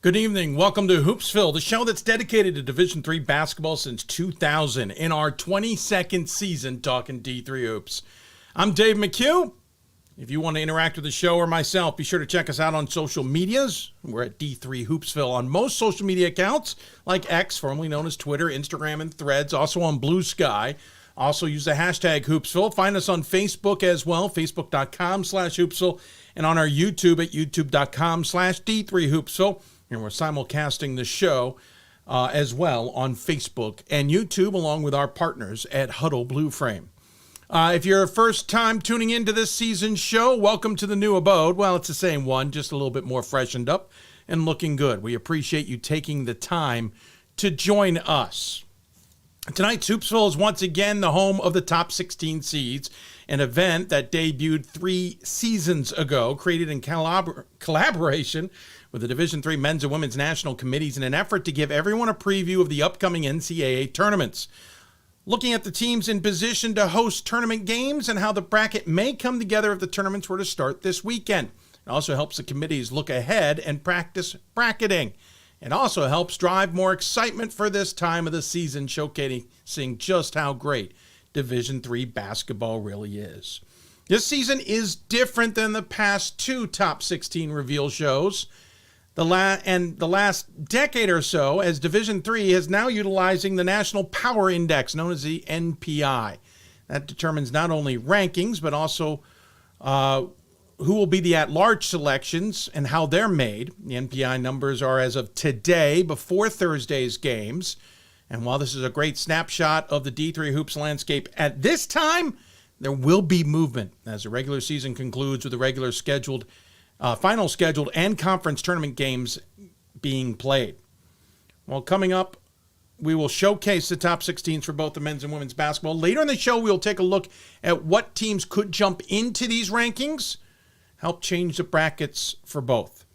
Good evening. Welcome to Hoopsville, the show that's dedicated to Division III basketball since 2000 in our 22nd season talking D3 hoops. I'm Dave McHugh. If you want to interact with the show or myself, be sure to check us out on social medias. We're at D3 Hoopsville on most social media accounts like X, formerly known as Twitter, Instagram, and Threads, also on Blue Sky. Also use the hashtag Hoopsville. Find us on Facebook as well, facebook.com/Hoopsville, and on our YouTube at youtube.com/D3Hoopsville. And we're simulcasting the show as well on Facebook and YouTube, along with our partners at Huddle Blue Frame. If you're a first time tuning into this season's show, welcome to the new abode. Well, it's the same one, just a little bit more freshened up and looking good. We appreciate you taking the time to join us. Tonight's Hoopsville is once again the home of the top 16 seeds, an event that debuted 3 seasons ago, created in collaboration with the Division III men's and women's national committees in an effort to give everyone a preview of the upcoming NCAA tournaments. Looking at the teams in position to host tournament games and how the bracket may come together if the tournaments were to start this weekend. It also helps the committees look ahead and practice bracketing. It also helps drive more excitement for this time of the season, showcasing just how great Division III basketball really is. This season is different than the past 2 top 16 reveal shows. The last decade or so, as Division III is now utilizing the National Power Index, known as the NPI. That determines not only rankings, but also who will be the at-large selections and how they're made. The NPI numbers are as of today, before Thursday's games. And while this is a great snapshot of the D3 Hoops landscape at this time, there will be movement as the regular season concludes with the regular scheduled final scheduled and conference tournament games being played. Well, coming up, we will showcase the top 16s for both the men's and women's basketball. Later in the show, we'll take a look at what teams could jump into these rankings, help change the brackets for both.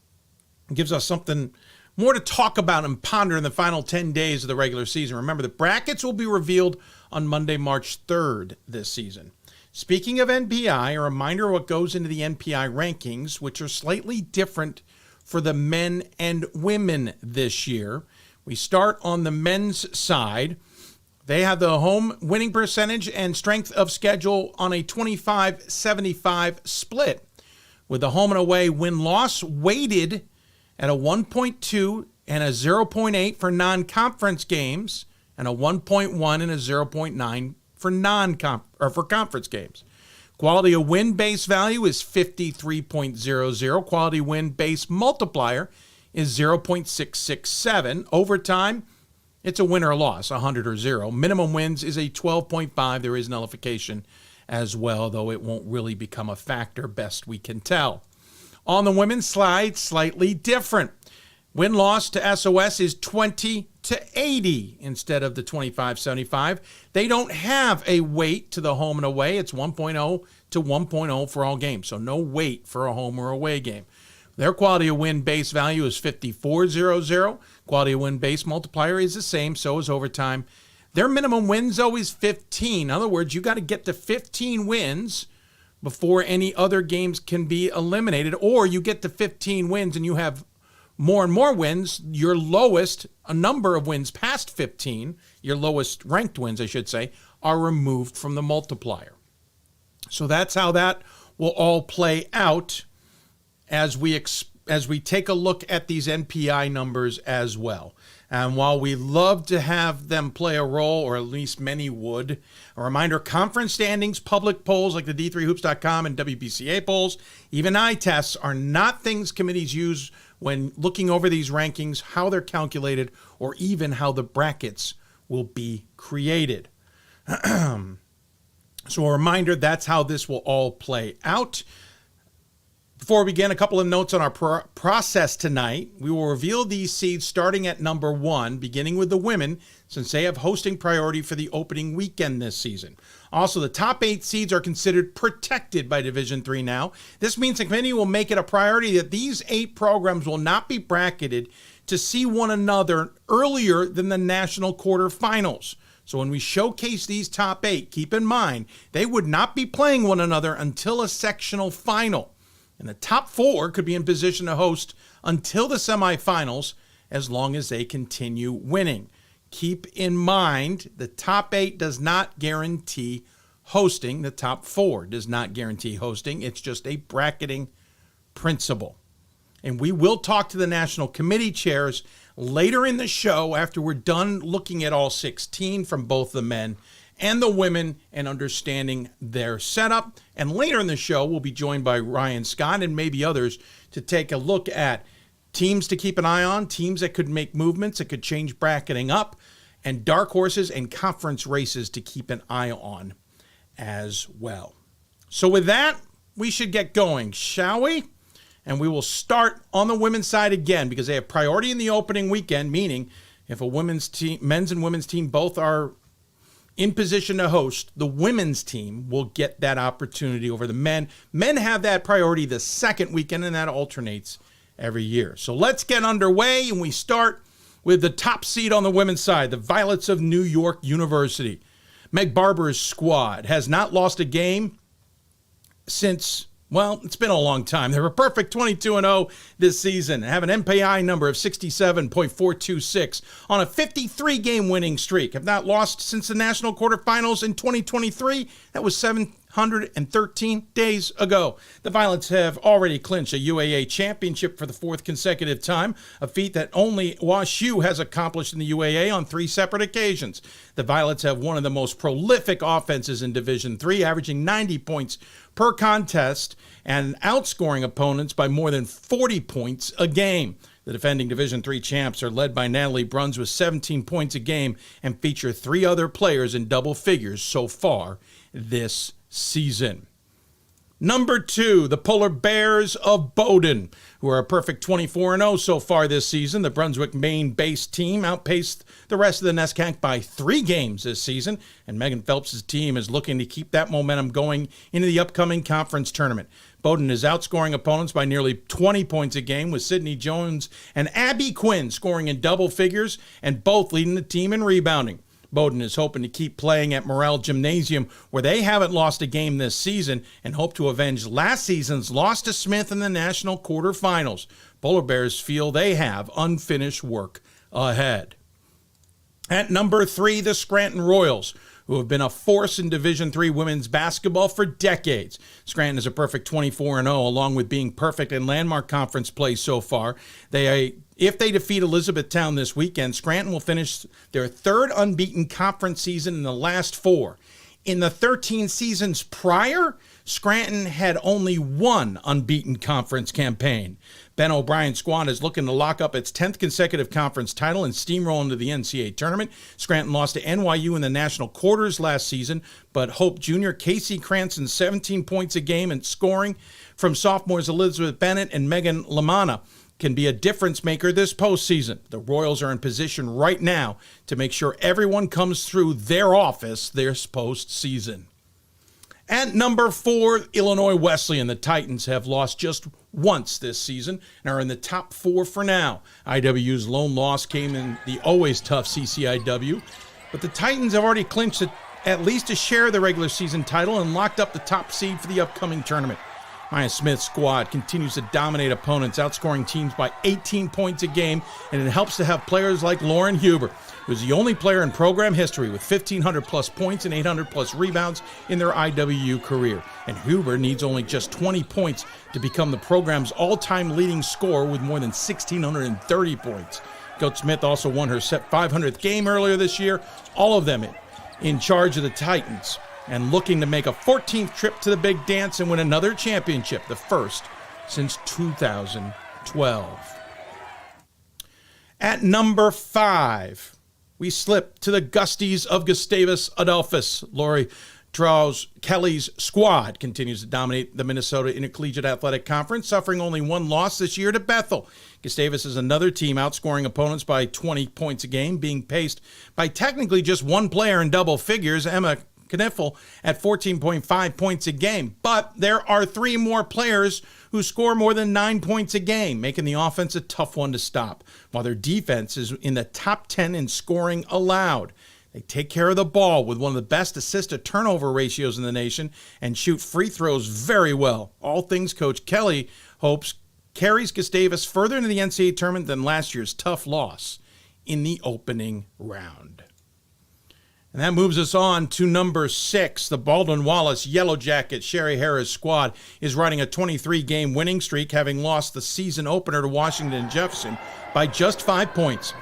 It gives us something more to talk about and ponder in the final 10 days of the regular season. Remember, the brackets will be revealed on Monday, March 3rd this season. Speaking of NPI, a reminder of what goes into the NPI rankings, which are slightly different for the men and women this year. We start on the men's side. They have the home winning percentage and strength of schedule on a 25-75 split, with the home and away win-loss weighted at a 1.2 and a 0.8 for non-conference games, and a 1.1 and a 0.9 for conference games. Quality of win base value is 53.00. Quality win base multiplier is 0.667. Overtime, it's a win or a loss, 100 or 0. Minimum wins is a 12.5. There is nullification as well, though it won't really become a factor, best we can tell. On the women's slide, slightly different. Win-loss to SOS is 20-80 instead of the 25-75. They don't have a weight to the home and away. It's 1.0 to 1.0 for all games, so no weight for a home or away game. Their quality of win base value is 54.00. Quality of win base multiplier is the same, so is overtime. Their minimum wins always 15. In other words, you got to get to 15 wins before any other games can be eliminated, or you get to 15 wins and you have more and more wins, your lowest, a number of wins past 15, your lowest ranked wins, I should say, are removed from the multiplier. So that's how that will all play out as we take a look at these NPI numbers as well. And while we love to have them play a role, or at least many would, a reminder, conference standings, public polls like the D3Hoops.com and WBCA polls, even eye tests are not things committees use when looking over these rankings, how they're calculated, or even how the brackets will be created. So a reminder, that's how this will all play out. Before we begin, a couple of notes on our process tonight. We will reveal these seeds starting at number 1, beginning with the women, since they have hosting priority for the opening weekend this season. Also, the top 8 seeds are considered protected by Division III now. This means the committee will make it a priority that these 8 programs will not be bracketed to see one another earlier than the national quarterfinals. So when we showcase these top 8, keep in mind, they would not be playing one another until a sectional final. And the top 4 could be in position to host until the semifinals as long as they continue winning. Keep in mind, the top 8 does not guarantee hosting. The top 4 does not guarantee hosting. It's just a bracketing principle. And we will talk to the national committee chairs later in the show after we're done looking at all 16 from both the men and the women and understanding their setup. And later in the show, we'll be joined by Ryan Scott and maybe others to take a look at teams to keep an eye on, teams that could make movements, that could change bracketing up, and dark horses and conference races to keep an eye on as well. So with that, we should get going, shall we? And we will start on the women's side again because they have priority in the opening weekend, meaning if a women's team, men's and women's team both are in position to host, the women's team will get that opportunity over the men. Men have that priority the second weekend, and that alternates every year. So let's get underway, and we start with the top seed on the women's side, the Violets of New York University. Meg Barber's squad has not lost a game since, well, it's been a long time. They're a perfect 22-0 this season and have an MPI number of 67.426 on a 53-game winning streak. Have not lost since the national quarterfinals in 2023. That was 713 days ago. The Violets have already clinched a UAA championship for the 4th consecutive time, a feat that only WashU has accomplished in the UAA on 3 separate occasions. The Violets have one of the most prolific offenses in Division III, averaging 90 points per contest and outscoring opponents by more than 40 points a game. The defending Division III champs are led by Natalie Bruns with 17 points a game and feature 3 other players in double figures so far this season. Number 2, the Polar Bears of Bowdoin, who are a perfect 24-0 so far this season. The Brunswick, Maine-based team outpaced the rest of the NESCAC by 3 games this season, and Megan Phelps' team is looking to keep that momentum going into the upcoming conference tournament. Bowdoin is outscoring opponents by nearly 20 points a game, with Sydney Jones and Abby Quinn scoring in double figures and both leading the team in rebounding. Bowdoin is hoping to keep playing at Morrell Gymnasium, where they haven't lost a game this season, and hope to avenge last season's loss to Smith in the national quarterfinals. Polar Bears feel they have unfinished work ahead. At number 3, the Scranton Royals, who have been a force in Division III women's basketball for decades. Scranton is a perfect 24-0, along with being perfect in landmark conference play so far. If they defeat Elizabethtown this weekend, Scranton will finish their 3rd unbeaten conference season in the last 4. In the 13 seasons prior, Scranton had only 1 unbeaten conference campaign. Ben O'Brien's squad is looking to lock up its 10th consecutive conference title and steamroll into the NCAA tournament. Scranton lost to NYU in the national quarters last season, but Hope Jr. Casey Cranston's 17 points a game and scoring from sophomores Elizabeth Bennett and Megan Lamana can be a difference maker this postseason. The Royals are in position right now to make sure everyone comes through their office this postseason. At number 4, Illinois Wesleyan. The Titans have lost just once this season and are in the top 4 for now. IW's lone loss came in the always tough CCIW, but the Titans have already clinched at least a share of the regular season title and locked up the top seed for the upcoming tournament. Maya Smith's squad continues to dominate opponents, outscoring teams by 18 points a game, and it helps to have players like Lauren Huber, who's the only player in program history with 1,500-plus points and 800-plus rebounds in their IWU career. And Huber needs only just 20 points to become the program's all-time leading scorer with more than 1,630 points. Coach Smith also won her 500th game earlier this year, all of them in charge of the Titans, and looking to make a 14th trip to the big dance and win another championship, the first since 2012. At number 5, we slip to the Gusties of Gustavus Adolphus. Lori Draws Kelly's squad continues to dominate the Minnesota Intercollegiate Athletic Conference, suffering only 1 loss this year to Bethel. Gustavus is another team outscoring opponents by 20 points a game, being paced by technically just 1 player in double figures, Emma Kniffel, at 14.5 points a game. But there are 3 more players who score more than 9 points a game, making the offense a tough one to stop, while their defense is in the top 10 in scoring allowed. They take care of the ball with one of the best assist-to-turnover ratios in the nation and shoot free throws very well. All things Coach Kelly hopes carries Gustavus further into the NCAA tournament than last year's tough loss in the opening round. And that moves us on to number 6. The Baldwin-Wallace Yellow Jackets Sherry Harris squad is riding a 23-game winning streak, having lost the season opener to Washington and Jefferson by just 5 points.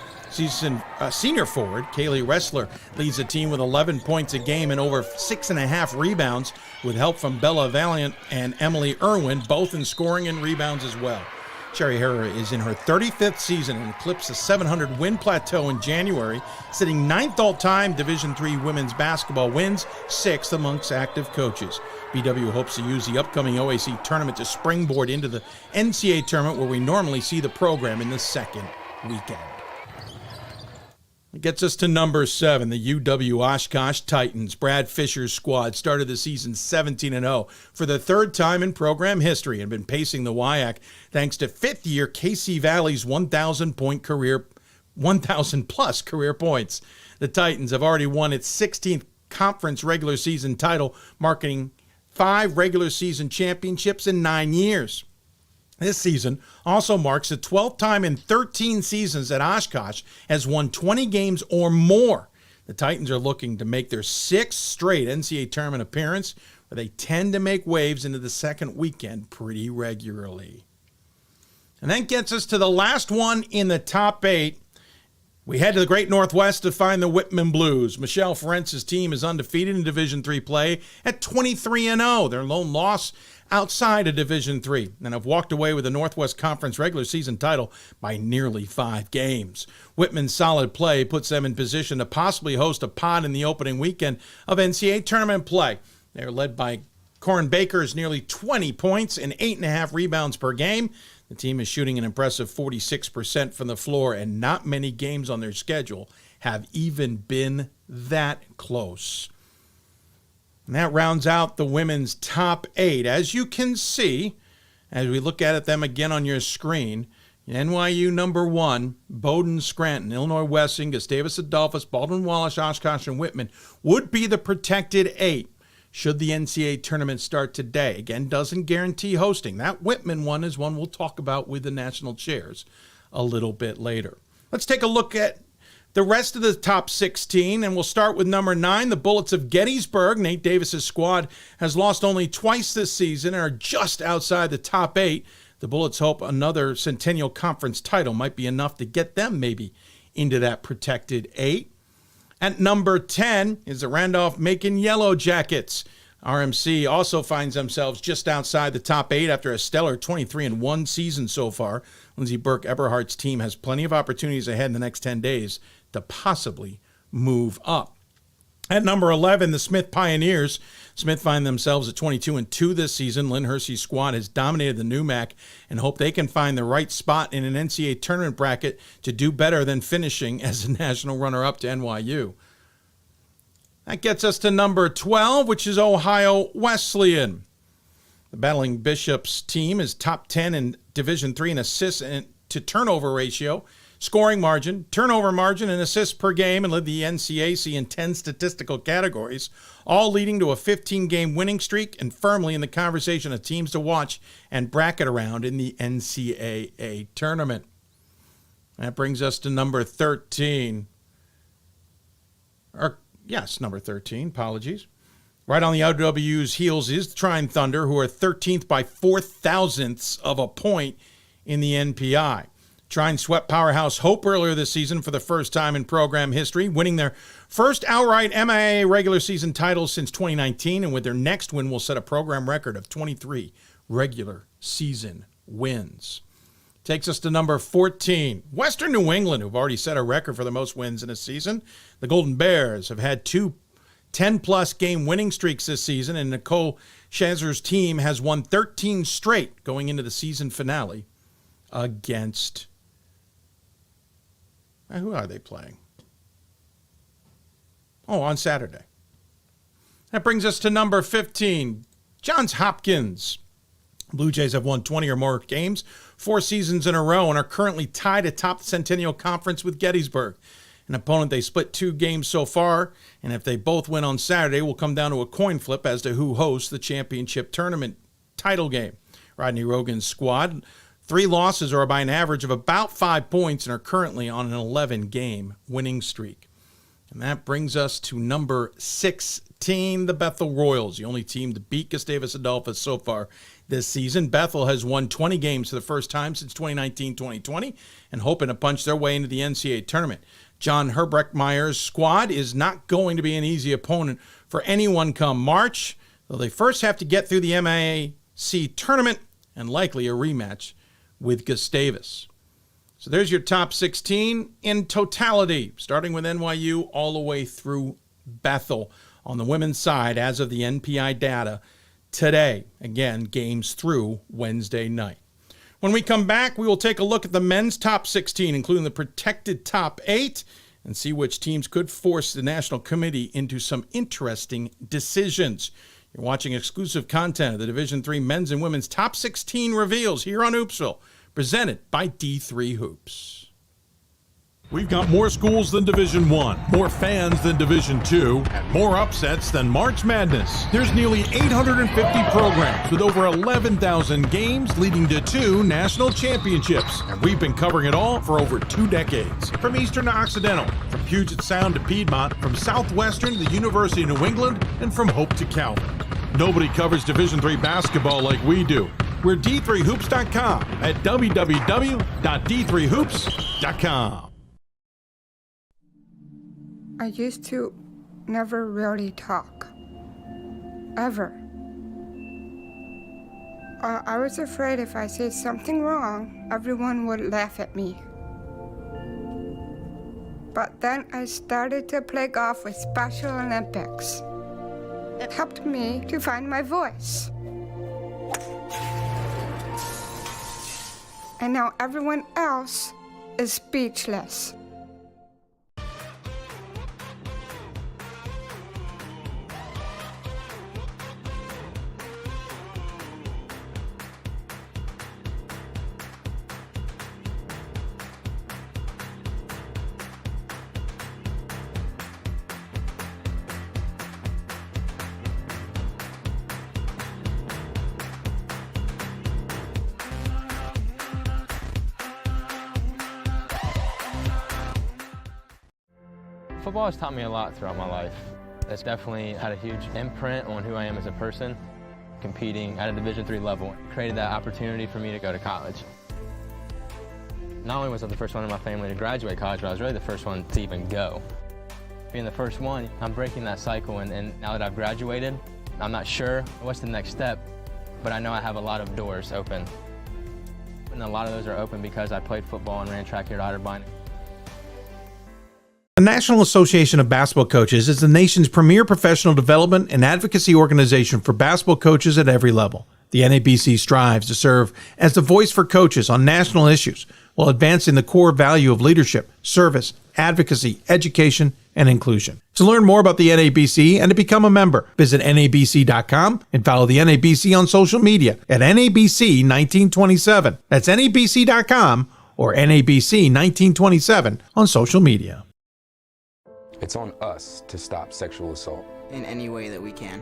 Senior forward Kaylee Ressler leads the team with 11 points a game and over 6.5 rebounds, with help from Bella Valiant and Emily Irwin, both in scoring and rebounds as well. Sherry Harris is in her 35th season and eclipsed the 700-win plateau in January, sitting 9th all-time Division III women's basketball wins, 6th amongst active coaches. BW hopes to use the upcoming OAC tournament to springboard into the NCAA tournament, where we normally see the program in the second weekend. It gets us to number 7, the UW Oshkosh Titans. Brad Fisher's squad started the season 17-0 for the third time in program history and been pacing the WIAC thanks to fifth-year Casey Valley's 1,000-plus career points. The Titans have already won its 16th conference regular season title, marking 5 regular season championships in 9 years. This season also marks the 12th time in 13 seasons that Oshkosh has won 20 games or more. The Titans are looking to make their 6th straight NCAA tournament appearance, where they tend to make waves into the second weekend pretty regularly. And that gets us to the last one in the top 8. We head to the Great Northwest to find the Whitman Blues. Michelle Ferentz's team is undefeated in Division III play at 23-0. Their lone loss outside of Division III, and have walked away with the Northwest Conference regular season title by nearly 5 games. Whitman's solid play puts them in position to possibly host a pod in the opening weekend of NCAA tournament play. They're led by Corin Baker's nearly 20 points and 8.5 rebounds per game. The team is shooting an impressive 46% from the floor, and not many games on their schedule have even been that close. And that rounds out the women's top 8. As you can see, as we look at them again on your screen, NYU number 1, Bowdoin, Scranton, Illinois Wesleyan, Gustavus Adolphus, Baldwin-Wallace, Oshkosh, and Whitman would be the protected 8 should the NCAA tournament start today. Again, doesn't guarantee hosting. That Whitman one is one we'll talk about with the national chairs a little bit later. Let's take a look at the rest of the top 16, and we'll start with number 9, the Bullets of Gettysburg. Nate Davis's squad has lost only twice this season and are just outside the top 8. The Bullets hope another Centennial Conference title might be enough to get them maybe into that protected 8. At number 10 is the Randolph-Macon Yellow Jackets. RMC also finds themselves just outside the top 8 after a stellar 23-1 season so far. Lindsey Burke-Eberhardt's team has plenty of opportunities ahead in the next 10 days to possibly move up. At number 11, the Smith Pioneers. Smith find themselves at 22-2 this season. Lynn Hersey's squad has dominated the NEWMAC and hope they can find the right spot in an NCAA tournament bracket to do better than finishing as a national runner-up to NYU. That gets us to number 12, which is Ohio Wesleyan. The Battling Bishops team is top 10 in Division III in assists to turnover ratio, scoring margin, turnover margin, and assists per game, and led the NCAC in 10 statistical categories, all leading to a 15-game winning streak and firmly in the conversation of teams to watch and bracket around in the NCAA tournament. That brings us to number 13. Number 13, apologies. Right on the OW's heels is the Trine Thunder, who are 13th by 0.004 of a point in the NPI. Trine swept Powerhouse Hope earlier this season for the first time in program history, winning their first outright MIAA regular season title since 2019, and with their next win will set a program record of 23 regular season wins. Takes us to number 14, Western New England, who've already set a record for the most wins in a season. The Golden Bears have had 2 10-plus game winning streaks this season, and Nicole Shazer's team has won 13 straight going into the season finale against... who are they playing? On Saturday. That brings us to number 15, Johns Hopkins. Blue Jays have won 20 or more games 4 seasons in a row and are currently tied atop the Centennial Conference with Gettysburg. an opponent they split 2 games so far, and if they both win on Saturday, will come down to a coin flip as to who hosts the championship tournament title game. Rodney Rogan's squad, 3 losses are by an average of about 5 points and are currently on an 11-game winning streak. And that brings us to number 16, the Bethel Royals, the only team to beat Gustavus Adolphus so far this season. Bethel has won 20 games for the first time since 2019-2020 and hoping to punch their way into the NCAA tournament. John Herbrechtmeyer's squad is not going to be an easy opponent for anyone come March, though they first have to get through the MIAC tournament and likely a rematch with Gustavus. So there's your top 16 in totality, starting with NYU all the way through Bethel on the women's side as of the NPI data today. Again, games through Wednesday night. When we come back, we will take a look at the men's top 16, including the protected top 8, and see which teams could force the national committee into some interesting decisions. You're watching exclusive content of the Division III men's and women's top 16 reveals here on Hoopsville, presented by D3 Hoops. We've got more schools than Division I, more fans than Division II, and more upsets than March Madness. There's nearly 850 programs with over 11,000 games leading to 2 national championships. And we've been covering it all for over 2 decades. From Eastern to Occidental, from Puget Sound to Piedmont, from Southwestern to the University of New England, and from Hope to Calvin. Nobody covers Division III basketball like we do. We're D3Hoops.com at www.d3hoops.com. I used to never really talk. Ever. I was afraid if I said something wrong, everyone would laugh at me. But then I started to play golf with Special Olympics. It helped me to find my voice. And now everyone else is speechless. Football has taught me a lot throughout my life. It's definitely had a huge imprint on who I am as a person. Competing at a Division III level created that opportunity for me to go to college. Not only was I the first one in my family to graduate college, but I was really the first one to even go. Being the first one, I'm breaking that cycle, and now that I've graduated, I'm not sure what's the next step, but I know I have a lot of doors open. And a lot of those are open because I played football and ran track here at Otterbein. The National Association of Basketball Coaches is the nation's premier professional development and advocacy organization for basketball coaches at every level. The NABC strives to serve as the voice for coaches on national issues while advancing the core value of leadership, service, advocacy, education, and inclusion. To learn more about the NABC and to become a member, visit nabc.com and follow the NABC on social media at NABC1927. That's nabc.com or NABC1927 on social media. It's on us to stop sexual assault in any way that we can.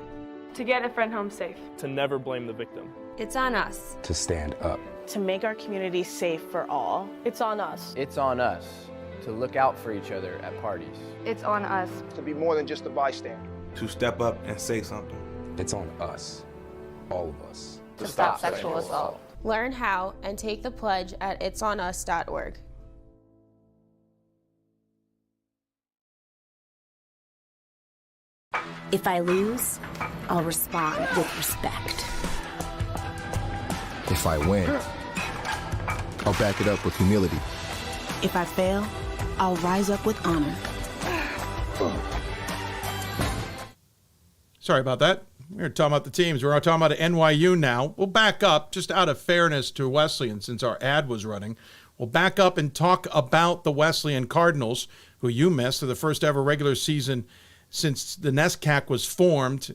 To get a friend home safe. To never blame the victim. It's on us. to stand up. To make our community safe for all. It's on us. It's on us to look out for each other at parties. It's on us. To be more than just a bystander. To step up and say something. It's on us, all of us. To stop sexual assault. Learn how and take the pledge at itsonus.org. If I lose, I'll respond with respect. If I win, I'll back it up with humility. If I fail, I'll rise up with honor. Sorry about that. We were talking about the teams. We're talking about NYU now. We'll back up, just out of fairness to Wesleyan, since our ad was running. We'll back up and talk about the Wesleyan Cardinals, who you missed, for the first ever regular season since the NESCAC was formed.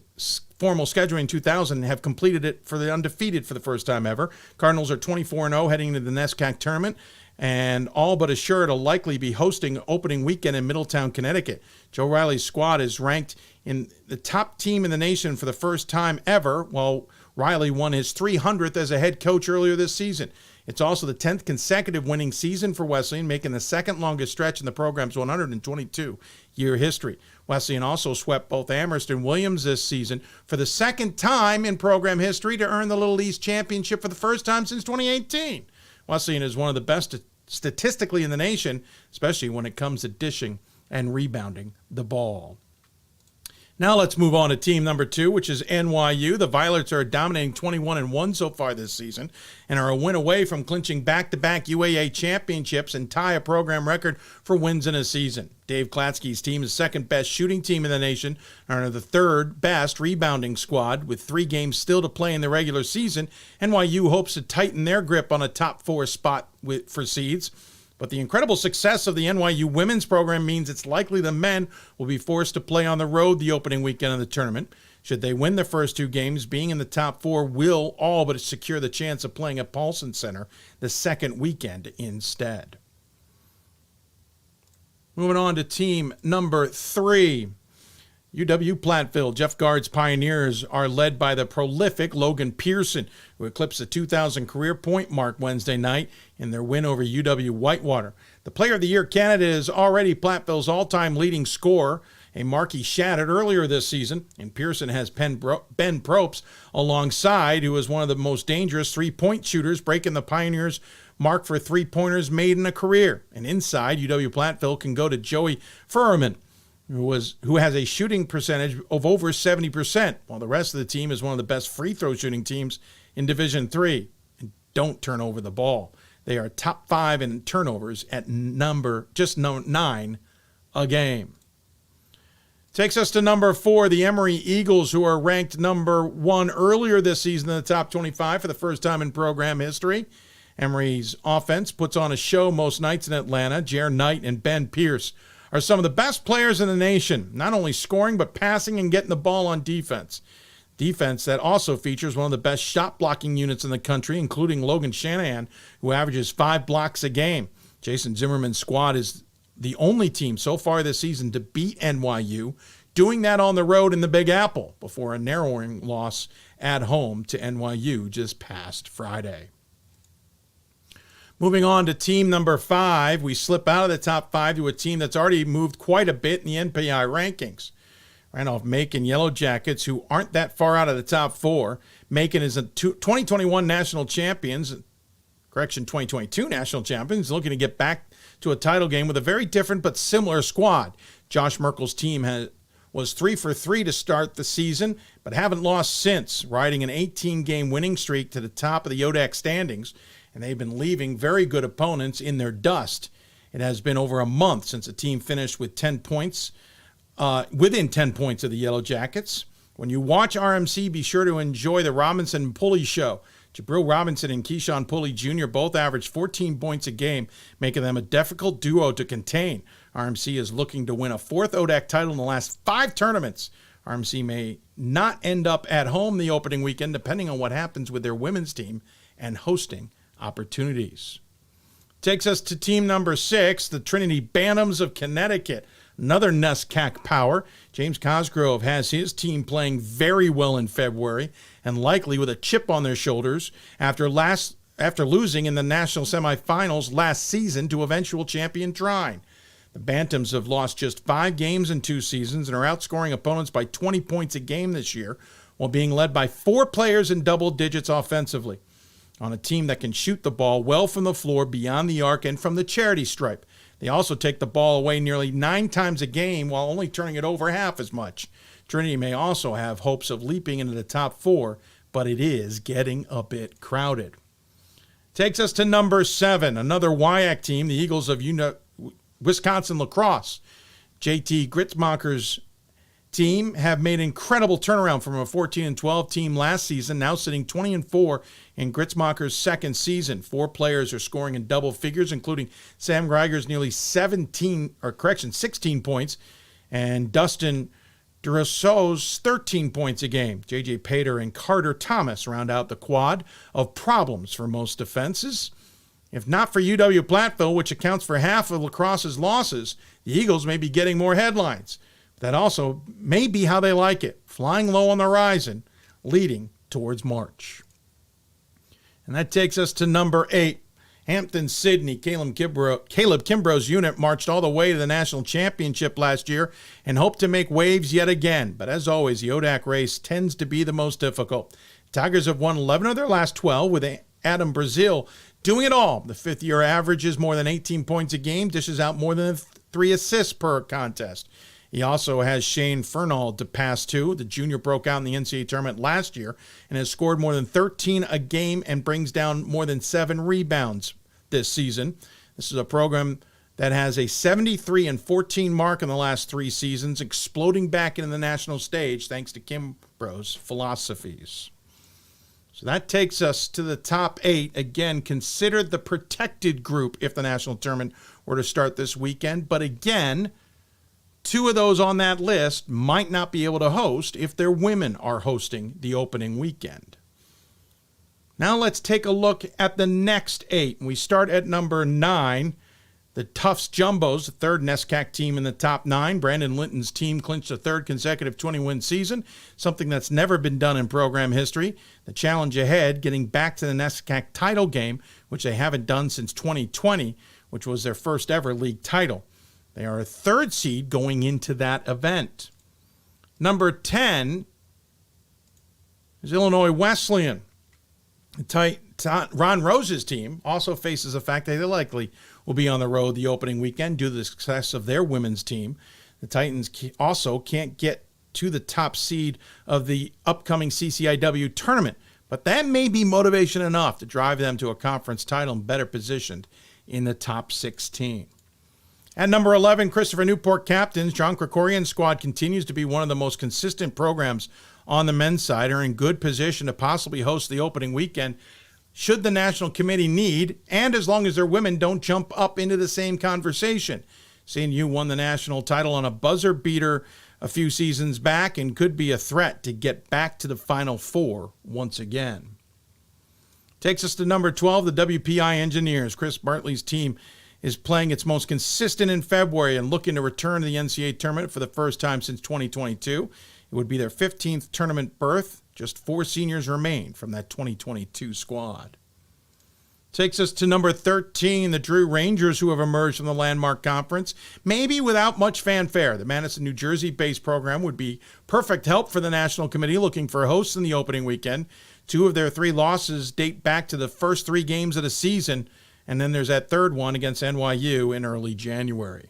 formal scheduling in 2000 have completed it for the undefeated for the first time ever. Cardinals are 24-0 heading into the NESCAC tournament, and all but assured will likely be hosting opening weekend in Middletown, Connecticut. Joe Riley's squad is ranked in the top team in the nation for the first time ever, while Riley won his 300th as a head coach earlier this season. It's also the 10th consecutive winning season for Wesleyan, making the second longest stretch in the program's 122-year history. Wesleyan also swept both Amherst and Williams this season for the second time in program history to earn the Little East Championship for the first time since 2018. Wesleyan is one of the best statistically in the nation, especially when it comes to dishing and rebounding the ball. Now let's move on to team number 2, which is NYU. The Violets are dominating 21-1 so far this season and are a win away from clinching back-to-back UAA championships and tie a program record for wins in a season. Dave Klatsky's team is second-best shooting team in the nation and are the third-best rebounding squad. With 3 games still to play in the regular season, NYU hopes to tighten their grip on a top 4 spot for seeds. But the incredible success of the NYU women's program means it's likely the men will be forced to play on the road the opening weekend of the tournament. Should they win the first 2 games, being in the top 4 will all but secure the chance of playing at Paulson Center the second weekend instead. Moving on to team number 3. UW-Platteville. Jeff Guard's Pioneers are led by the prolific Logan Pearson, who eclipsed the 2,000 career point mark Wednesday night in their win over UW-Whitewater. The Player of the Year candidate is already Platteville's all-time leading scorer, a mark he shattered earlier this season, and Pearson has Ben Probst alongside, who is one of the most dangerous three-point shooters, breaking the Pioneers' mark for three-pointers made in a career. And inside, UW-Platteville can go to Joey Furman, who has a shooting percentage of over 70%, while the rest of the team is one of the best free throw shooting teams in Division III and don't turn over the ball. They are top 5 in turnovers at number 9 a game. Takes us to number 4, the Emory Eagles, who are ranked number 1 earlier this season in the top 25 for the first time in program history. Emory's offense puts on a show most nights in Atlanta. Jer Knight and Ben Pierce are some of the best players in the nation, not only scoring but passing and getting the ball on defense. Defense that also features one of the best shot blocking units in the country, including Logan Shanahan, who averages 5 blocks a game. Jason Zimmerman's squad is the only team so far this season to beat NYU, doing that on the road in the Big Apple before a narrowing loss at home to NYU just past Friday. Moving on to team number 5, we slip out of the top 5 to a team that's already moved quite a bit in the NPI rankings. Randolph-Macon Yellow Jackets, who aren't that far out of the top 4. Macon is a 2021 national champions, 2022 national champions, looking to get back to a title game with a very different but similar squad. Josh Merkel's team was 3 for 3 to start the season, but haven't lost since, riding an 18-game winning streak to the top of the ODAC standings. And they've been leaving very good opponents in their dust. It has been over a month since the team finished with 10 points, within 10 points of the Yellow Jackets. When you watch RMC, be sure to enjoy the Robinson and Pulley show. Jabril Robinson and Keyshawn Pulley Jr. both average 14 points a game, making them a difficult duo to contain. RMC is looking to win a 4th ODAC title in the last 5 tournaments. RMC may not end up at home the opening weekend, depending on what happens with their women's team and hosting opportunities. Takes us to team number 6, the Trinity Bantams of Connecticut, another NESCAC power. James Cosgrove has his team playing very well in February and likely with a chip on their shoulders after losing in the national semifinals last season to eventual champion Trine. The Bantams have lost just 5 games in 2 seasons and are outscoring opponents by 20 points a game this year, while being led by 4 players in double digits offensively. On a team that can shoot the ball well from the floor, beyond the arc, and from the charity stripe. They also take the ball away nearly 9 times a game while only turning it over half as much. Trinity may also have hopes of leaping into the top 4, but it is getting a bit crowded. Takes us to number 7, another WIAC team, the Eagles of Wisconsin Lacrosse. JT Gritzmacher's team have made incredible turnaround from a 14-12 team last season, now sitting 20-4 in Gritzmacher's second season. 4 players are scoring in double figures, including Sam Greiger's nearly 16 points, and Dustin Duraso's 13 points a game. J.J. Pater and Carter Thomas round out the quad of problems for most defenses. If not for UW-Platteville, which accounts for half of lacrosse's losses, the Eagles may be getting more headlines. That also may be how they like it, flying low on the horizon, leading towards March. And that takes us to number 8. Hampton-Sydney, Caleb Kimbrough's unit marched all the way to the national championship last year and hoped to make waves yet again. But as always, the ODAC race tends to be the most difficult. Tigers have won 11 of their last 12, with Adam Brazil doing it all. The fifth-year average is more than 18 points a game, dishes out more than 3 assists per contest. He also has Shane Fernald to pass to. The junior broke out in the NCAA tournament last year and has scored more than 13 a game and brings down more than 7 rebounds this season. This is a program that has a 73-14 mark in the last 3 seasons, exploding back into the national stage thanks to Kimbrough's philosophies. So that takes us to the top 8. Again, considered the protected group if the national tournament were to start this weekend. But again, 2 of those on that list might not be able to host if their women are hosting the opening weekend. Now let's take a look at the next 8. We start at number 9. The Tufts Jumbos, the third NESCAC team in the top 9. Brandon Linton's team clinched a third consecutive 20-win season, something that's never been done in program history. The challenge ahead, getting back to the NESCAC title game, which they haven't done since 2020, which was their first ever league title. They are a 3rd seed going into that event. Number 10 is Illinois Wesleyan. Ron Rose's team also faces the fact that they likely will be on the road the opening weekend due to the success of their women's team. The Titans also can't get to the top seed of the upcoming CCIW tournament, but that may be motivation enough to drive them to a conference title and better positioned in the top 16. At number 11, Christopher Newport captains. John Krikorian's squad continues to be one of the most consistent programs on the men's side, are in good position to possibly host the opening weekend should the national committee need, and as long as their women don't jump up into the same conversation. CNU won the national title on a buzzer beater a few seasons back and could be a threat to get back to the Final Four once again. Takes us to number 12, the WPI Engineers. Chris Bartley's team is playing its most consistent in February and looking to return to the NCAA tournament for the first time since 2022. It would be their 15th tournament berth. Just 4 seniors remain from that 2022 squad. Takes us to number 13, the Drew Rangers, who have emerged from the Landmark Conference, maybe without much fanfare. The Madison, New Jersey-based program would be perfect help for the National Committee looking for hosts in the opening weekend. 2 of their 3 losses date back to the first 3 games of the season, and then there's that 3rd one against NYU in early January.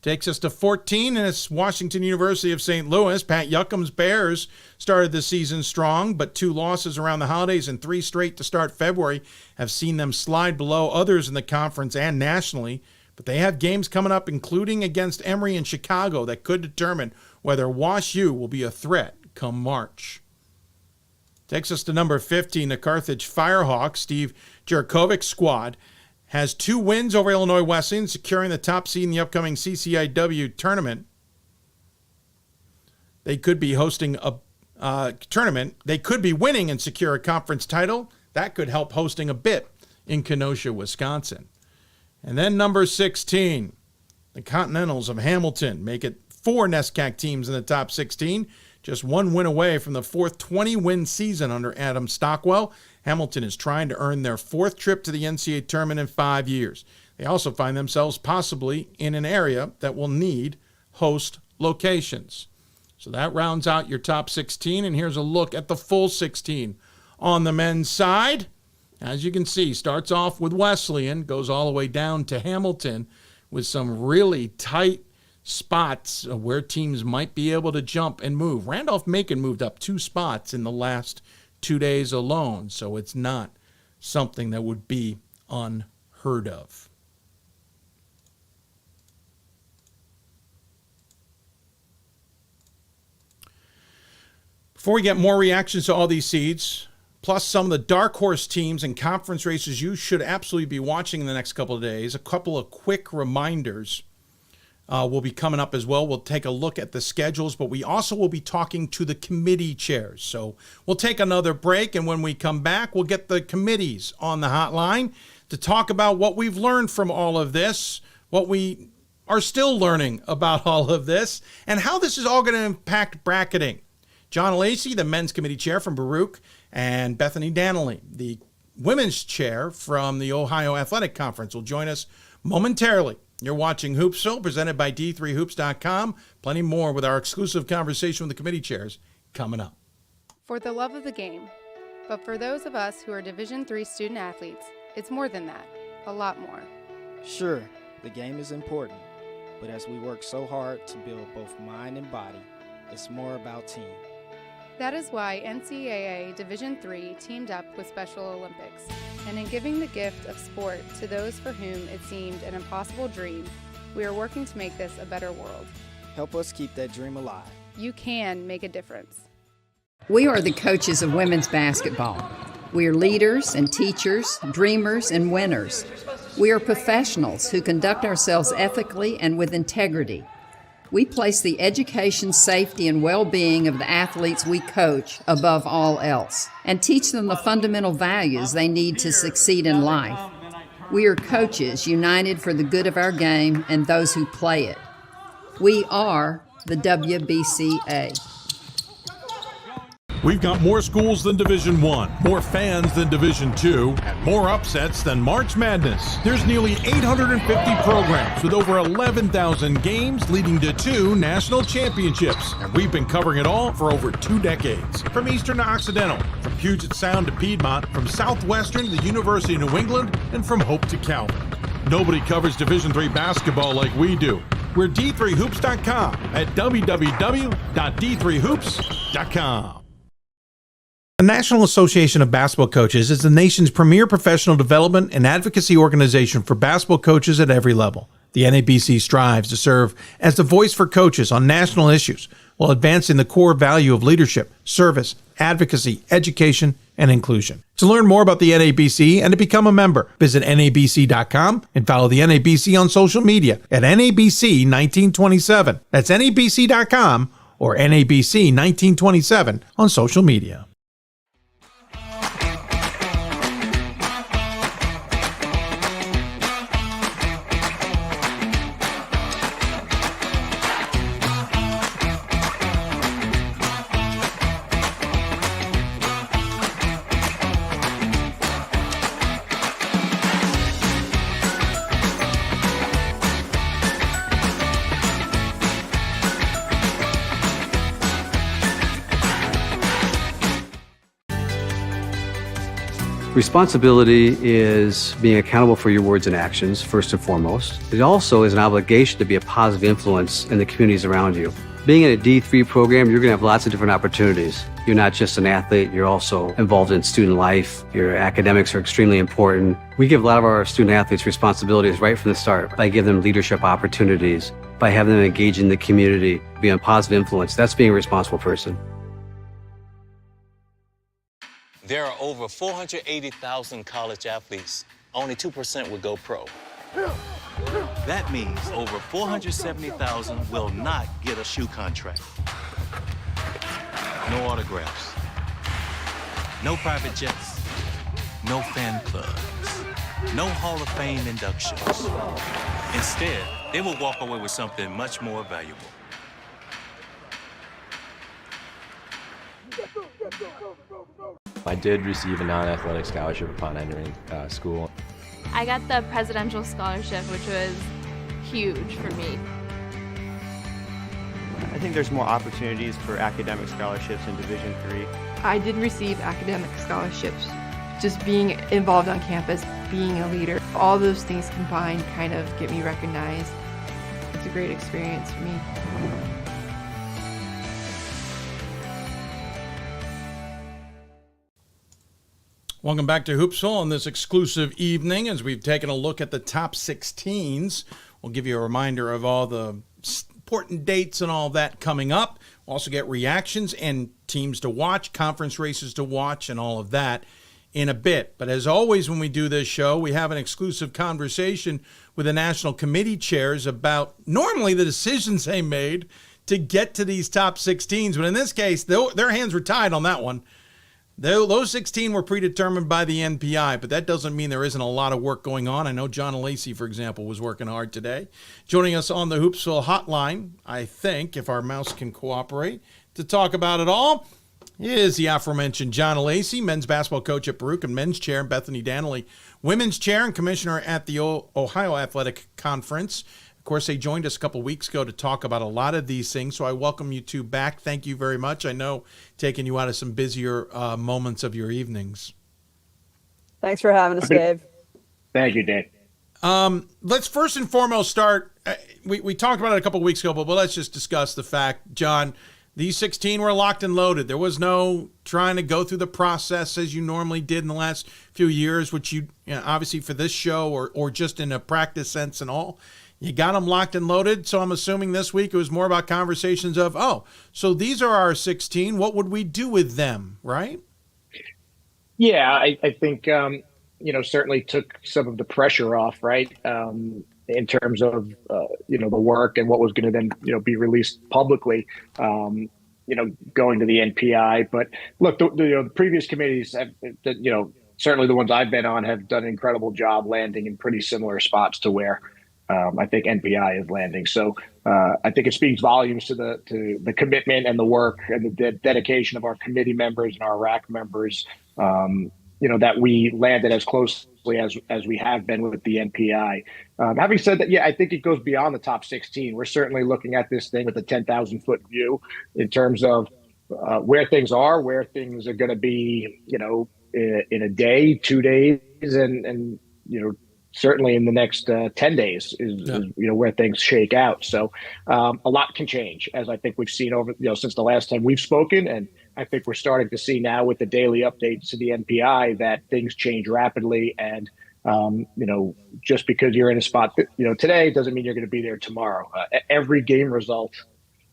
Takes us to 14, and it's Washington University of St. Louis. Pat Yuckum's Bears started the season strong, but 2 losses around the holidays and 3 straight to start February have seen them slide below others in the conference and nationally. But they have games coming up, including against Emory and Chicago, that could determine whether Wash U will be a threat come March. Takes us to number 15, the Carthage Firehawks. Steve Jurkovic's squad has 2 wins over Illinois Wesleyan, securing the top seed in the upcoming CCIW tournament. They could be hosting a tournament. They could be winning and secure a conference title. That could help hosting a bit in Kenosha, Wisconsin. And then number 16, the Continentals of Hamilton make it 4 NESCAC teams in the top 16, just 1 win away from the 4th 20-win season under Adam Stockwell. Hamilton is trying to earn their 4th trip to the NCAA tournament in 5 years. They also find themselves possibly in an area that will need host locations. So that rounds out your top 16, and here's a look at the full 16 on the men's side. As you can see, starts off with Wesleyan, goes all the way down to Hamilton with some really tight spots where teams might be able to jump and move. Randolph-Macon moved up 2 spots in the last 2 days alone, so it's not something that would be unheard of. Before we get more reactions to all these seeds, plus some of the dark horse teams and conference races you should absolutely be watching in the next couple of days, a couple of quick reminders. will be coming up as well. We'll take a look at the schedules, but we also will be talking to the committee chairs. So we'll take another break, and when we come back, we'll get the committees on the hotline to talk about what we've learned from all of this, what we are still learning about all of this, and how this is all going to impact bracketing. John Lacey, the men's committee chair from Baruch, and Bethany Danley, the women's chair from the Ohio Athletic Conference, will join us momentarily. You're watching Hoopsville, presented by D3Hoops.com. Plenty more with our exclusive conversation with the committee chairs coming up. For the love of the game, but for those of us who are Division III student athletes, it's more than that, a lot more. Sure, the game is important, but as we work so hard to build both mind and body, it's more about team. That is why NCAA Division III teamed up with Special Olympics, and in giving the gift of sport to those for whom it seemed an impossible dream, we are working to make this a better world. Help us keep that dream alive. You can make a difference. We are the coaches of women's basketball. We are leaders and teachers, dreamers and winners. We are professionals who conduct ourselves ethically and with integrity. We place the education, safety, and well-being of the athletes we coach above all else and teach them the fundamental values they need to succeed in life. We are coaches united for the good of our game and those who play it. We are the WBCA. We've got more schools than Division I, more fans than Division II, more upsets than March Madness. There's nearly 850 programs with over 11,000 games leading to 2 national championships. And we've been covering it all for over 2 decades. From Eastern to Occidental, from Puget Sound to Piedmont, from Southwestern to the University of New England, and from Hope to Calvin. Nobody covers Division III basketball like we do. We're D3Hoops.com at www.D3Hoops.com. The National Association of Basketball Coaches is the nation's premier professional development and advocacy organization for basketball coaches at every level. The NABC strives to serve as the voice for coaches on national issues while advancing the core value of leadership, service, advocacy, education, and inclusion. To learn more about the NABC and to become a member, visit NABC.com and follow the NABC on social media at NABC 1927. That's NABC.com or NABC 1927 on social media. Responsibility is being accountable for your words and actions, first and foremost. It also is an obligation to be a positive influence in the communities around you. Being in a D3 program, you're going to have lots of different opportunities. You're not just an athlete, you're also involved in student life. Your academics are extremely important. We give a lot of our student athletes responsibilities right from the start by giving them leadership opportunities, by having them engage in the community, be a positive influence. That's being a responsible person. There are over 480,000 college athletes. Only 2% would go pro. That means over 470,000 will not get a shoe contract. No autographs. No private jets. No fan clubs. No Hall of Fame inductions. Instead, they will walk away with something much more valuable. I did receive a non-athletic scholarship upon entering school. I got the presidential scholarship, which was huge for me. I think there's more opportunities for academic scholarships in Division III. I did receive academic scholarships. Just being involved on campus, being a leader, all those things combined kind of get me recognized. It's a great experience for me. Welcome back to Hoopsville on this exclusive evening as we've taken a look at the top 16s. We'll give you a reminder of all the important dates and all that coming up. We'll also get reactions and teams to watch, conference races to watch, and all of that in a bit. But as always, when we do this show, we have an exclusive conversation with the national committee chairs about normally the decisions they made to get to these top 16s. But in this case, their hands were tied on that one. Those 16 were predetermined by the NPI, but that doesn't mean there isn't a lot of work going on. I know John Lacey, for example, was working hard today. Joining us on the Hoopsville hotline, I think, if our mouse can cooperate, to talk about it all is the aforementioned John Lacey, men's basketball coach at Baruch and men's chair, and Bethany Danley, women's chair and commissioner at the Ohio Athletic Conference. Of course, they joined us a couple weeks ago to talk about a lot of these things, so I welcome you two back. Thank you very much. I know taking you out of some busier moments of your evenings. Thanks for having us, Dave. Thank you, Dave. Let's first and foremost start. We talked about it a couple weeks ago, but let's just discuss the fact, John, these 16 were locked and loaded. There was no trying to go through the process as you normally did in the last few years, which you know, obviously for this show or just in a practice sense and all. You got them locked and loaded, so I'm assuming this week it was more about conversations of, so these are our 16. What would we do with them, right? Yeah, I think, certainly took some of the pressure off, right, in terms of, the work and what was going to then, be released publicly, going to the NPI. But look, the previous committees have, certainly the ones I've been on have done an incredible job landing in pretty similar spots to where I think NPI is landing. So I think it speaks volumes to the commitment and the work and the dedication of our committee members and our RAC members, that we landed as closely as we have been with the NPI. Having said that, I think it goes beyond the top 16. We're certainly looking at this thing with a 10,000-foot view in terms of where things are, where things are going to be, in a day, 2 days, and certainly in the next 10 days is where things shake out. So a lot can change, as I think we've seen over, since the last time we've spoken. And I think we're starting to see now with the daily updates to the NPI that things change rapidly. And, just because you're in a spot that, today doesn't mean you're going to be there tomorrow. Every game result,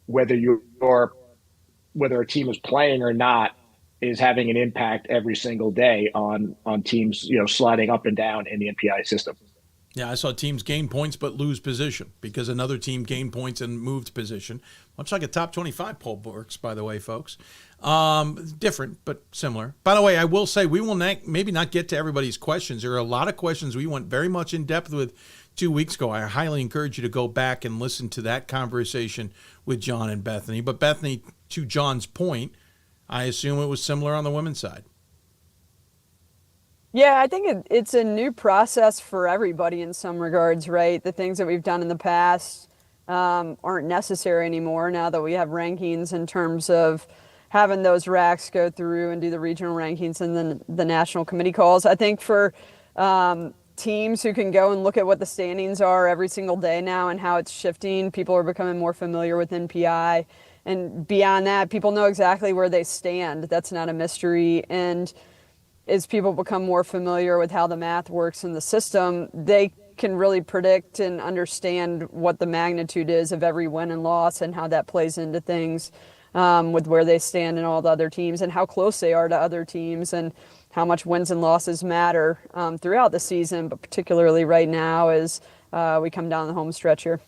whether a team is playing or not, is having an impact every single day on teams, sliding up and down in the NPI system. Yeah, I saw teams gain points but lose position because another team gained points and moved position. Much like a top 25 poll works, by the way, folks. Different, but similar. By the way, I will say we will maybe not get to everybody's questions. There are a lot of questions we went very much in depth with 2 weeks ago. I highly encourage you to go back and listen to that conversation with John and Bethany. But Bethany, to John's point, I assume it was similar on the women's side. Yeah, I think it's a new process for everybody in some regards, right? The things that we've done in the past aren't necessary anymore now that we have rankings in terms of having those racks go through and do the regional rankings and then the national committee calls. I think for teams who can go and look at what the standings are every single day now and how it's shifting, people are becoming more familiar with NPI. And beyond that, people know exactly where they stand. That's not a mystery. And as people become more familiar with how the math works in the system, they can really predict and understand what the magnitude is of every win and loss and how that plays into things with where they stand in all the other teams and how close they are to other teams and how much wins and losses matter throughout the season, but particularly right now as we come down the home stretch here.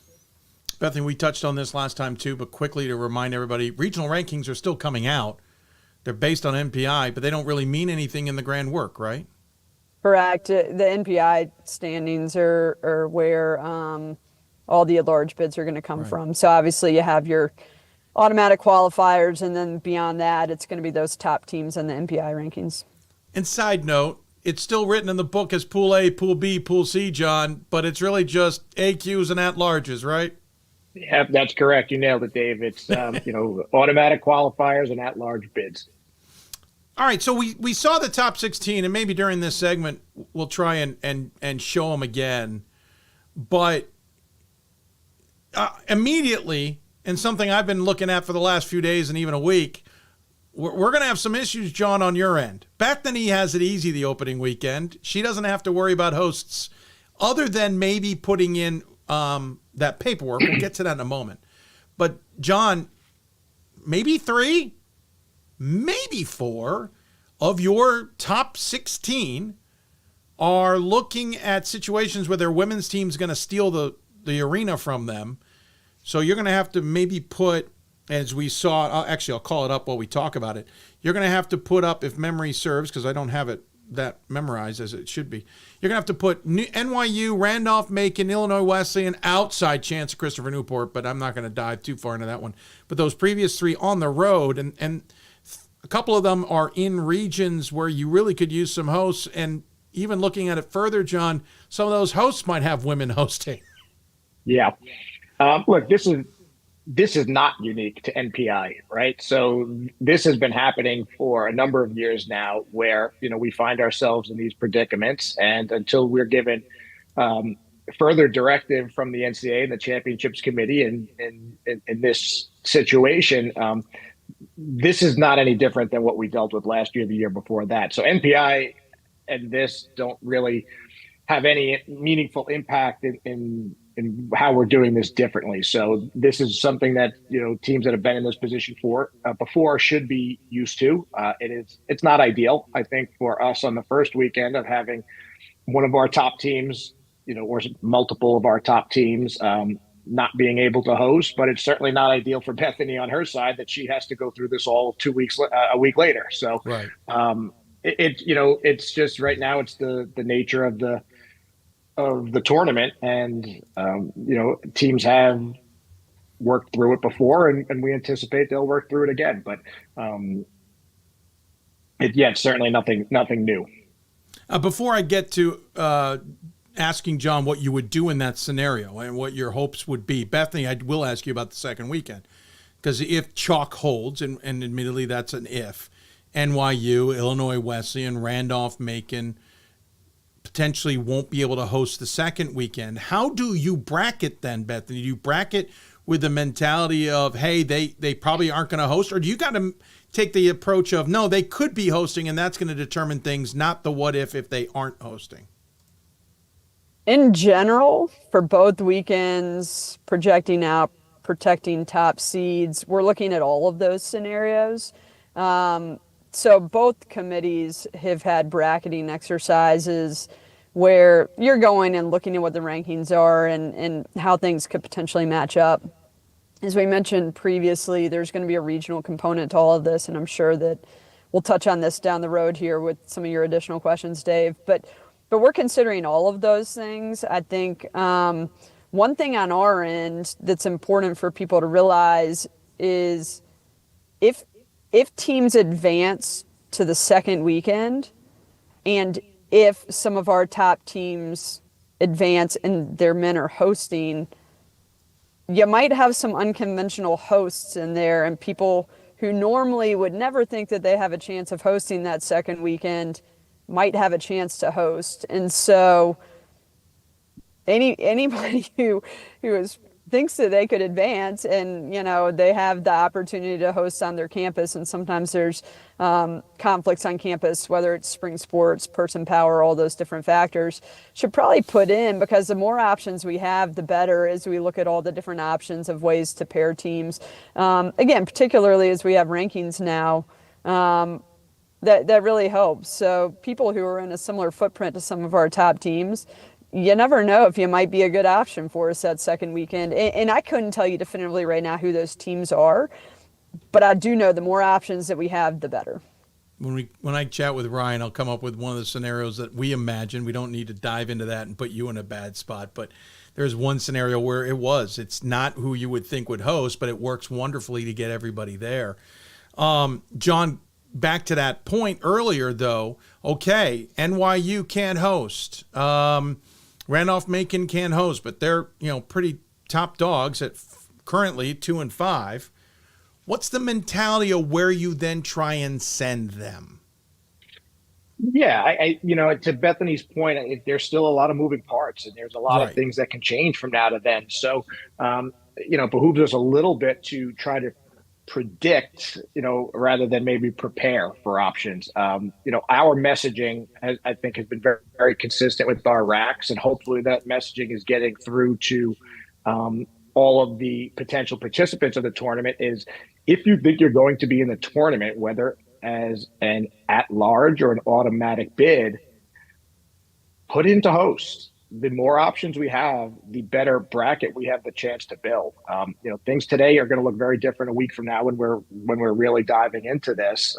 Bethany, we touched on this last time too, but quickly to remind everybody, regional rankings are still coming out. They're based on NPI, but they don't really mean anything in the grand work, right? Correct. The NPI standings are where all the at-large bids are going to come from. So obviously you have your automatic qualifiers, and then beyond that, it's going to be those top teams in the NPI rankings. And side note, it's still written in the book as Pool A, Pool B, Pool C, John, but it's really just AQs and at-larges, right? Yeah, that's correct. You nailed it, Dave. It's automatic qualifiers and at-large bids. All right, so we saw the top 16, and maybe during this segment we'll try and show them again. But immediately, and something I've been looking at for the last few days and even a week, we're going to have some issues, John, on your end. Bethany has it easy the opening weekend. She doesn't have to worry about hosts other than maybe putting in that paperwork. We'll get to that in a moment. But, John, maybe 3, maybe 4 of your top 16 are looking at situations where their women's team is going to steal the arena from them. So you're going to have to maybe put, as we saw, I'll call it up while we talk about it. You're going to have to put up, if memory serves, because I don't have it that memorized as it should be, you're going to have to put NYU, Randolph-Macon, Illinois Wesleyan, outside chance of Christopher Newport, but I'm not going to dive too far into that one. But those previous three on the road, and a couple of them are in regions where you really could use some hosts. And even looking at it further, John, some of those hosts might have women hosting. Yeah. Look, this is not unique to NPI, right? So this has been happening for a number of years now where, we find ourselves in these predicaments. And until we're given further directive from the NCAA and the championships committee in this situation, this is not any different than what we dealt with last year, the year before that. So NPI and this don't really have any meaningful impact in how we're doing this differently. So this is something that, teams that have been in this position before should be used to. It's not ideal, I think, for us on the first weekend of having one of our top teams, or multiple of our top teams, not being able to host, but it's certainly not ideal for Bethany on her side that she has to go through this all a week later. So right. It's just right now it's the nature of the tournament, and teams have worked through it before, and we anticipate they'll work through it again. But it's certainly nothing new. Before I get to asking John what you would do in that scenario and what your hopes would be, Bethany, I will ask you about the second weekend, because if chalk holds, and admittedly that's an if, NYU, Illinois Wesleyan, Randolph-Macon potentially won't be able to host the second weekend. How do you bracket then, Bethany? Do you bracket with the mentality of, hey, they probably aren't going to host, or do you got to take the approach of, no, they could be hosting, and that's going to determine things, not the what if they aren't hosting? In general, for both weekends, projecting out, protecting top seeds, we're looking at all of those scenarios. So both committees have had bracketing exercises where you're going and looking at what the rankings are and how things could potentially match up. As we mentioned previously, there's going to be a regional component to all of this, and I'm sure that we'll touch on this down the road here with some of your additional questions, Dave. But we're considering all of those things. I think one thing on our end that's important for people to realize is if teams advance to the second weekend, and if some of our top teams advance and their men are hosting, you might have some unconventional hosts in there, and people who normally would never think that they have a chance of hosting that second weekend might have a chance to host. And so anybody who thinks that they could advance and, they have the opportunity to host on their campus, and sometimes there's conflicts on campus, whether it's spring sports, person power, all those different factors, should probably put in, because the more options we have, the better, as we look at all the different options of ways to pair teams. Again, particularly as we have rankings now, that really helps. So people who are in a similar footprint to some of our top teams, you never know if you might be a good option for us that second weekend. And I couldn't tell you definitively right now who those teams are, but I do know the more options that we have, the better. When I chat with Ryan, I'll come up with one of the scenarios that we imagine. We don't need to dive into that and put you in a bad spot, but there's one scenario where it's not who you would think would host, but it works wonderfully to get everybody there. John, back to that point earlier, though, okay, NYU can't host. Randolph-Macon can host, but they're, pretty top dogs at currently 2-5. What's the mentality of where you then try and send them? Yeah, I to Bethany's point, there's still a lot of moving parts, and there's a lot of things that can change from now to then. So, it behooves us a little bit to try to predict, rather than maybe prepare for options. Our messaging, I think, has been very, very consistent with our racks, and hopefully that messaging is getting through to all of the potential participants of the tournament. Is if you think you're going to be in the tournament, whether as an at-large or an automatic bid, put into host. The more options we have, the better bracket we have the chance to build. Things today are going to look very different a week from now when we're really diving into this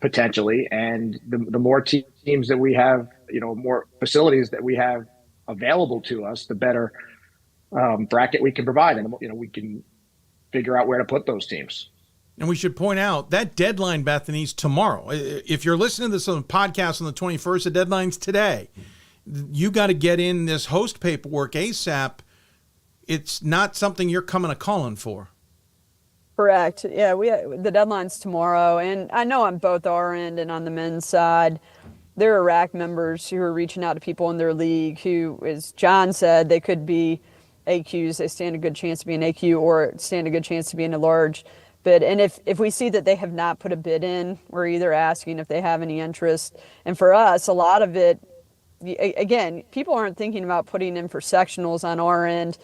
potentially. And the more teams that we have, more facilities that we have available to us, the better bracket we can provide, and we can figure out where to put those teams. And we should point out that deadline, Bethany's tomorrow. If you're listening to this on the podcast on the 21st, the deadline's today. You got to get in this host paperwork ASAP. It's not something you're coming a calling for. Correct. Yeah, the deadline's tomorrow, and I know on both our end and on the men's side, there are RAC members who are reaching out to people in their league who, as John said, they could be AQs. They stand a good chance to be an AQ or stand a good chance to be in a large bid. And if we see that they have not put a bid in, we're either asking if they have any interest. And for us, a lot of it, again, people aren't thinking about putting in for sectionals on our end,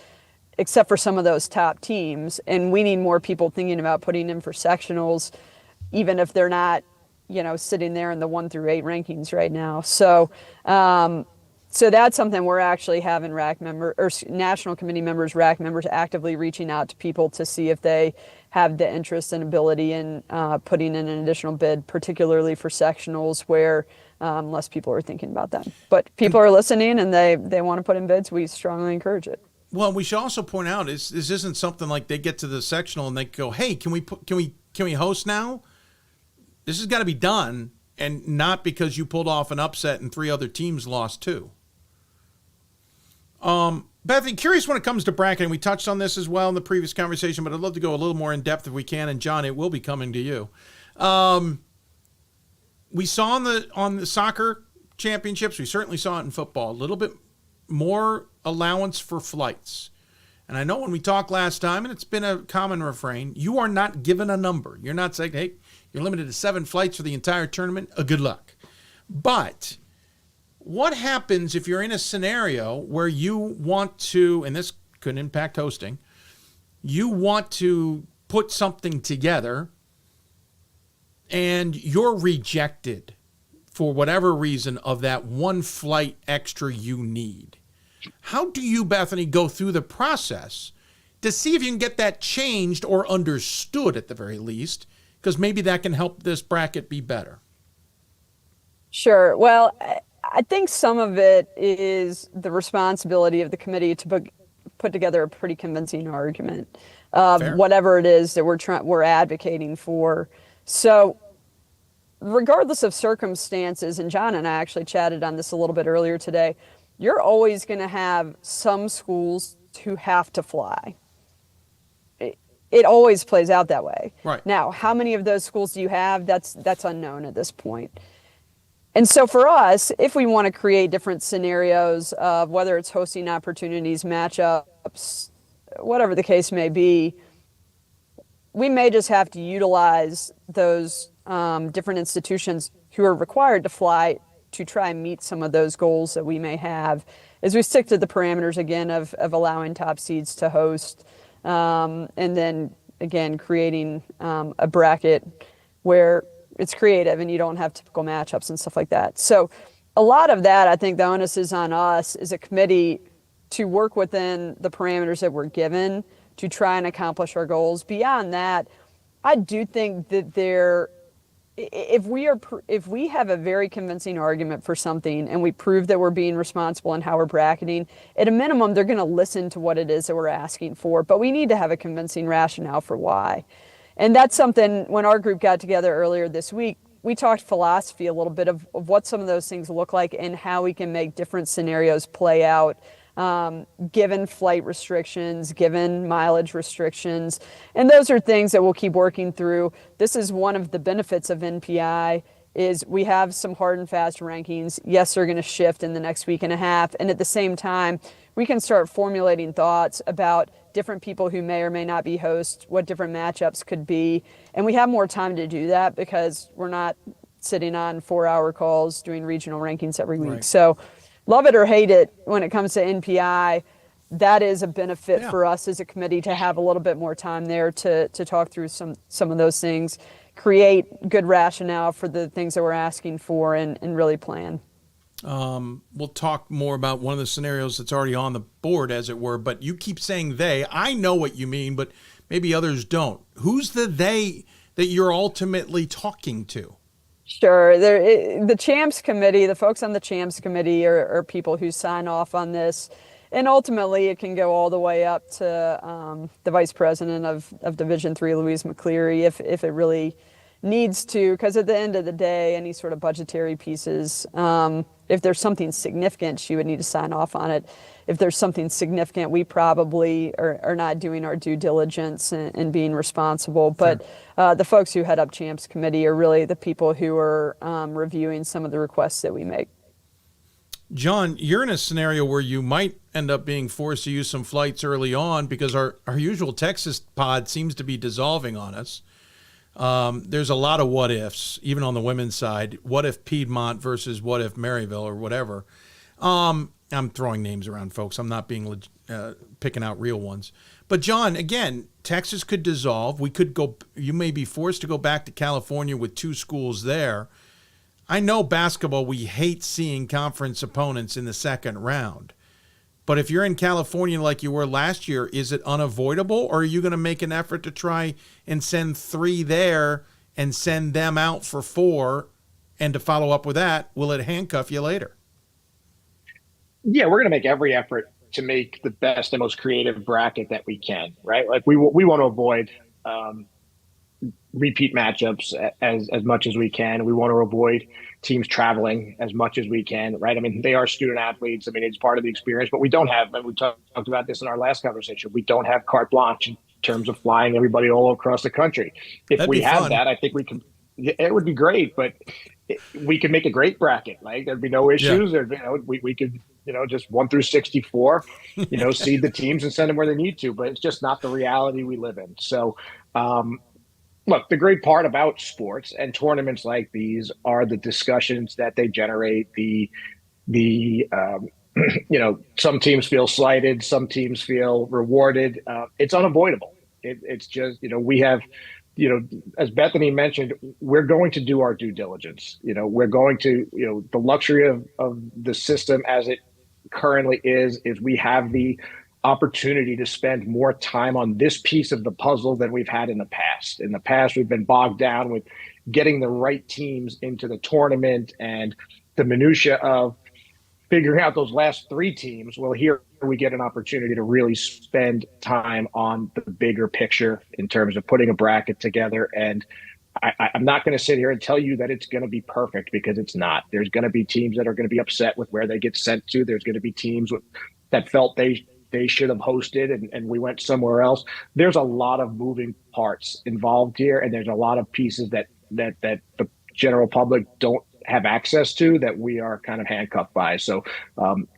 except for some of those top teams. And we need more people thinking about putting in for sectionals, even if they're not, sitting there in the 1 through 8 rankings right now. So that's something we're actually having RAC member or national committee members, RAC members actively reaching out to people to see if they have the interest and ability in putting in an additional bid, particularly for sectionals where less people are thinking about that. But people are listening and they want to put in bids. We strongly encourage it. Well, we should also point out this isn't something like they get to the sectional and they go, "Hey, can we host now?" This has got to be done, and not because you pulled off an upset and 3 other teams lost too. Bethany, curious when it comes to bracketing. We touched on this as well in the previous conversation, but I'd love to go a little more in depth if we can. And John, it will be coming to you. We saw on the soccer championships, we certainly saw it in football, a little bit more allowance for flights. And I know when we talked last time, and it's been a common refrain, you are not given a number. You're not saying, hey, you're limited to 7 flights for the entire tournament. Good luck. But what happens if you're in a scenario where you want to, and this could impact hosting, you want to put something together and you're rejected for whatever reason of that 1 flight extra you need? How do you, Bethany, go through the process to see if you can get that changed or understood at the very least? Because maybe that can help this bracket be better. Sure. Well, I think some of it is the responsibility of the committee to put together a pretty convincing argument of whatever it is that we're advocating for. So regardless of circumstances, and John and I actually chatted on this a little bit earlier today, you're always going to have some schools who have to fly. It always plays out that way. Right. Now, how many of those schools do you have? That's unknown at this point. And so for us, if we want to create different scenarios of whether it's hosting opportunities, matchups, whatever the case may be, we may just have to utilize those different institutions who are required to fly to try and meet some of those goals that we may have as we stick to the parameters again of allowing top seeds to host, and then again creating a bracket where it's creative and you don't have typical matchups and stuff like that. So a lot of that, I think the onus is on us as a committee to work within the parameters that we're given to try and accomplish our goals. Beyond that, I do think that if we have a very convincing argument for something and we prove that we're being responsible in how we're bracketing, at a minimum, they're going to listen to what it is that we're asking for. But we need to have a convincing rationale for why. And that's something, when our group got together earlier this week, we talked philosophy a little bit of what some of those things look like and how we can make different scenarios play out, given flight restrictions, given mileage restrictions. And those are things that we'll keep working through. This is one of the benefits of NPI is we have some hard and fast rankings. Yes, they're going to shift in the next week and a half. And at the same time, we can start formulating thoughts about different people who may or may not be hosts, what different matchups could be. And we have more time to do that because we're not sitting on 4-hour calls doing regional rankings every week. Right. So love it or hate it, when it comes to NPI, that is a benefit for us as a committee to have a little bit more time there to talk through some of those things. create good rationale for the things that we're asking for and really plan. We'll talk more about one of the scenarios that's already on the board, as it were, but you keep saying they. I know what you mean, but maybe others don't. Who's the they that you're ultimately talking to? Sure. The Champs Committee, the folks on the Champs Committee are people who sign off on this. And ultimately, it can go all the way up to the Vice President of Division III, Louise McCleary, if it really needs to, because at the end of the day, any sort of budgetary pieces, if there's something significant, she would need to sign off on it. If there's something significant, we probably are not doing our due diligence and being responsible. But the folks who head up Champs Committee are really the people who are reviewing some of the requests that we make. John, you're in a scenario where you might end up being forced to use some flights early on because our usual Texas pod seems to be dissolving on us. There's a lot of what ifs, even on the women's side. What if Piedmont versus what if Maryville or whatever? I'm throwing names around, folks. I'm not being picking out real ones. But John, again, Texas could dissolve. We could go. You may be forced to go back to California with 2 schools there. I know basketball, we hate seeing conference opponents in the second round. But if you're in California like you were last year, is it unavoidable? Or are you going to make an effort to try and send 3 there and send them out for 4? And to follow up with that, will it handcuff you later? Yeah, we're going to make every effort to make the best and most creative bracket that we can, right? Like we want to avoid repeat matchups as much as we can. We want to avoid teams traveling as much as we can, right? I mean, they are student athletes. I mean, it's part of the experience, but we don't have, and we talked about this in our last conversation, we don't have carte blanche in terms of flying everybody all across the country. If we had that, I think we can, it would be great, but we could make a great bracket. Like there'd be no issues. Yeah. We could, just 1 through 64, seed the teams and send them where they need to, but it's just not the reality we live in. So, look, the great part about sports and tournaments like these are the discussions that they generate. Some teams feel slighted, some teams feel rewarded. It's unavoidable. It's just, we have, as Bethany mentioned, we're going to do our due diligence. We're going to, the luxury of the system as it currently is we have the opportunity to spend more time on this piece of the puzzle than we've had in the past. In the past, we've been bogged down with getting the right teams into the tournament and the minutia of figuring out those last 3 teams. Well, here we get an opportunity to really spend time on the bigger picture in terms of putting a bracket together. And I'm not going to sit here and tell you that it's going to be perfect, because it's not. There's going to be teams that are going to be upset with where they get sent to. There's going to be teams that felt they should have hosted and we went somewhere else. There's a lot of moving parts involved here, and there's a lot of pieces that the general public don't have access to that we are kind of handcuffed by. So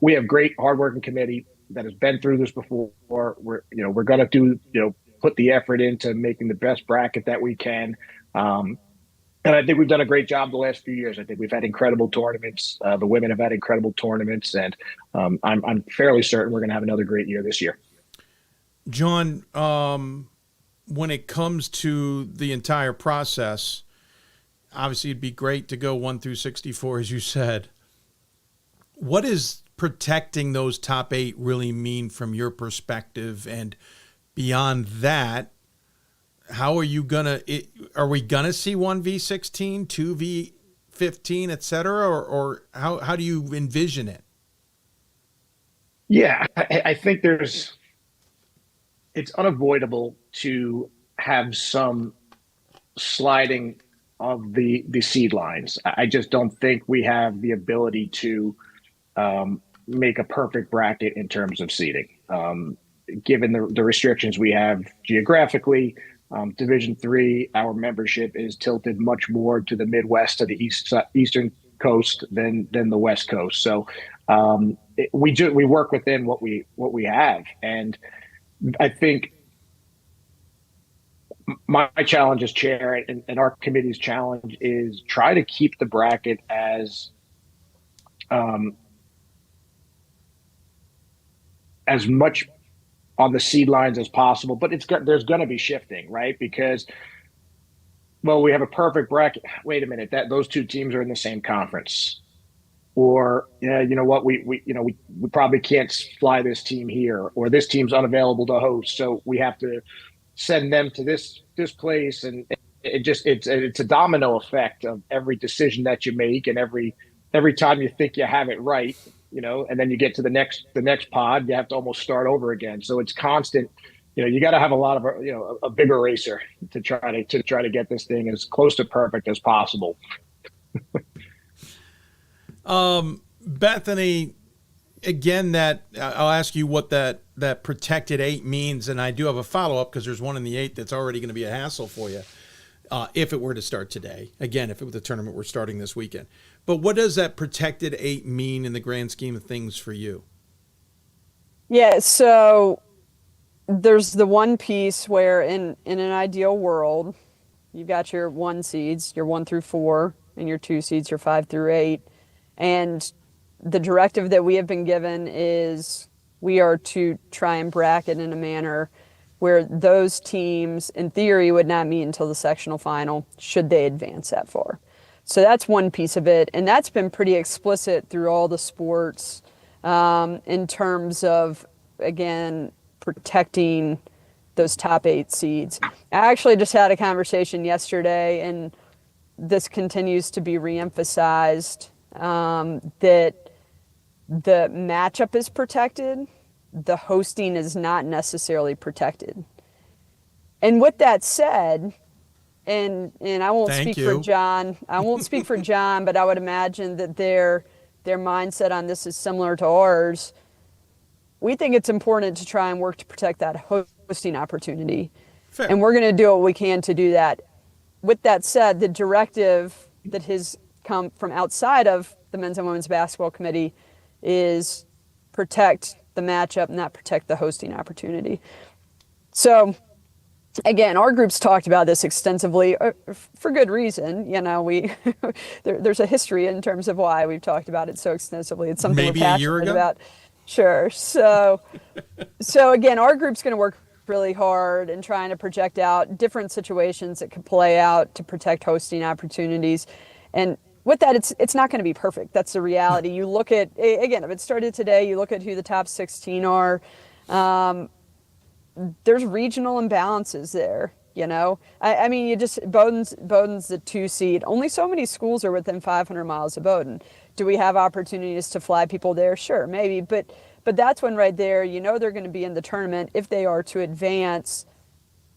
we have great hardworking committee that has been through this before. We're going to put the effort into making the best bracket that we can. And I think we've done a great job the last few years. I think we've had incredible tournaments. The women have had incredible tournaments, and I'm fairly certain we're going to have another great year this year. John, when it comes to the entire process, obviously it'd be great to go 1 through 64, as you said. What does protecting those top 8 really mean from your perspective? And beyond that, how are you are we gonna see 1v16, 2v15, et cetera, or how do you envision it? Yeah, I think it's unavoidable to have some sliding of the seed lines. I just don't think we have the ability to make a perfect bracket in terms of seeding, given the restrictions we have geographically. Division III, our membership is tilted much more to the Midwest, to the Eastern Coast than the West Coast. So we work within what we have, and I think my challenge as chair and our committee's challenge is try to keep the bracket as much on the seed lines as possible, but there's going to be shifting, right? Because well, we have a perfect bracket. Wait a minute, that those two teams are in the same conference. Or, yeah, you know what, we probably can't fly this team here, or this team's unavailable to host, so we have to send them to this place, and it's a domino effect of every decision that you make, and every time you think you have it right, and then you get to the next pod, you have to almost start over again. So it's constant. You got to have a lot of a big eraser to try to get this thing as close to perfect as possible. Bethany, again, that I'll ask you what that protected 8 means, and I do have a follow-up because there's one in the 8 that's already going to be a hassle for you if it were to start today. Again, if it was a tournament we're starting this weekend. But what does that protected 8 mean in the grand scheme of things for you? Yeah, so there's the one piece where in an ideal world, you've got your 1 seeds, your 1 through 4, and your 2 seeds, your 5 through 8. And the directive that we have been given is we are to try and bracket in a manner where those teams, in theory, would not meet until the sectional final, should they advance that far. So that's one piece of it. And that's been pretty explicit through all the sports in terms of, again, protecting those top 8 seeds. I actually just had a conversation yesterday, and this continues to be reemphasized, that the matchup is protected, the hosting is not necessarily protected. And with that said, and I won't speak for John, but I would imagine that their mindset on this is similar to ours. We think it's important to try and work to protect that hosting opportunity. Fair. And we're going to do what we can to do that. With that said, the directive that has come from outside of the men's and women's basketball committee is protect the matchup, not protect the hosting opportunity. So again, our group's talked about this extensively for good reason. There's a history in terms of why we've talked about it so extensively. It's something maybe we're passionate a year ago about. Sure. So again, our group's going to work really hard in trying to project out different situations that could play out to protect hosting opportunities. And with that, it's not going to be perfect. That's the reality. You look at, again, if it started today, you look at who the top 16 are. There's regional imbalances there. I mean, Bowdoin's the 2 seed. Only so many schools are within 500 miles of Bowdoin. Do we have opportunities to fly people there? Sure, maybe. But that's when right there, they're going to be in the tournament if they are to advance.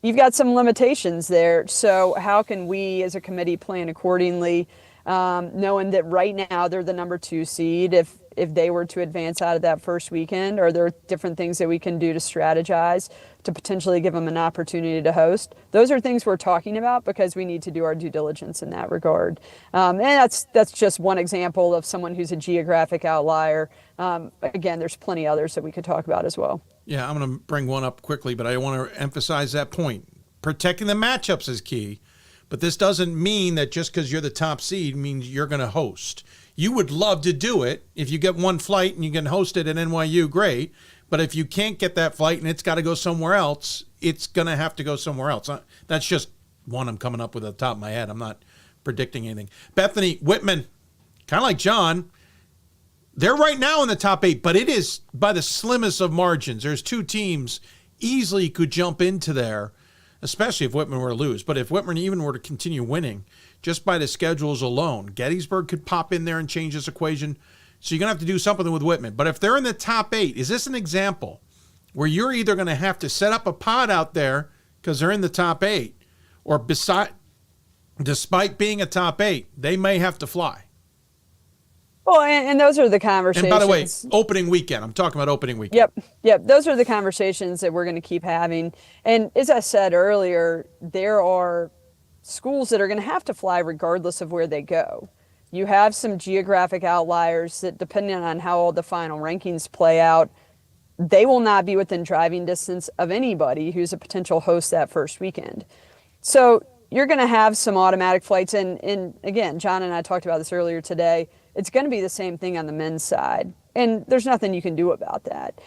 You've got some limitations there. So how can we as a committee plan accordingly, knowing that right now they're the number 2 seed? If they were to advance out of that first weekend, are there different things that we can do to strategize to potentially give them an opportunity to host? Those are things we're talking about because we need to do our due diligence in that regard. And that's just one example of someone who's a geographic outlier. Again, there's plenty others that we could talk about as well. Yeah, I'm going to bring one up quickly, but I want to emphasize that point. Protecting the matchups is key, but this doesn't mean that just because you're the top seed means you're going to host. You would love to do it. If you get one flight and you can host it at NYU, great. But if you can't get that flight and it's got to go somewhere else, it's going to have to go somewhere else. That's just one I'm coming up with at the top of my head. I'm not predicting anything. Bethany, Whitman, kind of like John, they're right now in the top 8, but it is by the slimmest of margins. There's 2 teams easily could jump into there, especially if Whitman were to lose. But if Whitman even were to continue winning, just by the schedules alone, Gettysburg could pop in there and change this equation. So you're going to have to do something with Whitman. But if they're in the top 8, is this an example where you're either going to have to set up a pod out there because they're in the top 8, or despite being a top 8, they may have to fly? Well, and those are the conversations. And by the way, opening weekend. I'm talking about opening weekend. Yep. Those are the conversations that we're going to keep having. And as I said earlier, there are schools that are going to have to fly regardless of where they go. You have some geographic outliers that, depending on how all the final rankings play out, they will not be within driving distance of anybody who's a potential host that first weekend. So you're going to have some automatic flights. And again, John and I talked about this earlier today. It's going to be the same thing on the men's side. And there's nothing you can do about that.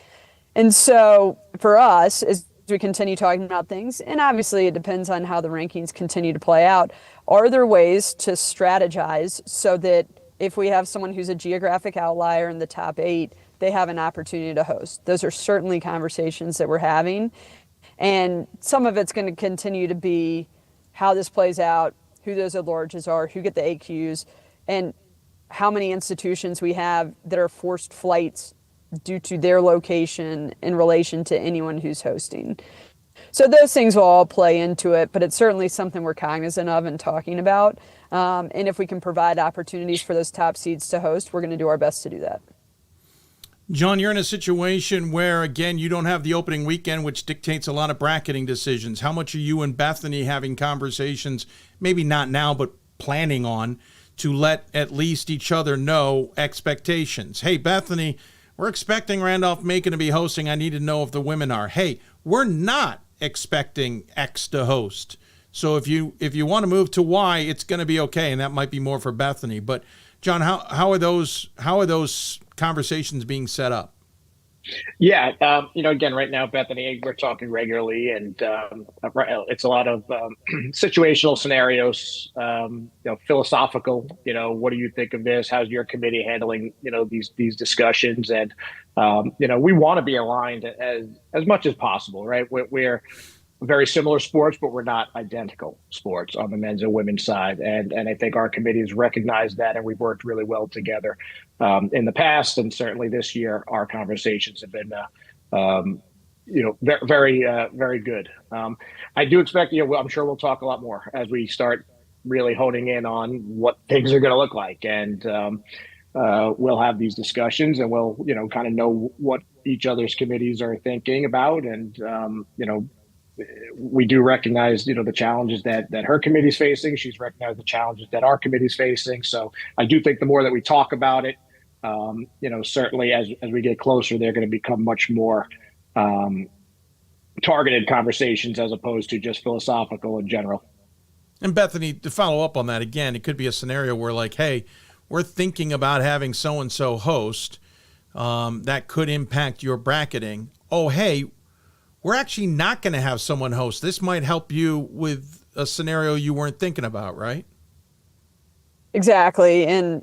And so for us, as we continue talking about things, and obviously it depends on how the rankings continue to play out, are there ways to strategize so that if we have someone who's a geographic outlier in the top 8, they have an opportunity to host? Those are certainly conversations that we're having. And some of it's going to continue to be how this plays out, who those at-larges are, who get the AQs, and how many institutions we have that are forced flights due to their location in relation to anyone who's hosting. So those things will all play into it, but it's certainly something we're cognizant of and talking about. And if we can provide opportunities for those top seeds to host, we're going to do our best to do that. John, you're in a situation where, again, you don't have the opening weekend, which dictates a lot of bracketing decisions. How much are you and Bethany having conversations, maybe not now, but planning on, to let at least each other know expectations? Hey, Bethany, we're expecting Randolph-Macon to be hosting. I need to know if the women are. Hey, we're not expecting X to host. So if you want to move to Y, it's going to be okay, and that might be more for Bethany. But John, how are those conversations being set up? Yeah, again, right now, Bethany, we're talking regularly, and it's a lot of situational scenarios, philosophical. What do you think of this? How's your committee handling, these discussions? And we want to be aligned as much as possible, right? We're very similar sports, but we're not identical sports on the men's and women's side. And I think our committees recognize that, and we've worked really well together in the past. And certainly this year, our conversations have been, very, very good. I do expect, I'm sure we'll talk a lot more as we start really honing in on what things are going to look like. And we'll have these discussions, and we'll, kind of know what each other's committees are thinking about. And, we do recognize, the challenges that her committee's facing. She's recognized the challenges that our committee's facing. So I do think the more that we talk about it, certainly as we get closer, they're going to become much more targeted conversations as opposed to just philosophical in general. And Bethany, to follow up on that again, it could be a scenario where, like, hey, we're thinking about having so-and-so host. That could impact your bracketing. Oh, hey, we're actually not going to have someone host. This might help you with a scenario you weren't thinking about, right? Exactly. And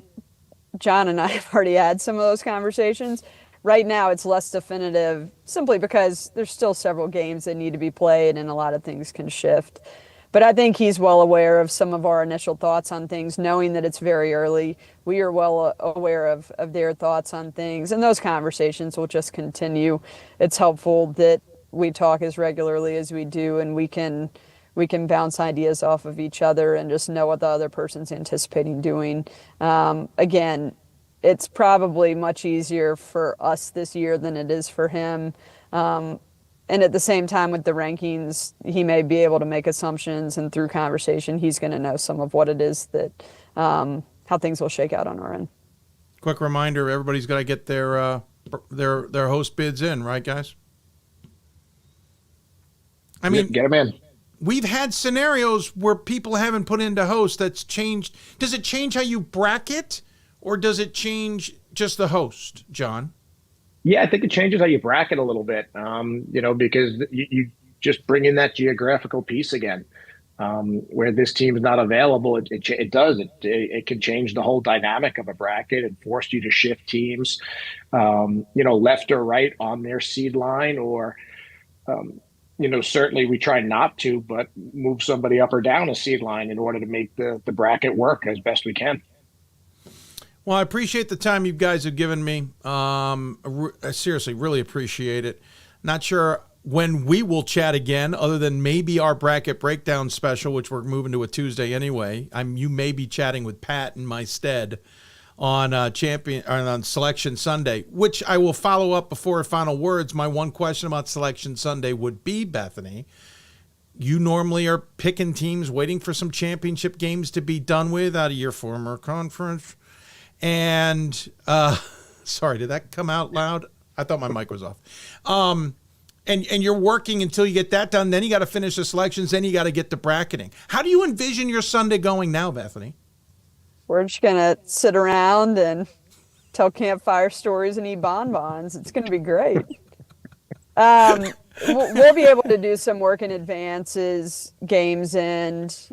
John and I have already had some of those conversations. Right now, it's less definitive simply because there's still several games that need to be played and a lot of things can shift. But I think he's well aware of some of our initial thoughts on things, knowing that it's very early. We are well aware of their thoughts on things, and those conversations will just continue. It's helpful that we talk as regularly as we do, and we can bounce ideas off of each other and just know what the other person's anticipating doing. Again, it's probably much easier for us this year than it is for him. And at the same time, with the rankings, he may be able to make assumptions, and through conversation, he's going to know some of what it is that how things will shake out on our end. Quick reminder: everybody's got to get their host bids in, right, guys? I mean, get them in. We've had scenarios where people haven't put into host. That's changed. Does it change how you bracket, or does it change just the host, John? Yeah, I think it changes how you bracket a little bit, because you just bring in that geographical piece again. Where this team is not available, it does. It can change the whole dynamic of a bracket and force you to shift teams, left or right on their seed line, or certainly we try not to, but move somebody up or down a seed line in order to make the bracket work as best we can. Well, I appreciate the time you guys have given me. I seriously really appreciate it. Not sure when we will chat again, other than maybe our bracket breakdown special, which we're moving to a Tuesday anyway. You may be chatting with Pat in my stead on on Selection Sunday, which I will follow up before final words. My one question about Selection Sunday would be, Bethany, you normally are picking teams, waiting for some championship games to be done with out of your former conference. And sorry, did that come out loud? I thought my mic was off. And you're working until you get that done. Then you got to finish the selections. Then you got to get the bracketing. How do you envision your Sunday going now, Bethany? We're just going to sit around and tell campfire stories and eat bonbons. It's going to be great. we'll be able to do some work in advance as games end,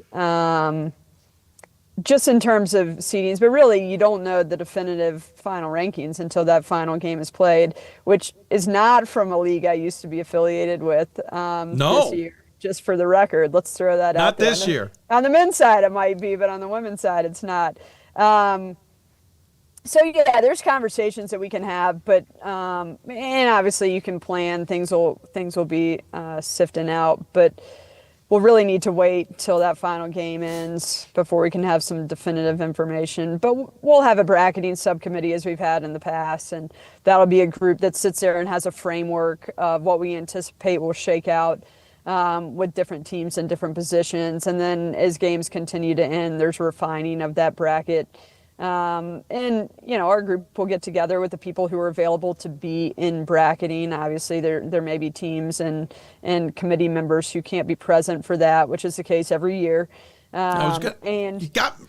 just in terms of seedings. But really, you don't know the definitive final rankings until that final game is played, which is not from a league I used to be affiliated with this year. Just for the record, let's throw that out there. Not this year. On the men's side, it might be, but on the women's side, it's not. So yeah, there's conversations that we can have, but and obviously you can plan. Things will be sifting out, but we'll really need to wait till that final game ends before we can have some definitive information. But we'll have a bracketing subcommittee as we've had in the past, and that'll be a group that sits there and has a framework of what we anticipate will shake out with different teams in different positions. And then as games continue to end, there's refining of that bracket. And, our group will get together with the people who are available to be in bracketing. Obviously, there may be teams and committee members who can't be present for that, which is the case every year. And you got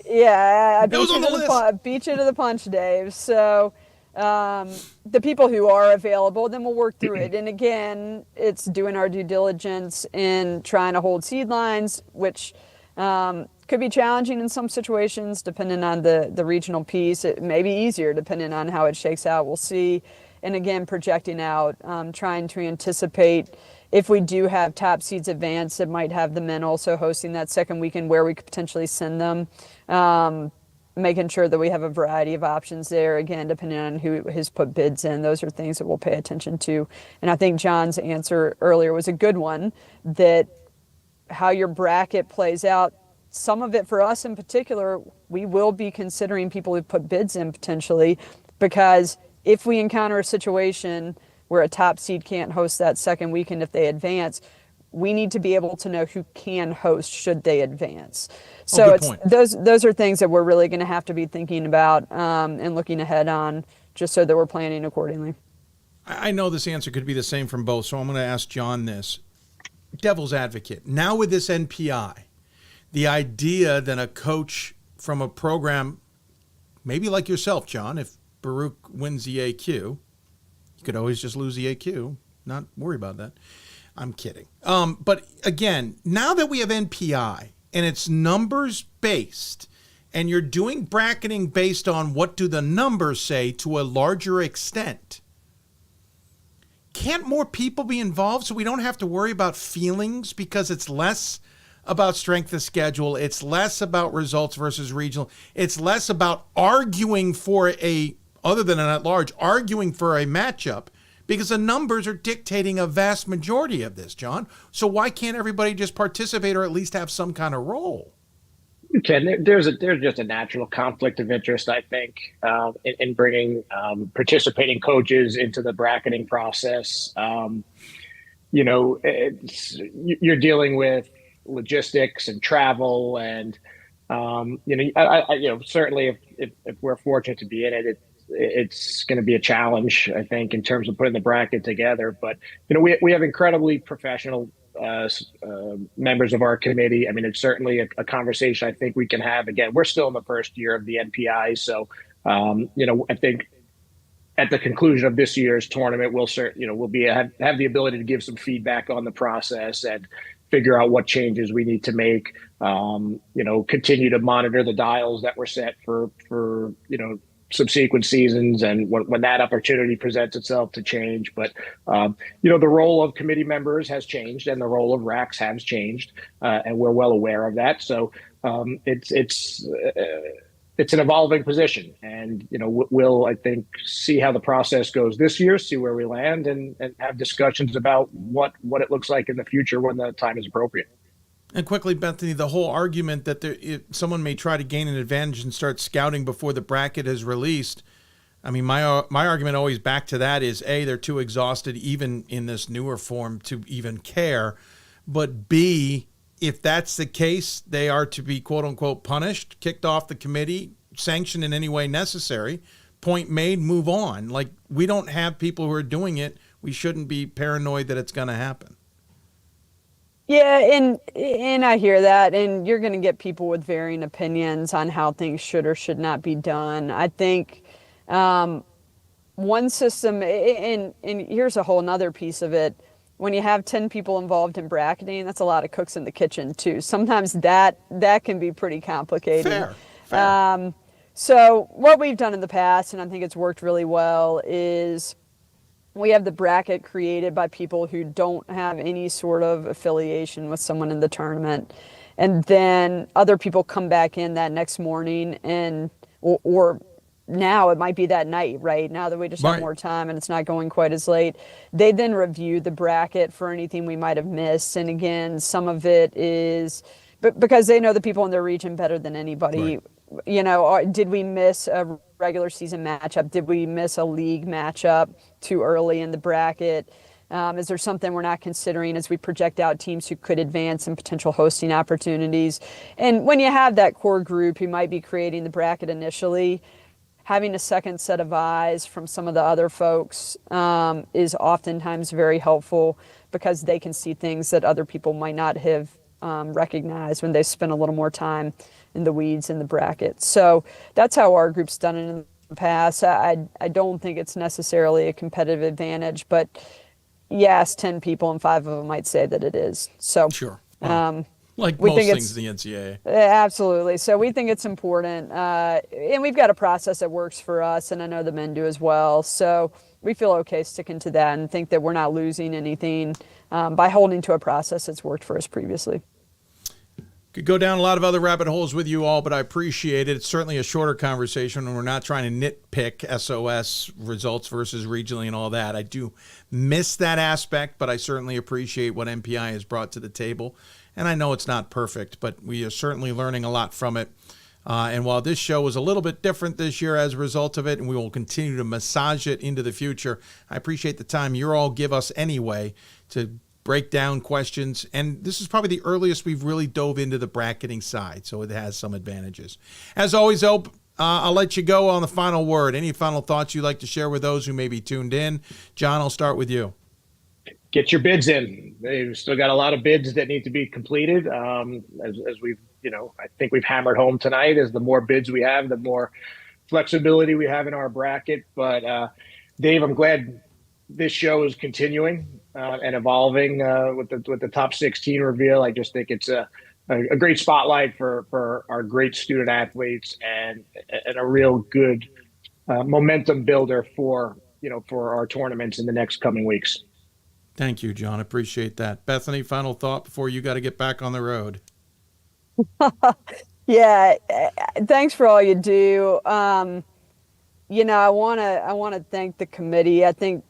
yeah, I beat you to the punch, Dave. So the people who are available, then we'll work through it. And again, it's doing our due diligence in trying to hold seed lines, which could be challenging in some situations, depending on the regional piece. It may be easier depending on how it shakes out. We'll see. And again, projecting out, trying to anticipate if we do have top seeds advance, it might have the men also hosting that second weekend where we could potentially send them. Making sure that we have a variety of options there, again, depending on who has put bids in. Those are things that we'll pay attention to. And I think John's answer earlier was a good one, that how your bracket plays out, some of it for us in particular, we will be considering people who put bids in potentially, because if we encounter a situation where a top seed can't host that second weekend if they advance, we need to be able to know who can host should they advance. So those are things that we're really going to have to be thinking about and looking ahead on, just so that we're planning accordingly. I know this answer could be the same from both, so I'm going to ask John this. Devil's advocate. Now with this NPI, the idea that a coach from a program, maybe like yourself, John, if Baruch wins the AQ, you could always just lose the AQ, not worry about that. I'm kidding. But again, now that we have NPI and it's numbers based, and you're doing bracketing based on what do the numbers say to a larger extent, can't more people be involved so we don't have to worry about feelings, because it's less about strength of schedule, it's less about results versus regional, it's less about arguing for other than an at-large, arguing for a matchup, because the numbers are dictating a vast majority of this, John. So why can't everybody just participate or at least have some kind of role? Ken, there's just a natural conflict of interest, I think, in bringing participating coaches into the bracketing process. You're dealing with logistics and travel, and certainly if we're fortunate to be in it, it's going to be a challenge, I think, in terms of putting the bracket together. But we have incredibly professional members of our committee. I mean, it's certainly a conversation I think we can have. Again, we're still in the first year of the NPI, so I think at the conclusion of this year's tournament, we'll have the ability to give some feedback on the process and figure out what changes we need to make. Continue to monitor the dials that were set for subsequent seasons, and when that opportunity presents itself to change. But the role of committee members has changed, and the role of RACs has changed, and we're well aware of that. So it's an evolving position, and we'll, I think, see how the process goes this year, see where we land, and have discussions about what it looks like in the future when the time is appropriate. And quickly, Bethany, the whole argument that someone may try to gain an advantage and start scouting before the bracket is released. I mean, my argument always back to that is, A, they're too exhausted even in this newer form to even care. But B, if that's the case, they are to be, quote unquote, punished, kicked off the committee, sanctioned in any way necessary. Point made, move on. Like, we don't have people who are doing it. We shouldn't be paranoid that it's going to happen. Yeah, and I hear that, and you're going to get people with varying opinions on how things should or should not be done. I think one system, and here's a whole nother piece of it, when you have 10 people involved in bracketing, that's a lot of cooks in the kitchen too. Sometimes that can be pretty complicated. Fair. So what we've done in the past, and I think it's worked really well, is we have the bracket created by people who don't have any sort of affiliation with someone in the tournament. And then other people come back in that next morning or now it might be that night, right? Now that we just have more time and it's not going quite as late. They then review the bracket for anything we might have missed. And again, some of it is because they know the people in their region better than anybody. Right. Did we miss a regular season matchup? Did we miss a league matchup too early in the bracket? Is there something we're not considering as we project out teams who could advance and potential hosting opportunities? And when you have that core group who might be creating the bracket initially, having a second set of eyes from some of the other folks is oftentimes very helpful because they can see things that other people might not have recognized when they spend a little more time in the weeds in the bracket. So that's how our group's done it in the past. I don't think it's necessarily a competitive advantage, but yes, 10 people and 5 of them might say that it is. So sure. Like we most think things in the NCAA. Absolutely. So we think it's important. And we've got a process that works for us, and I know the men do as well. So we feel okay sticking to that and think that we're not losing anything by holding to a process that's worked for us previously. Could go down a lot of other rabbit holes with you all, but I appreciate it. It's certainly a shorter conversation, and we're not trying to nitpick SOS results versus regionally and all that. I do miss that aspect, but I certainly appreciate what MPI has brought to the table. And I know it's not perfect, but we are certainly learning a lot from it. And while this show was a little bit different this year as a result of it, and we will continue to massage it into the future, I appreciate the time you all give us anyway to break down questions. And this is probably the earliest we've really dove into the bracketing side, so it has some advantages. As always, I'll let you go on the final word. Any final thoughts you'd like to share with those who may be tuned in? John, I'll start with you. Get your bids in. They've still got a lot of bids that need to be completed. As we've, I think we've hammered home tonight, as the more bids we have, the more flexibility we have in our bracket. But Dave, I'm glad this show is continuing and evolving with the top 16 reveal. I just think it's a great spotlight for our great student athletes and a real good momentum builder for our tournaments in the next coming weeks. Thank you, John. Appreciate that. Bethany, final thought before you got to get back on the road. Yeah, thanks for all you do. I want to thank the committee. I think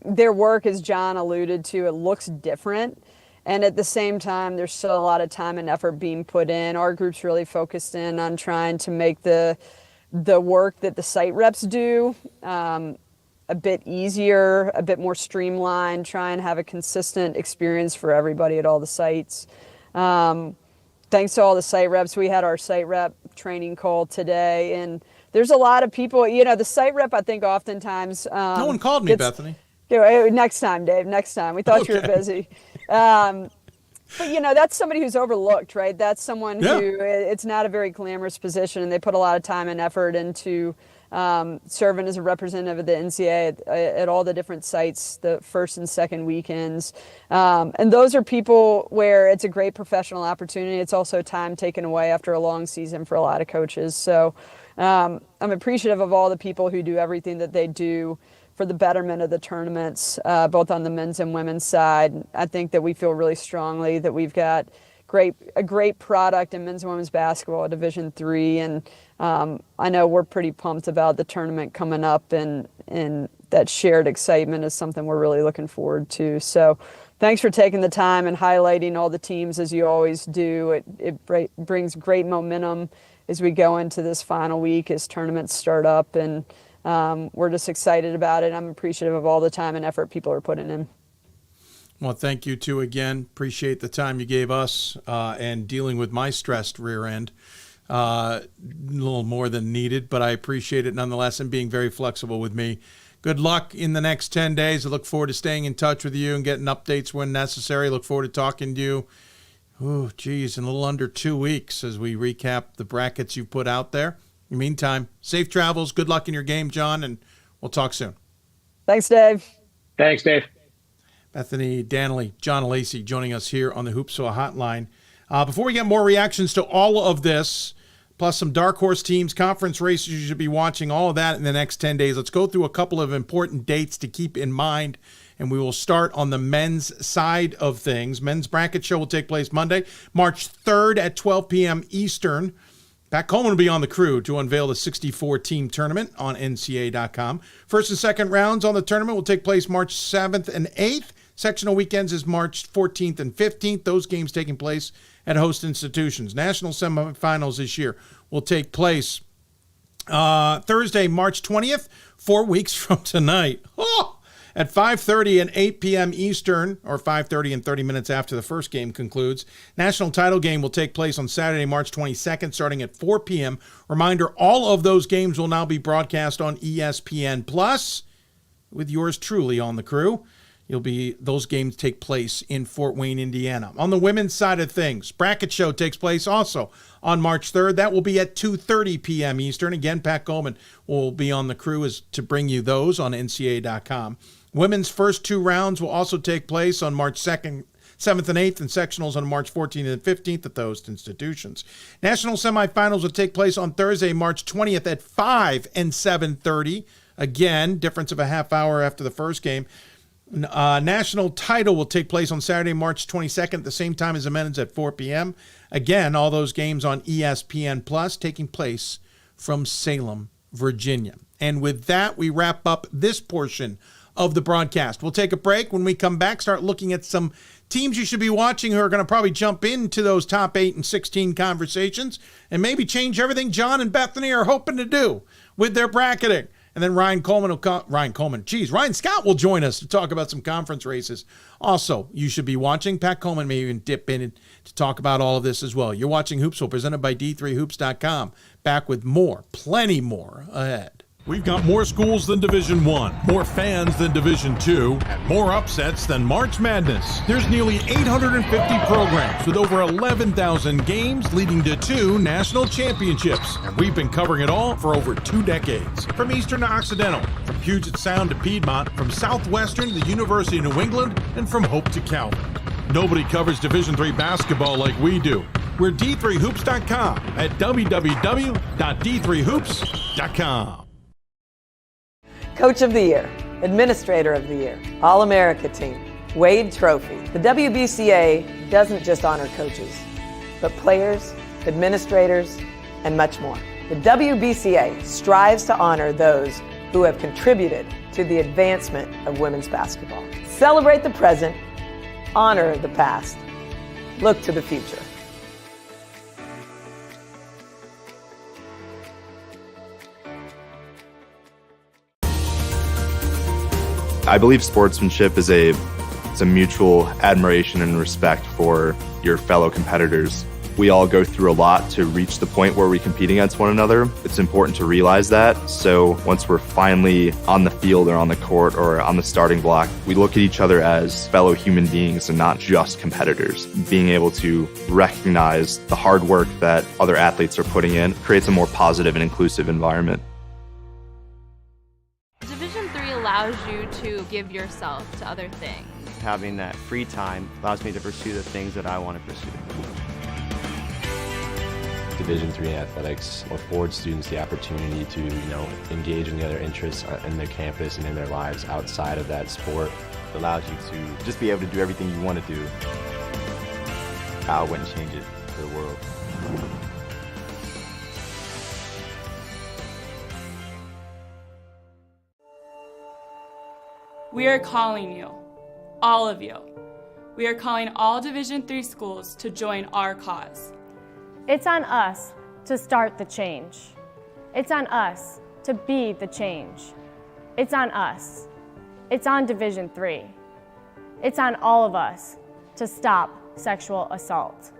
their work, as John alluded to, it looks different. And at the same time, there's still a lot of time and effort being put in. Our group's really focused in on trying to make the work that the site reps do a bit easier, a bit more streamlined, try and have a consistent experience for everybody at all the sites. Thanks to all the site reps. We had our site rep training call today, and there's a lot of people, the site rep, I think oftentimes... no one called me, Bethany. Next time, Dave, next time. We thought you were busy. But, that's somebody who's overlooked, right? That's someone who, it's not a very glamorous position, and they put a lot of time and effort into serving as a representative of the NCAA at all the different sites, the first and second weekends. And those are people where it's a great professional opportunity. It's also time taken away after a long season for a lot of coaches. So I'm appreciative of all the people who do everything that they do for the betterment of the tournaments, both on the men's and women's side. I think that we feel really strongly that we've got a great product in men's and women's basketball at Division III, and I know we're pretty pumped about the tournament coming up, and that shared excitement is something we're really looking forward to. So thanks for taking the time and highlighting all the teams as you always do. It brings great momentum as we go into this final week as tournaments start up, and we're just excited about it. I'm appreciative of all the time and effort people are putting in. Well, thank you too again. Appreciate the time you gave us and dealing with my stressed rear end. A little more than needed, but I appreciate it nonetheless, and being very flexible with me. Good luck in the next 10 days. I look forward to staying in touch with you and getting updates when necessary. Look forward to talking to you, in a little under 2 weeks as we recap the brackets you've put out there. In the meantime, safe travels. Good luck in your game, John, and we'll talk soon. Thanks, Dave. Thanks, Dave. Bethany Danley, John Lacey joining us here on the Hoopsville Hotline. Before we get more reactions to all of this, plus some dark horse teams, conference races you should be watching, all of that in the next 10 days, let's go through a couple of important dates to keep in mind. And we will start on the men's side of things. Men's bracket show will take place Monday, March 3rd at 12 p.m. Eastern. Pat Coleman will be on the crew to unveil the 64-team tournament on NCAA.com. First and second rounds on the tournament will take place March 7th and 8th. Sectional weekends is March 14th and 15th. Those games taking place at host institutions. National semifinals this year will take place Thursday, March 20th, 4 weeks from tonight. At 5:30 and 8 p.m. Eastern, or 5:30 and 30 minutes after the first game concludes. National title game will take place on Saturday, March 22nd, starting at 4 p.m. Reminder, all of those games will now be broadcast on ESPN Plus, with yours truly on the crew. Those games take place in Fort Wayne, Indiana. On the women's side of things, bracket show takes place also on March 3rd. That will be at 2:30 p.m. Eastern. Again, Pat Coleman will be on the crew to bring you those on NCAA.com. Women's first two rounds will also take place on March 2nd, 7th and 8th, and sectionals on March 14th and 15th at the host institutions. National semifinals will take place on Thursday, March 20th at 5 and 7:30. Again, difference of a half hour after the first game. National title will take place on Saturday, March 22nd, at the same time as the men's at 4 p.m. Again, all those games on ESPN Plus, taking place from Salem, Virginia. And with that, we wrap up this portion of the broadcast. We'll take a break. When we come back, start looking at some teams you should be watching who are going to probably jump into those top 8 and 16 conversations and maybe change everything John and Bethany are hoping to do with their bracketing. And then Ryan Scott will join us to talk about some conference races. Also, you should be watching. Pat Coleman may even dip in to talk about all of this as well. You're watching Hoopsville, presented by D3Hoops.com. Back with more, plenty more ahead. We've got more schools than Division I, more fans than Division II, and more upsets than March Madness. There's nearly 850 programs with over 11,000 games leading to 2 national championships. And we've been covering it all for over 2 decades. From Eastern to Occidental, from Puget Sound to Piedmont, from Southwestern to the University of New England, and from Hope to Calvin. Nobody covers Division III basketball like we do. We're D3Hoops.com at www.D3Hoops.com. Coach of the Year, Administrator of the Year, All-America Team, Wade Trophy. The WBCA doesn't just honor coaches, but players, administrators, and much more. The WBCA strives to honor those who have contributed to the advancement of women's basketball. Celebrate the present, honor the past, look to the future. I believe sportsmanship is a mutual admiration and respect for your fellow competitors. We all go through a lot to reach the point where we compete against one another. It's important to realize that. So once we're finally on the field or on the court or on the starting block, we look at each other as fellow human beings and not just competitors. Being able to recognize the hard work that other athletes are putting in creates a more positive and inclusive environment. Allows you to give yourself to other things. Having that free time allows me to pursue the things that I want to pursue. Division III athletics affords students the opportunity to, engage in the other interests in their campus and in their lives outside of that sport. It allows you to just be able to do everything you want to do. I wouldn't change it for the world. We are calling you, all of you. We are calling all Division III schools to join our cause. It's on us to start the change. It's on us to be the change. It's on us. It's on Division III. It's on all of us to stop sexual assault.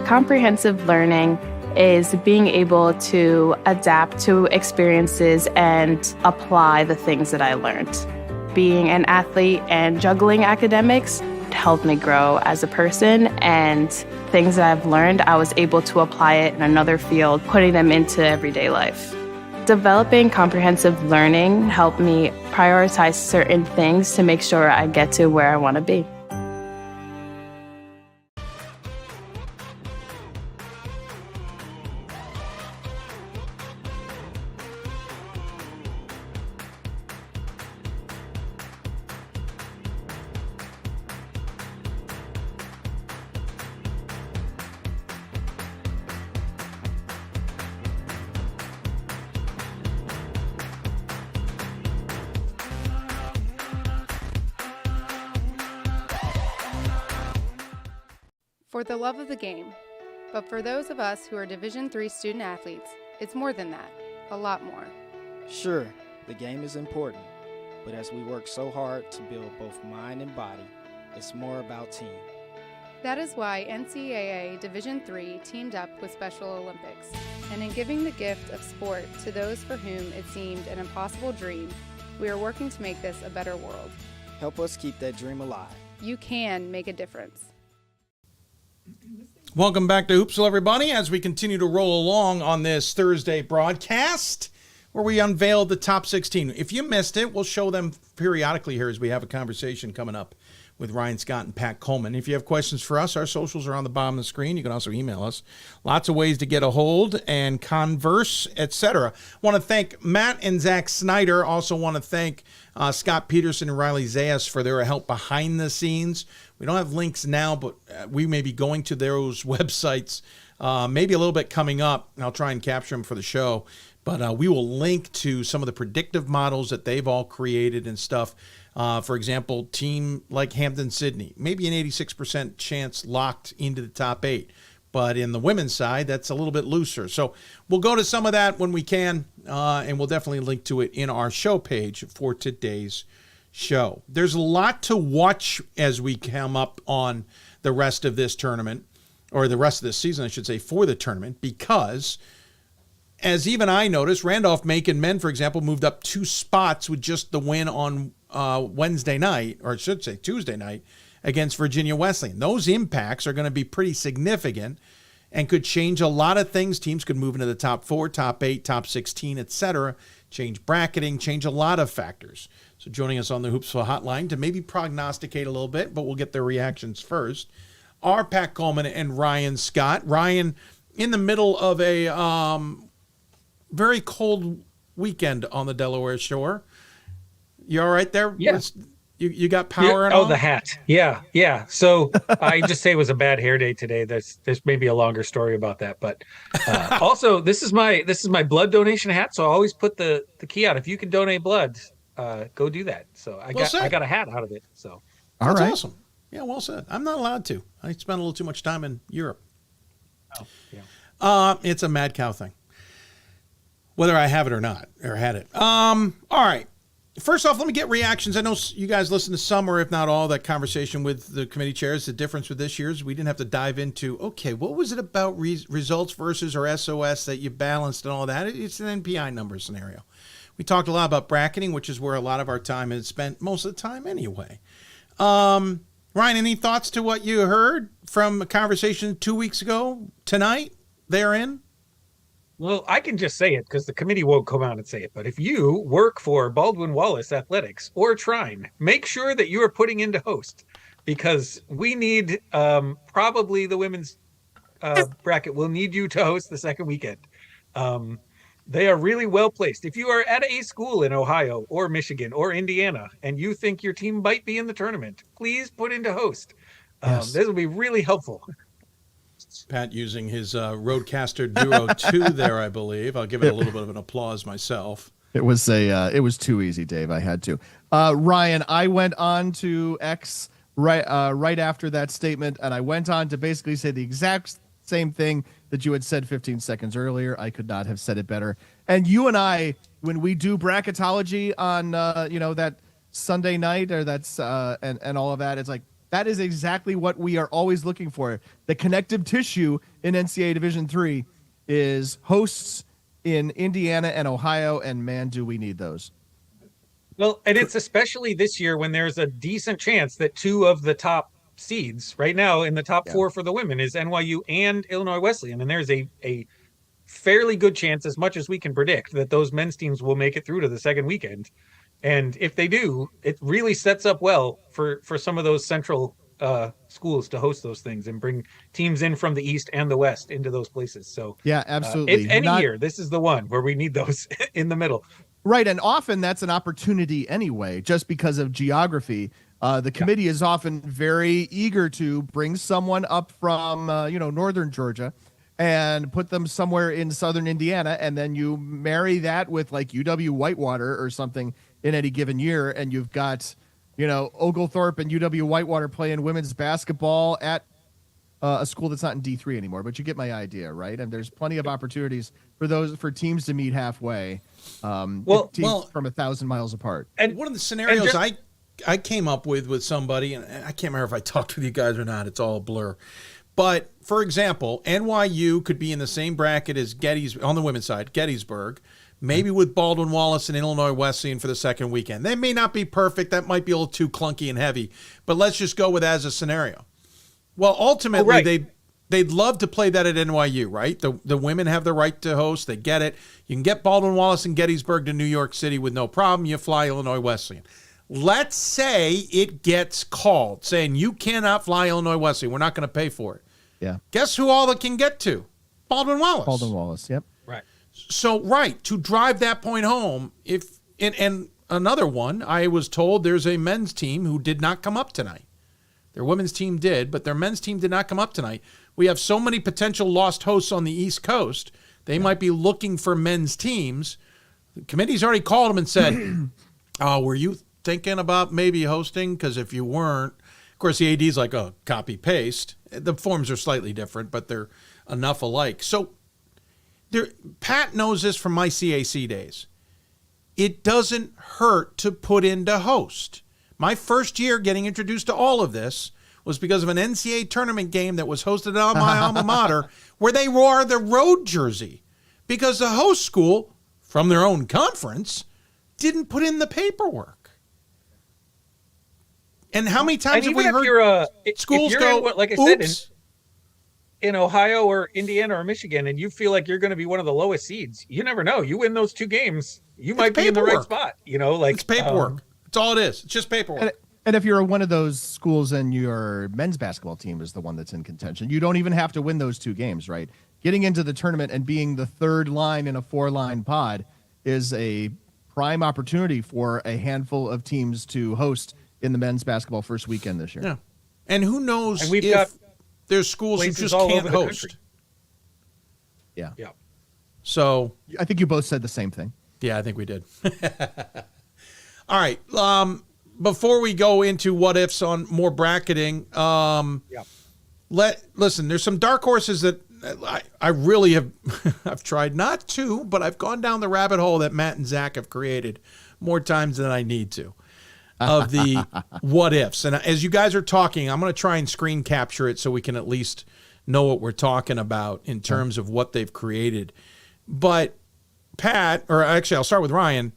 Comprehensive learning is being able to adapt to experiences and apply the things that I learned. Being an athlete and juggling academics helped me grow as a person, and things that I've learned, I was able to apply it in another field, putting them into everyday life. Developing comprehensive learning helped me prioritize certain things to make sure I get to where I want to be. For the love of the game. But for those of us who are Division III student athletes, it's more than that, a lot more. Sure, the game is important, but as we work so hard to build both mind and body, it's more about team. That is why NCAA Division III teamed up with Special Olympics, and in giving the gift of sport to those for whom it seemed an impossible dream, we are working to make this a better world. Help us keep that dream alive. You can make a difference. Welcome back to Hoopsville, everybody, as we continue to roll along on this Thursday broadcast where we unveiled the top 16. If you missed it, we'll show them periodically here as we have a conversation coming up with Ryan Scott and Pat Coleman. If you have questions for us, our socials are on the bottom of the screen. You can also email us. Lots of ways to get a hold and converse, etc. Want to thank Matt and Zach Snyder. Also want to thank Scott Peterson and Riley Zayas for their help behind the scenes. We don't have links now, but we may be going to those websites maybe a little bit coming up. I'll try and capture them for the show. But we will link to some of the predictive models that they've all created and stuff. For example, team like Hampton-Sydney, maybe an 86% chance locked into the top 8. But in the women's side, that's a little bit looser. So we'll go to some of that when we can, and we'll definitely link to it in our show page for today's show. There's a lot to watch as we come up on the rest of this tournament, or the rest of this season, I should say, for the tournament, because as even I noticed, Randolph-Macon men, for example, moved up 2 spots with just the win on Wednesday night, or I should say Tuesday night, against Virginia Wesleyan. Those impacts are going to be pretty significant and could change a lot of things. Teams could move into the top 4, top 8, top 16, etc., change bracketing, change a lot of factors. So joining us on the Hoopsville hotline to maybe prognosticate a little bit, but we'll get their reactions first, are Pat Coleman and Ryan Scott. Ryan, in the middle of a very cold weekend on the Delaware Shore. You all right there? Yeah. You got power and all? all? The hat. Yeah. So I just say it was a bad hair day today. There's maybe a longer story about that. But also, this is my blood donation hat. So I always put the key out. If you can donate blood, go do that. So I got a hat out of it. So that's awesome. Yeah, well said. I'm not allowed to. I spent a little too much time in Europe. Oh, yeah. It's a mad cow thing. Whether I have it or not, or had it. All right. First off, let me get reactions. I know you guys listened to some, or if not all, that conversation with the committee chairs. The difference with this year's, we didn't have to dive into, okay, what was it about results versus or SOS that you balanced and all that? It's an NPI number scenario. We talked a lot about bracketing, which is where a lot of our time is spent most of the time anyway. Ryan, any thoughts to what you heard from a conversation 2 weeks ago tonight therein? Well, I can just say it because the committee won't come out and say it. But if you work for Baldwin Wallace Athletics or Trine, make sure that you are putting into host, because we need probably the women's bracket will need you to host the second weekend. They are really well placed. If you are at a school in Ohio or Michigan or Indiana and you think your team might be in the tournament, please put into host. Yes. This will be really helpful. Pat using his Roadcaster Duo 2 there, I believe. I'll give it a little bit of an applause myself. It was too easy, Dave. I had to. Ryan, I went on to X right after that statement, and I went on to basically say the exact same thing that you had said 15 seconds earlier. I could not have said it better. And you and I, when we do bracketology on that Sunday night, or that's and all of that, it's like, that is exactly what we are always looking for. The connective tissue in NCAA Division III is hosts in Indiana and Ohio, and man, do we need those. Well, and it's especially this year when there's a decent chance that 2 of the top seeds right now in the top 4 for the women is NYU and Illinois Wesleyan. And there's a fairly good chance, as much as we can predict, that those men's teams will make it through to the second weekend. And if they do, it really sets up well for some of those central schools to host those things and bring teams in from the East and the West into those places. So yeah, absolutely. If any year, this is the one where we need those in the middle. Right. And often that's an opportunity anyway, just because of geography. The committee is often very eager to bring someone up from, northern Georgia and put them somewhere in southern Indiana. And then you marry that with like UW Whitewater or something in any given year. And you've got, Oglethorpe and UW Whitewater playing women's basketball at a school that's not in D3 anymore, but you get my idea, right? And there's plenty of opportunities for teams to meet halfway. From 1,000 miles apart. And one of the scenarios I came up with somebody, and I can't remember if I talked with you guys or not. It's all a blur. But for example, NYU could be in the same bracket as on the women's side, Gettysburg, maybe with Baldwin Wallace and Illinois Wesleyan for the second weekend. They may not be perfect. That might be a little too clunky and heavy, but let's just go with as a scenario. Well, ultimately, they'd love to play that at NYU, right? The women have the right to host. They get it. You can get Baldwin Wallace and Gettysburg to New York City with no problem. You fly Illinois Wesleyan. Let's say it gets called saying you cannot fly Illinois Wesleyan. We're not going to pay for it. Yeah. Guess who all that can get to? Baldwin Wallace. Baldwin Wallace, yep. Right. So, to drive that point home, and another one, I was told there's a men's team who did not come up tonight. Their women's team did, but their men's team did not come up tonight. We have so many potential lost hosts on the East Coast. They might be looking for men's teams. The committee's already called them and said, were you thinking about maybe hosting? Because if you weren't, of course, the AD's like, copy paste. The forms are slightly different, but they're enough alike. So Pat knows this from my CAC days. It doesn't hurt to put in to host. My first year getting introduced to all of this was because of an NCAA tournament game that was hosted at my alma mater where they wore the road jersey because the host school, from their own conference, didn't put in the paperwork. And how many times have we heard schools go, like I said, in Ohio or Indiana or Michigan, and you feel like you're going to be one of the lowest seeds? You never know. You win those 2 games, you might be in the right spot. It's paperwork. That's all it is. It's just paperwork. And if you're one of those schools and your men's basketball team is the one that's in contention, you don't even have to win those 2 games, right? Getting into the tournament and being the 3rd line in a 4-line pod is a prime opportunity for a handful of teams to host in the men's basketball first weekend this year. Yeah. And who knows if got there's schools who just can't host. Yeah. Yeah. So I think you both said the same thing. Yeah, I think we did. All right. Before we go into what ifs on more bracketing, listen, there's some dark horses that I really have I've tried not to, but I've gone down the rabbit hole that Matt and Zach have created more times than I need to of the what ifs. And as you guys are talking, I'm going to try and screen capture it so we can at least know what we're talking about in terms of what they've created. But Pat, or actually I'll start with Ryan.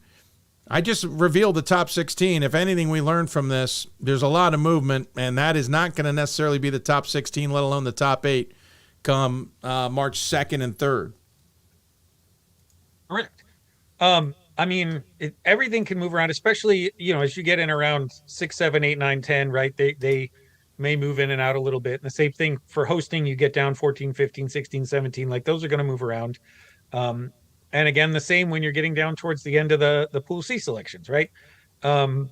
I just revealed the top 16. If anything we learned from this, there's a lot of movement, and that is not going to necessarily be the top 16, let alone the top 8 come March 2nd and 3rd. Correct. I mean, everything can move around, especially, as you get in around 6, 7, 8, 9, 10, right? They may move in and out a little bit. And the same thing for hosting, you get down 14, 15, 16, 17, like those are going to move around. And again, the same when you're getting down towards the end of the Pool C selections, right? And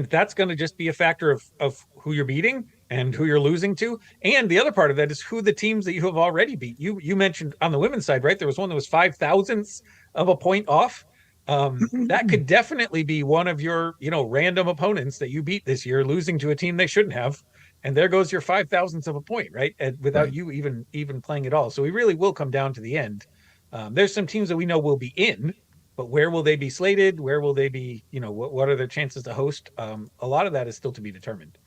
that's going to just be a factor of who you're beating and who you're losing to. And the other part of that is who the teams that you have already beat. You mentioned on the women's side, right? There was one that was 0.005 of a point off. That could definitely be one of your, random opponents that you beat this year, losing to a team they shouldn't have. And there goes your 0.005 of a point, right? Without you even playing at all. So we really will come down to the end. There's some teams that we know will be in, but where will they be slated? Where will they be? What are their chances to host? A lot of that is still to be determined.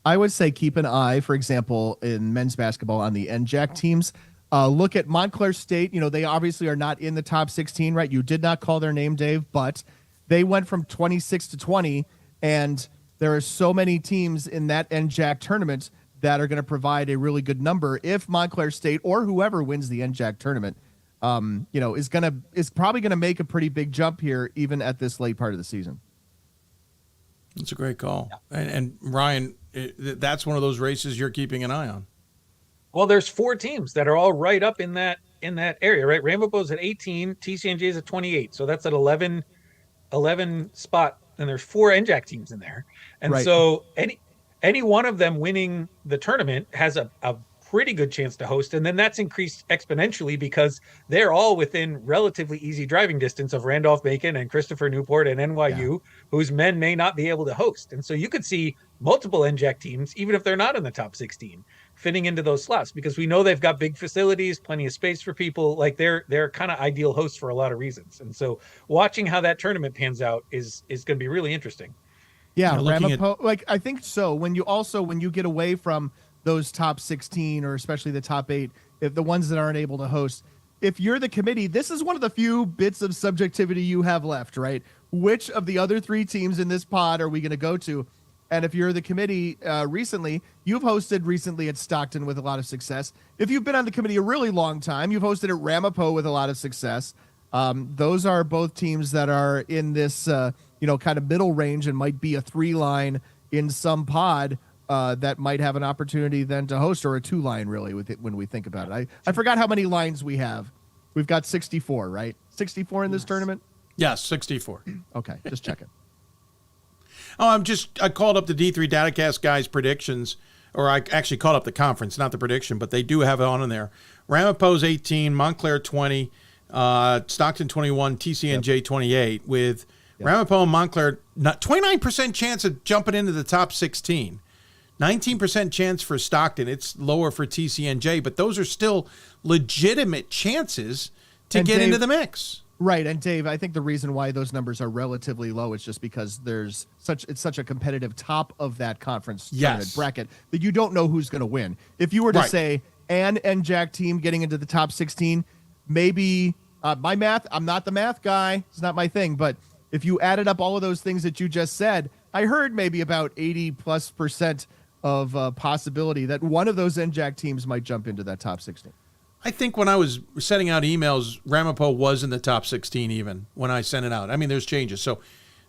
I would say keep an eye, for example, in men's basketball on the NJAC teams. Look at Montclair State. They obviously are not in the top 16, right? You did not call their name, Dave, but they went from 26 to 20, and there are so many teams in that NJAC tournament that are going to provide a really good number. If Montclair State or whoever wins the NJAC tournament, is probably going to make a pretty big jump here, even at this late part of the season. That's a great call. Yeah. And Ryan, that's one of those races you're keeping an eye on. Well, there's 4 teams that are all right up in that area, right? Ramapo's at 18, TCNJ's at 28. So that's at 11 spot. And there's 4 NJAC teams in there. And so any one of them winning the tournament has a pretty good chance to host. And then that's increased exponentially because they're all within relatively easy driving distance of Randolph-Macon and Christopher Newport and NYU, whose men may not be able to host. And so you could see multiple NJAC teams, even if they're not in the top 16, fitting into those slots because we know they've got big facilities, plenty of space for people. Like they're kind of ideal hosts for a lot of reasons. And so watching how that tournament pans out is going to be really interesting. Yeah, Ramapo, I think so. When you get away from those top 16 or especially the top 8, if the ones that aren't able to host, if you're the committee, this is one of the few bits of subjectivity you have left, right? Which of the other 3 teams in this pod are we going to go to? And if you're the committee recently, you've hosted recently at Stockton with a lot of success. If you've been on the committee a really long time, you've hosted at Ramapo with a lot of success. Those are both teams that are in this, kind of middle range and might be a 3-line in some pod that might have an opportunity then to host, or a 2-line really with it when we think about it. I forgot how many lines we have. We've got 64, right? 64 in this tournament? Yes, 64. Okay, just checking. I called up the D3 DataCast guys' predictions, or I actually called up the conference, not the prediction, but they do have it on in there. Ramapo's 18, Montclair 20, Stockton 21, TCNJ 28, with Ramapo and Montclair 29% chance of jumping into the top 16. 19% chance for Stockton. It's lower for TCNJ, but those are still legitimate chances to get into the mix. Right, and Dave, I think the reason why those numbers are relatively low is just because it's such a competitive top of that conference bracket that you don't know who's going to win. If you were to say an NJAC team getting into the top 16, maybe my math, I'm not the math guy, it's not my thing, but if you added up all of those things that you just said, I heard maybe about 80+% of possibility that one of those NJAC teams might jump into that top 16. I think when I was sending out emails, Ramapo was in the top 16 even when I sent it out. I mean, there's changes, so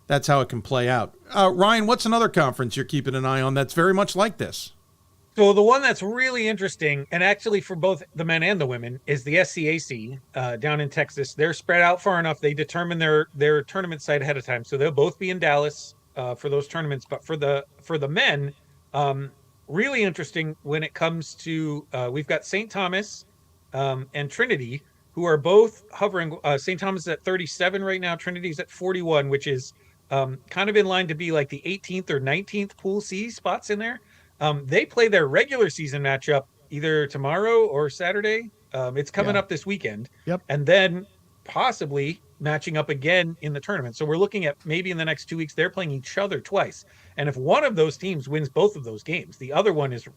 that's how it can play out. Ryan, what's another conference you're keeping an eye on that's very much like this? So the one that's really interesting, and actually for both the men and the women, is the SCAC down in Texas. They're spread out far enough. They determine their tournament site ahead of time, so they'll both be in Dallas for those tournaments. But for the men, really interesting when it comes to we've got St. Thomas and Trinity, who are both hovering. St. Thomas is at 37 right now. Trinity's at 41, which is kind of in line to be like the 18th or 19th Pool C spots in there. They play their regular season matchup either tomorrow or Saturday. It's coming up this weekend. Yep. And then possibly matching up again in the tournament. So we're looking at maybe in the next 2 weeks, they're playing each other twice. And if one of those teams wins both of those games, the other one is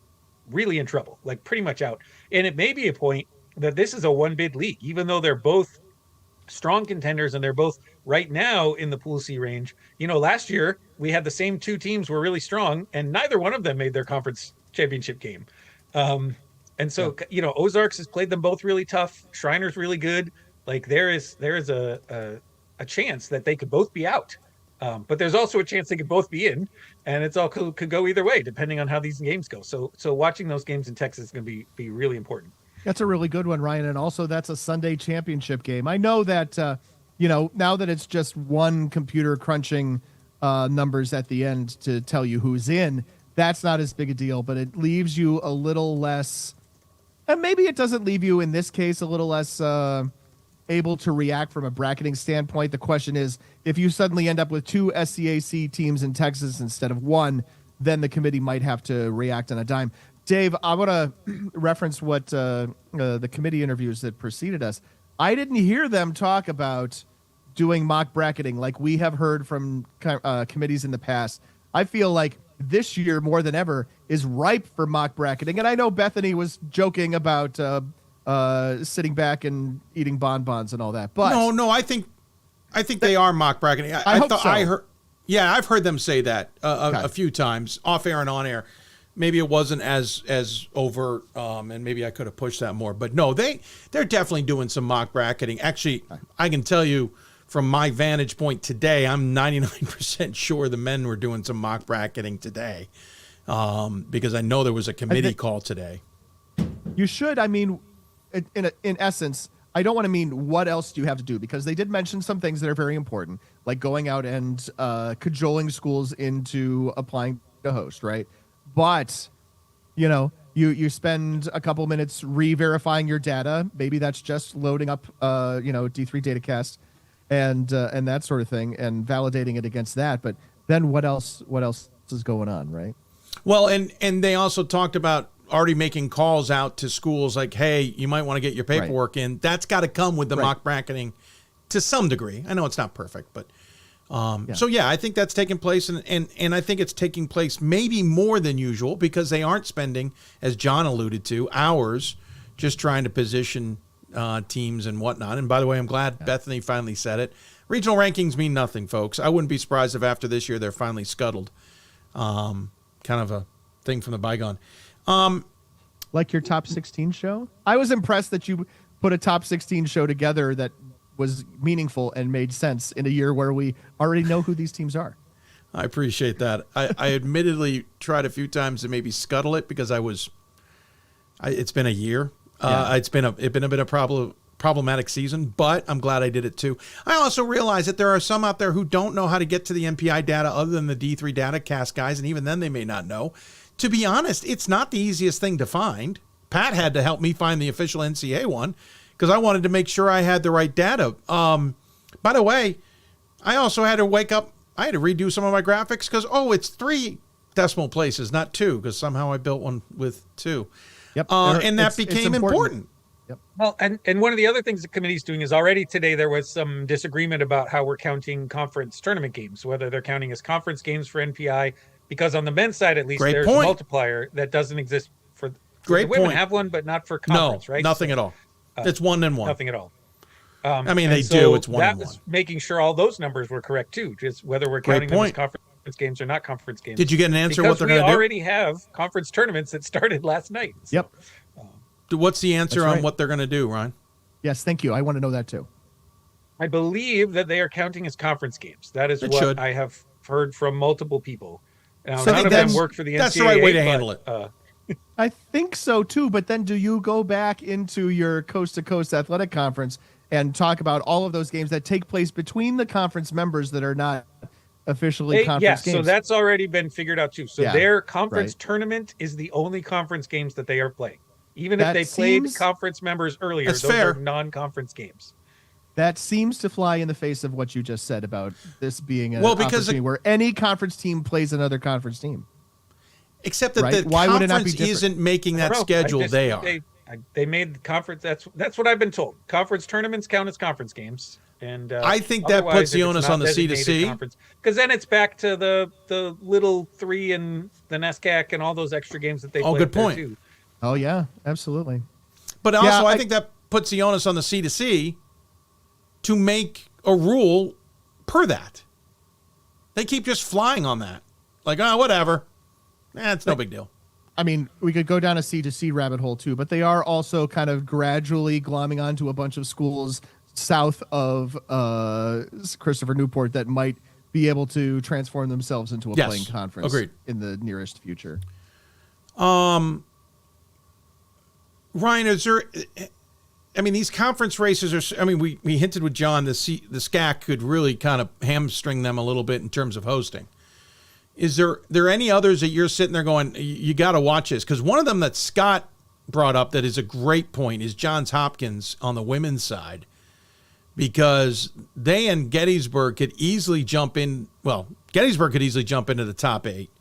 really in trouble, like pretty much out. And it may be a point that this is a 1-bid league, even though they're both strong contenders and they're both right now in the Pool C range. You know, last year we had the same 2 teams were really strong and neither one of them made their conference championship game. And so, Ozarks has played them both really tough. Shriner's really good. Like there is a chance that they could both be out. But there's also a chance they could both be in, and it's all could go either way depending on how these games go. So watching those games in Texas is going to be really important. That's a really good one, Ryan. And also that's a Sunday championship game. I know that, now that it's just one computer crunching numbers at the end to tell you who's in, that's not as big a deal, but it leaves you a little less, and maybe it doesn't leave you in this case a little less able to react from a bracketing standpoint. The question is, if you suddenly end up with 2 SCAC teams in Texas instead of 1, then the committee might have to react on a dime. Dave, I want to reference what the committee interviews that preceded us. I didn't hear them talk about doing mock bracketing like we have heard from committees in the past. I feel like this year more than ever is ripe for mock bracketing. And I know Bethany was joking about sitting back and eating bonbons and all that. But no, I think they are mock bracketing. I hope so. Yeah, I've heard them say that a few times, off air and on air. Maybe it wasn't as overt, and maybe I could have pushed that more. But no, they're definitely doing some mock bracketing. Actually, I can tell you from my vantage point today, I'm 99% sure the men were doing some mock bracketing today, because I know there was a committee call today. You should. I mean, in essence, I don't want to mean what else do you have to do, because they did mention some things that are very important, like going out and cajoling schools into applying to host, right? But, you spend a couple minutes re-verifying your data. Maybe that's just loading up, D3 Datacast and that sort of thing, and validating it against that. But then what else is going on, right? Well, and they also talked about already making calls out to schools like, hey, you might want to get your paperwork in. That's got to come with the mock bracketing to some degree. I know it's not perfect, but so yeah, I think that's taking place, and I think it's taking place maybe more than usual, because they aren't spending, as John alluded to, hours just trying to position teams and whatnot. And by the way, I'm glad Bethany finally said it. Regional rankings mean nothing, folks. I wouldn't be surprised if after this year they're finally scuttled. Kind of a thing from the bygone. Like your top 16 show? I was impressed that you put a top 16 show together that was meaningful and made sense in a year where we already know who these teams are. I appreciate that. I admittedly tried a few times to maybe scuttle it, because it's been a year. It's been a bit of problematic season, but I'm glad I did it too. I also realize that there are some out there who don't know how to get to the MPI data other than the D3 Datacast guys, and even then they may not know. To be honest, it's not the easiest thing to find. Pat had to help me find the official NCAA one, because I wanted to make sure I had the right data. By the way, I also had to wake up. I had to redo some of my graphics because, it's 3 decimal places, not 2, because somehow I built one with 2. Yep. And that became important. Yep. Well, and one of the other things the committee's doing is already today there was some disagreement about how we're counting conference tournament games, whether they're counting as conference games for NPI, because on the men's side, at least, there's a multiplier that doesn't exist for the women have one, but not for conference, right? Nothing at all. It's 1 and 1. Nothing at all. I mean, they do. It's 1 and 1. That was making sure all those numbers were correct too, just whether we're counting them as conference games or not conference games. Did you get an answer what they're going to do? We already have conference tournaments that started last night. So. Yep. What's the answer on what they're going to do, Ryan? Yes, thank you. I want to know that too. I believe that they are counting as conference games. That is what I have heard from multiple people. Now, none of them work for the NCAA. That's the right way to handle it. I think so too, but then do you go back into your coast-to-coast athletic conference and talk about all of those games that take place between the conference members that are not officially conference games? So that's already been figured out too. So their conference tournament is the only conference games that they are playing. Even if they played conference members earlier, those are non-conference games. That seems to fly in the face of what you just said about this being an opportunity where any conference team plays another conference team. Except that the conference isn't making that schedule. They are. They made the conference. That's what I've been told. Conference tournaments count as conference games, and I think that puts the onus on the C2C, because then it's back to the little 3 and the NESCAC and all those extra games that they play. Oh, good point. Too. Oh yeah, absolutely. But also, I think that puts the onus on the C2C to make a rule per that. They keep just flying on that, like whatever. It's no big deal. I mean, we could go down a C2C rabbit hole too, but they are also kind of gradually glomming onto a bunch of schools south of Christopher Newport that might be able to transform themselves into a playing conference in the nearest future. Ryan, is there? I mean, these conference races are. I mean, we hinted with John the SCAC could really kind of hamstring them a little bit in terms of hosting. Is there any others that you're sitting there going, you got to watch this? Because one of them that Scott brought up that is a great point is Johns Hopkins on the women's side, because they and Gettysburg could easily jump in. Well, Gettysburg could easily jump into the top 8.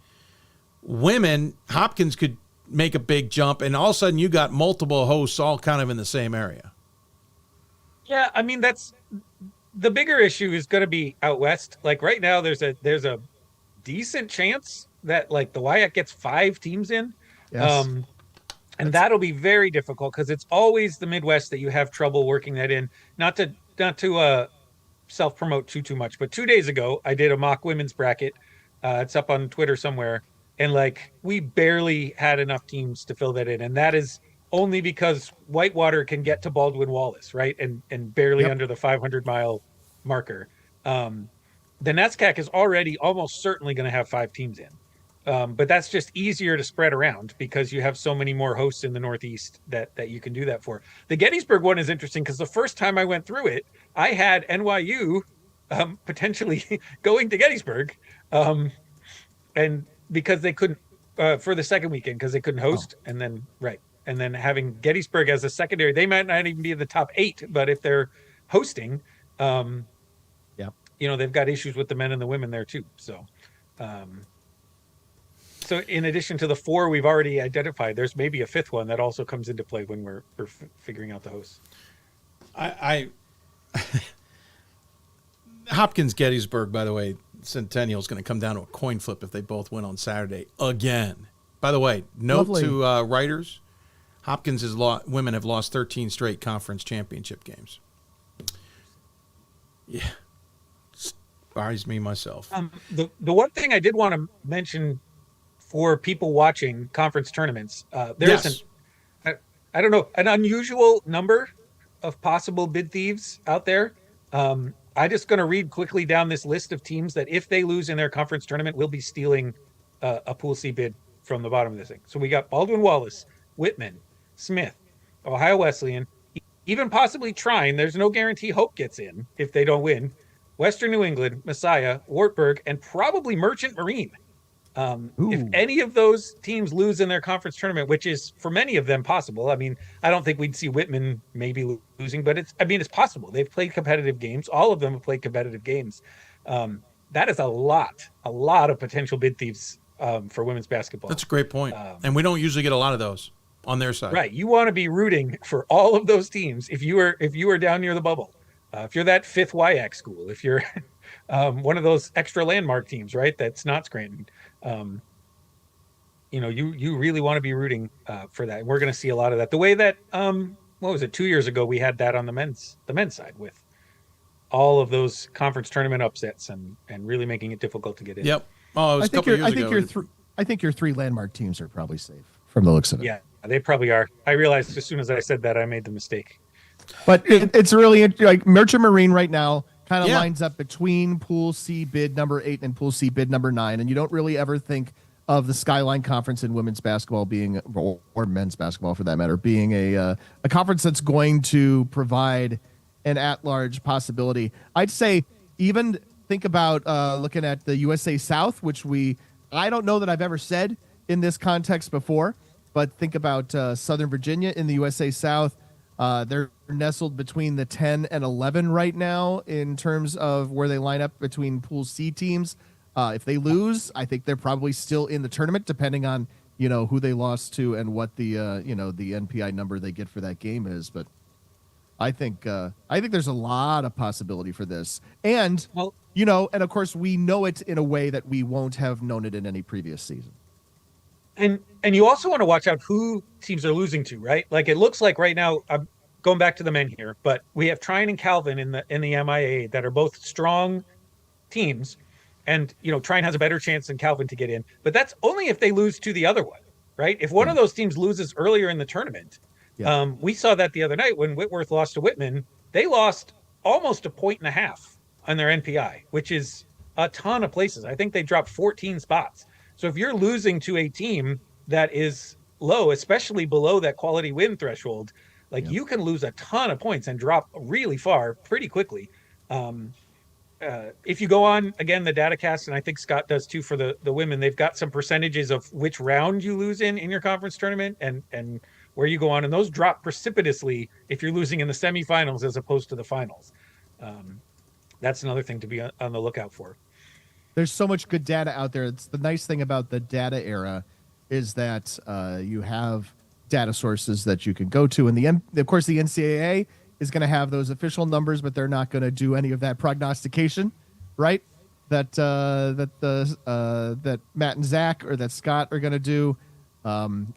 Women, Hopkins could make a big jump, and all of a sudden you got multiple hosts all kind of in the same area. Yeah, I mean, that's the bigger issue is going to be out west. Like right now, there's a decent chance that like the WIAC gets 5 teams in. Yes. And that'll be very difficult because it's always the Midwest that you have trouble working that in. Not to self-promote too much, but 2 days ago I did a mock women's bracket. It's up on Twitter somewhere, and like we barely had enough teams to fill that in, and that is only because Whitewater can get to Baldwin Wallace, right, and barely under the 500-mile marker. The NESCAC is already almost certainly going to have 5 teams in. But that's just easier to spread around because you have so many more hosts in the Northeast that you can do that for. The Gettysburg one is interesting because the first time I went through it, I had NYU potentially going to Gettysburg, and because they couldn't for the second weekend because they couldn't host, and then having Gettysburg as a secondary, they might not even be in the top 8, but if they're hosting, they've got issues with the men and the women there too. So. So in addition to the 4 we've already identified, there's maybe a 5th one that also comes into play when we're figuring out the hosts. Hopkins Gettysburg, by the way, Centennial is going to come down to a coin flip if they both win on Saturday again. By the way, note to writers, Hopkins women have lost 13 straight conference championship games. Yeah, inspires me myself. The one thing I did want to mention for people watching conference tournaments, there's I don't know, an unusual number of possible bid thieves out there. I just going to read quickly down this list of teams that if they lose in their conference tournament will be stealing a Pool C bid from the bottom of this thing. So we got Baldwin Wallace, Whitman, Smith, Ohio Wesleyan, even possibly Trine. There's no guarantee Hope gets in if they don't win. Western New England, Messiah, Wartburg, and probably Merchant Marine. If any of those teams lose in their conference tournament, which is for many of them possible. I mean, I don't think we'd see Whitman maybe losing, but it's possible. They've played competitive games. All of them have played competitive games. That is a lot of potential bid thieves for women's basketball. That's a great point. And we don't usually get a lot of those on their side. Right. You want to be rooting for all of those teams if you are down near the bubble. If you're that 5th WIAC school, if you're one of those extra landmark teams, right, that's not Scranton, you really want to be rooting for that. We're going to see a lot of that. The way that, 2 years ago, we had that on the men's side with all of those conference tournament upsets and really making it difficult to get in. Yep. Oh, it was a couple years ago. I think your 3 landmark teams are probably safe from the looks of it. Yeah, they probably are. I realized as soon as I said that, I made the mistake. But it's really like Merchant Marine right now kind of lines up between Pool C bid number 8 and Pool C bid number 9, and you don't really ever think of the Skyline Conference in women's basketball being, or men's basketball for that matter, being a conference that's going to provide an at-large possibility. I'd say even think about looking at the USA South, which I don't know that I've ever said in this context before, but think about Southern Virginia in the USA South. They're nestled between the 10 and 11 right now in terms of where they line up between Pool C teams. If they lose, I think they're probably still in the tournament, depending on who they lost to and what the the NPI number they get for that game is. But I think there's a lot of possibility for this, and and of course we know it in a way that we won't have known it in any previous season. And you also want to watch out who teams are losing to, right? Like it looks like right now, I'm going back to the men here, but we have Trine and Calvin in the MIA that are both strong teams, and Trine has a better chance than Calvin to get in, but that's only if they lose to the other one, right? If one of those teams loses earlier in the tournament, we saw that the other night when Whitworth lost to Whitman. They lost almost 1.5 points on their NPI, which is a ton of places. I think they dropped 14 spots. So if you're losing to a team that is low, especially below that quality win threshold, you can lose a ton of points and drop really far pretty quickly. If you go on, again, the DataCast, and I think Scott does too for the women, they've got some percentages of which round you lose in your conference tournament and where you go on, and those drop precipitously if you're losing in the semifinals as opposed to the finals. That's another thing to be on the lookout for. There's so much good data out there. It's the nice thing about the data era is that you have data sources that you can go to. And of course, the NCAA is going to have those official numbers, but they're not going to do any of that prognostication, right? That Matt and Zach or that Scott are going to do.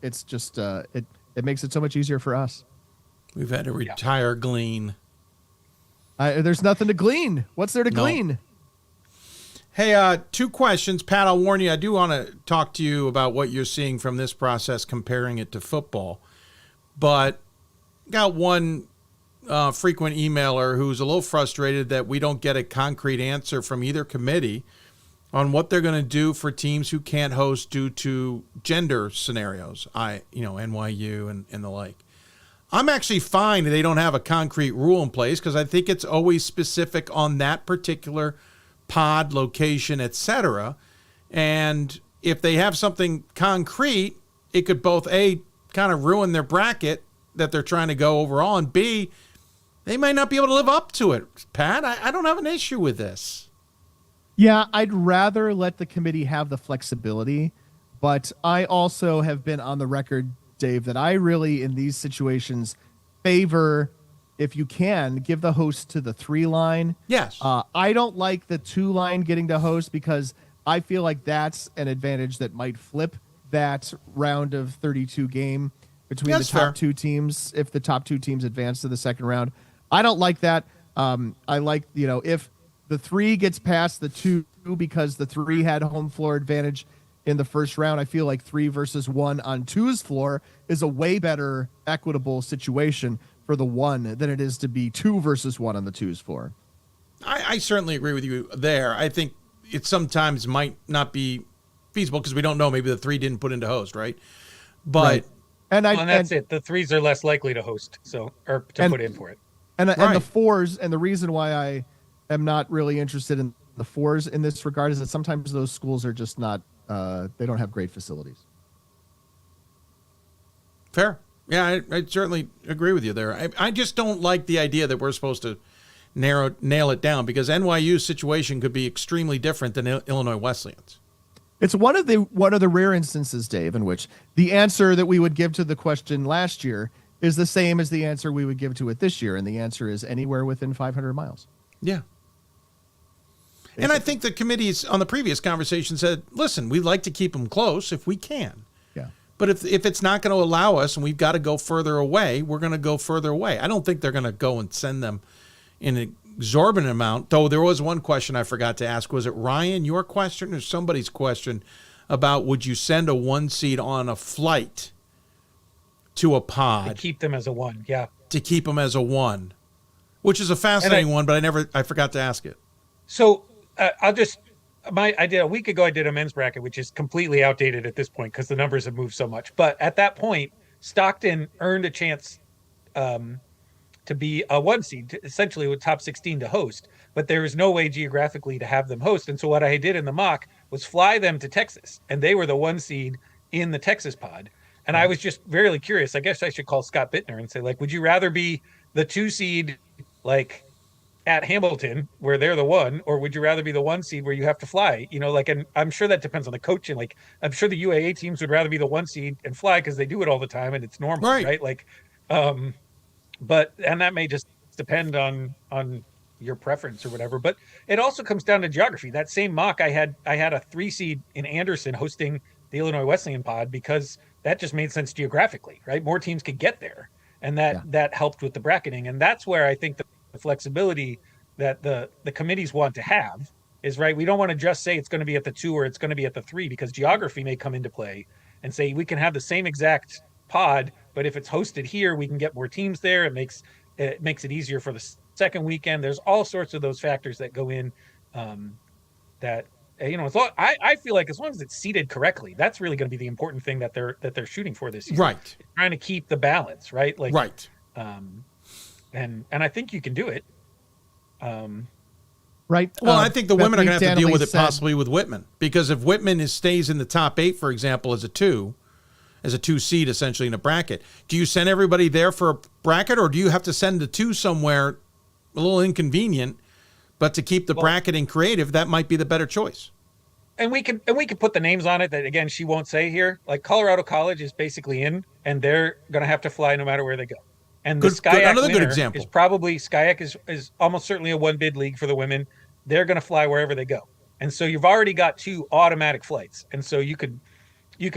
It's just it makes it so much easier for us. We've had to retire Glean. There's nothing to glean. What's there to glean? Hey, 2 questions. Pat, I'll warn you, I do want to talk to you about what you're seeing from this process, comparing it to football. But got one frequent emailer who's a little frustrated that we don't get a concrete answer from either committee on what they're going to do for teams who can't host due to gender scenarios, NYU and the like. I'm actually fine if they don't have a concrete rule in place because I think it's always specific on that particular pod, location, etc. And if they have something concrete, it could both A, kind of ruin their bracket that they're trying to go overall, and B, they might not be able to live up to it. Pat, I don't have an issue with this. Yeah, I'd rather let the committee have the flexibility, but I also have been on the record, Dave, that I really, in these situations, favor, if you can, give the host to the 3 line. Yes. I don't like the 2 line getting to host because I feel like that's an advantage that might flip that round of 32 game between the top 2 teams if the top 2 teams advance to the second round. I don't like that. I like, if the 3 gets past the 2 because the 3 had home floor advantage in the first round, I feel like 3 versus 1 on 2's floor is a way better equitable situation for the 1 than it is to be 2 versus 1 on the 2's floor. I certainly agree with you there. I think it sometimes might not be feasible because we don't know. Maybe the 3 didn't put into host, right? But right. And that's it. The 3s are less likely to host, or to put in for it. And the 4s, and the reason why I am not really interested in the 4s in this regard is that sometimes those schools are just not, they don't have great facilities. Fair. Yeah, I certainly agree with you there. I just don't like the idea that we're supposed to nail it down because NYU's situation could be extremely different than Illinois Wesleyan's. It's one of the rare instances, Dave, in which the answer that we would give to the question last year is the same as the answer we would give to it this year, and the answer is anywhere within 500 miles. Yeah. Basically. And I think the committees on the previous conversation said, listen, we'd like to keep them close if we can. Yeah. But if it's not going to allow us and we've got to go further away, we're going to go further away. I don't think they're going to go and send them in an exorbitant amount, though there was one question I forgot to ask. Was it Ryan, your question, or somebody's question about would you send a 1 seed on a flight to a pod? To keep them as a 1, yeah. To keep them as a 1, which is a fascinating one, but I forgot to ask it. So I did a week ago, I did a men's bracket, which is completely outdated at this point because the numbers have moved so much. But at that point, Stockton earned a chance to be a 1 seed, essentially with top 16 to host. But there was no way geographically to have them host. And so what I did in the mock was fly them to Texas. And they were the 1 seed in the Texas pod. And I was just very curious. I guess I should call Scott Bittner and say, would you rather be the 2 seed, at Hamilton where they're the 1, or would you rather be the 1 seed where you have to fly? And I'm sure that depends on the coach. And I'm sure the UAA teams would rather be the 1 seed and fly because they do it all the time and it's normal, right? But that may just depend on your preference or whatever. But it also comes down to geography. That same mock, I had a 3 seed in Anderson hosting the Illinois Wesleyan pod because that just made sense geographically, right? More teams could get there, and that helped with the bracketing. And that's where I think the flexibility that the committees want to have is right. We don't want to just say it's going to be at the 2 or it's going to be at the 3 because geography may come into play and say we can have the same exact pod, but if it's hosted here, we can get more teams there. It makes it easier for the second weekend. There's all sorts of those factors that go in that I feel like as long as it's seated correctly, that's really going to be the important thing that they're shooting for this year. Right. Trying to keep the balance, right? Right. And I think you can do it. Right. Well, I think the women are going to have to deal with it possibly with Whitman, because if Whitman stays in the top 8, for example, as a 2 seed essentially in a bracket, do you send everybody there for a bracket, or do you have to send the 2 somewhere a little inconvenient, but to keep the bracketing creative, that might be the better choice. And we can put the names on it that, again, she won't say here. Like Colorado College is basically in, and they're going to have to fly no matter where they go. And the SCIAC winner is probably SCIAC is almost certainly a 1 bid league for the women. They're going to fly wherever they go. And so you've already got 2 automatic flights. And so you could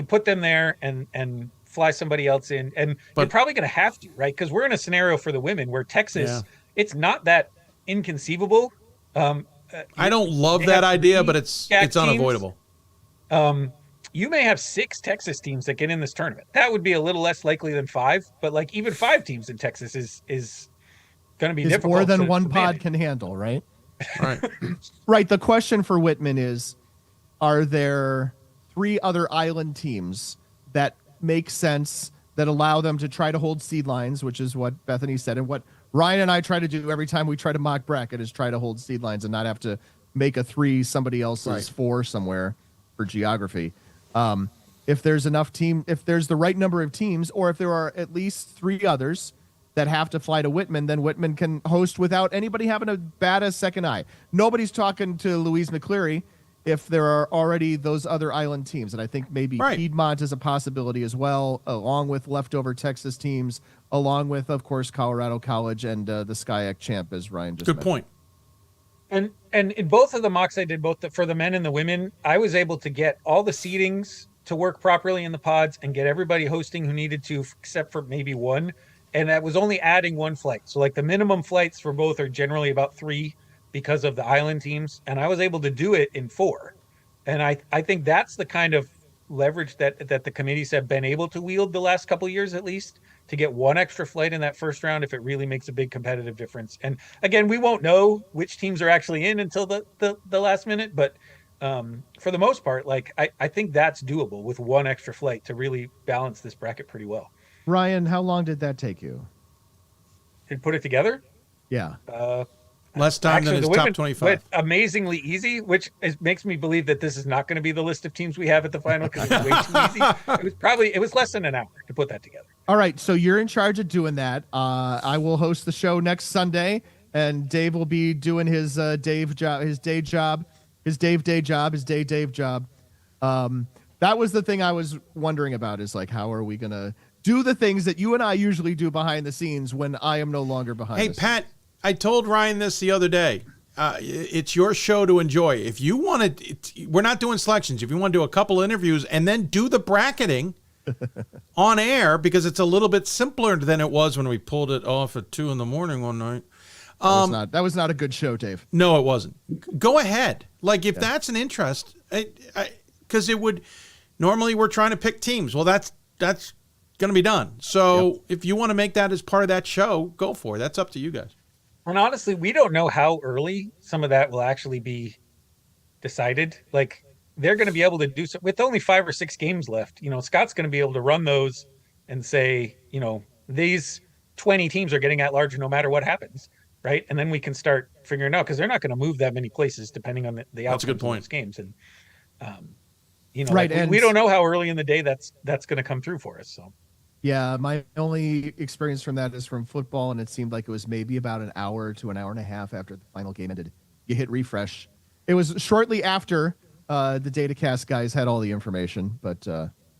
put them there and fly somebody else in. And you're probably going to have to, right? Because we're in a scenario for the women where Texas, it's not that inconceivable. I don't love that idea, but it's unavoidable. You may have 6 Texas teams that get in this tournament. That would be a little less likely than 5, but like even 5 teams in Texas is going to be difficult. More than one to pod manage. can handle, right? Right. Right. The question for Whitman is, are there 3 other island teams that make sense, that allow them to try to hold seed lines, which is what Bethany said, and what Ryan and I try to do every time we try to mock bracket is try to hold seed lines and not have to make a 3 somebody else's 4 somewhere for geography. If there's enough if there's the right number of teams, or if there are at least 3 others that have to fly to Whitman, then Whitman can host without anybody having to bat a second eye. Nobody's talking to Louise McCleary if there are already those other island teams. And I think maybe Piedmont is a possibility as well, along with leftover Texas teams, along with, of course, Colorado College and the SCIAC champ, as Ryan just mentioned. Point. And in both of the mocks I did, both for the men and the women, I was able to get all the seedings to work properly in the pods and get everybody hosting who needed to, except for maybe one. And that was only adding 1 flight. So like the minimum flights for both are generally about 3 because of the island teams. And I was able to do it in 4. And I think that's the kind of leverage that the committees have been able to wield the last couple of years, at least, to get 1 extra flight in that first round if it really makes a big competitive difference. And again, we won't know which teams are actually in until the last minute, but for the most part, like I think that's doable with 1 extra flight to really balance this bracket pretty well. Ryan, how long did that take you? To put it together? Yeah. Less time than his top 25. Went amazingly easy, which makes me believe that this is not going to be the list of teams we have at the final because it's way too easy. It was less than an hour to put that together. All right, so you're in charge of doing that. I will host the show next Sunday, and Dave will be doing his Dave job. That was the thing I was wondering about, is like, how are we going to do the things that you and I usually do behind the scenes when I am no longer behind the scenes? Hey, Pat, I told Ryan this the other day. It's your show to enjoy. If you want to, we're not doing selections. If you want to do a couple interviews and then do the bracketing on air, because it's a little bit simpler than it was when we pulled it off at 2 a.m. one night. That was not a good show, Dave. No, it wasn't. Go ahead. Like, if that's an interest, because it would, normally we're trying to pick teams. Well, that's going to be done. So if you want to make that as part of that show, go for it. That's up to you guys. And honestly, we don't know how early some of that will actually be decided. Like, they're going to be able to do so with only 5 or 6 games left. You know, Scott's going to be able to run those and say, you know, these 20 teams are getting at large no matter what happens, right? And then we can start figuring out, because they're not going to move that many places depending on the outcomes of those games. And you know, right, like, we don't know how early in the day that's going to come through for us. So. Yeah, my only experience from that is from football, and it seemed like it was maybe about an hour to an hour and a half after the final game ended. You hit refresh. It was shortly after the DataCast guys had all the information, but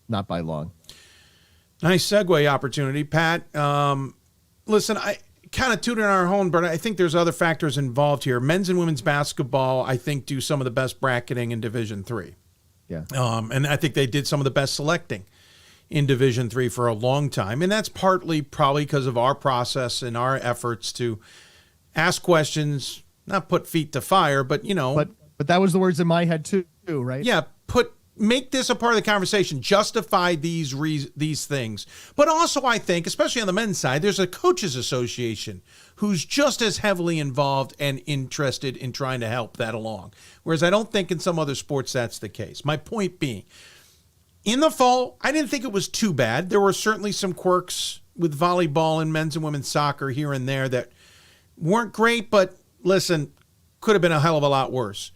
not by long. Nice segue opportunity, Pat. Listen, I kind of tooted our horn, but I think there's other factors involved here. Men's and women's basketball, I think, do some of the best bracketing in Division III. Yeah. And I think they did some of the best selecting in Division III for a long time. And that's partly probably because of our process and our efforts to ask questions, not put feet to fire, but, you know. But that was the words in my head too, right? Yeah, make this a part of the conversation, justify these things. But also, I think, especially on the men's side, there's a coaches association who's just as heavily involved and interested in trying to help that along. Whereas I don't think in some other sports that's the case. My point being, in the fall, I didn't think it was too bad. There were certainly some quirks with volleyball and men's and women's soccer here and there that weren't great, but listen, could have been a hell of a lot worse.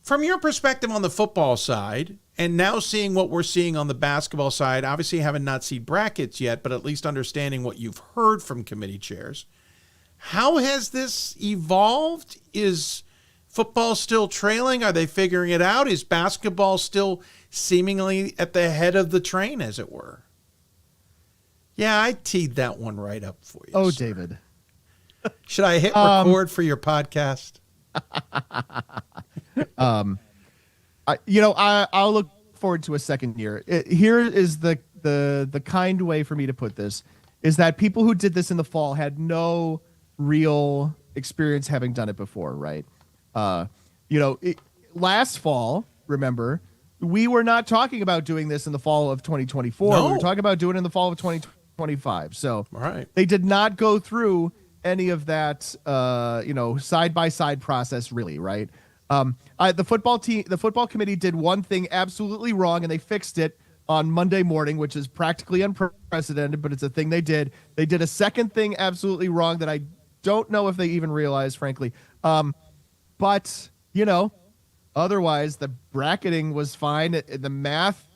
From your perspective on the football side, and now seeing what we're seeing on the basketball side, obviously having not seen brackets yet, but at least understanding what you've heard from committee chairs, how has this evolved? Is football still trailing? Are they figuring it out? Is basketball still seemingly at the head of the train, as it were? Yeah, I teed that one right up for you. Oh, sir. David. Should I hit record for your podcast? I'll look forward to a second year. Here is the kind way for me to put this, is that people who did this in the fall had no real experience having done it before, right? Last fall, remember, we were not talking about doing this in the fall of 2024. No. We were talking about doing it in the fall of 2025. So right. They did not go through any of that, side-by-side process, really, right? The football committee did one thing absolutely wrong, and they fixed it on Monday morning, which is practically unprecedented, but it's a thing they did. They did a second thing absolutely wrong that I don't know if they even realized, frankly. But, otherwise, the bracketing was fine. The math,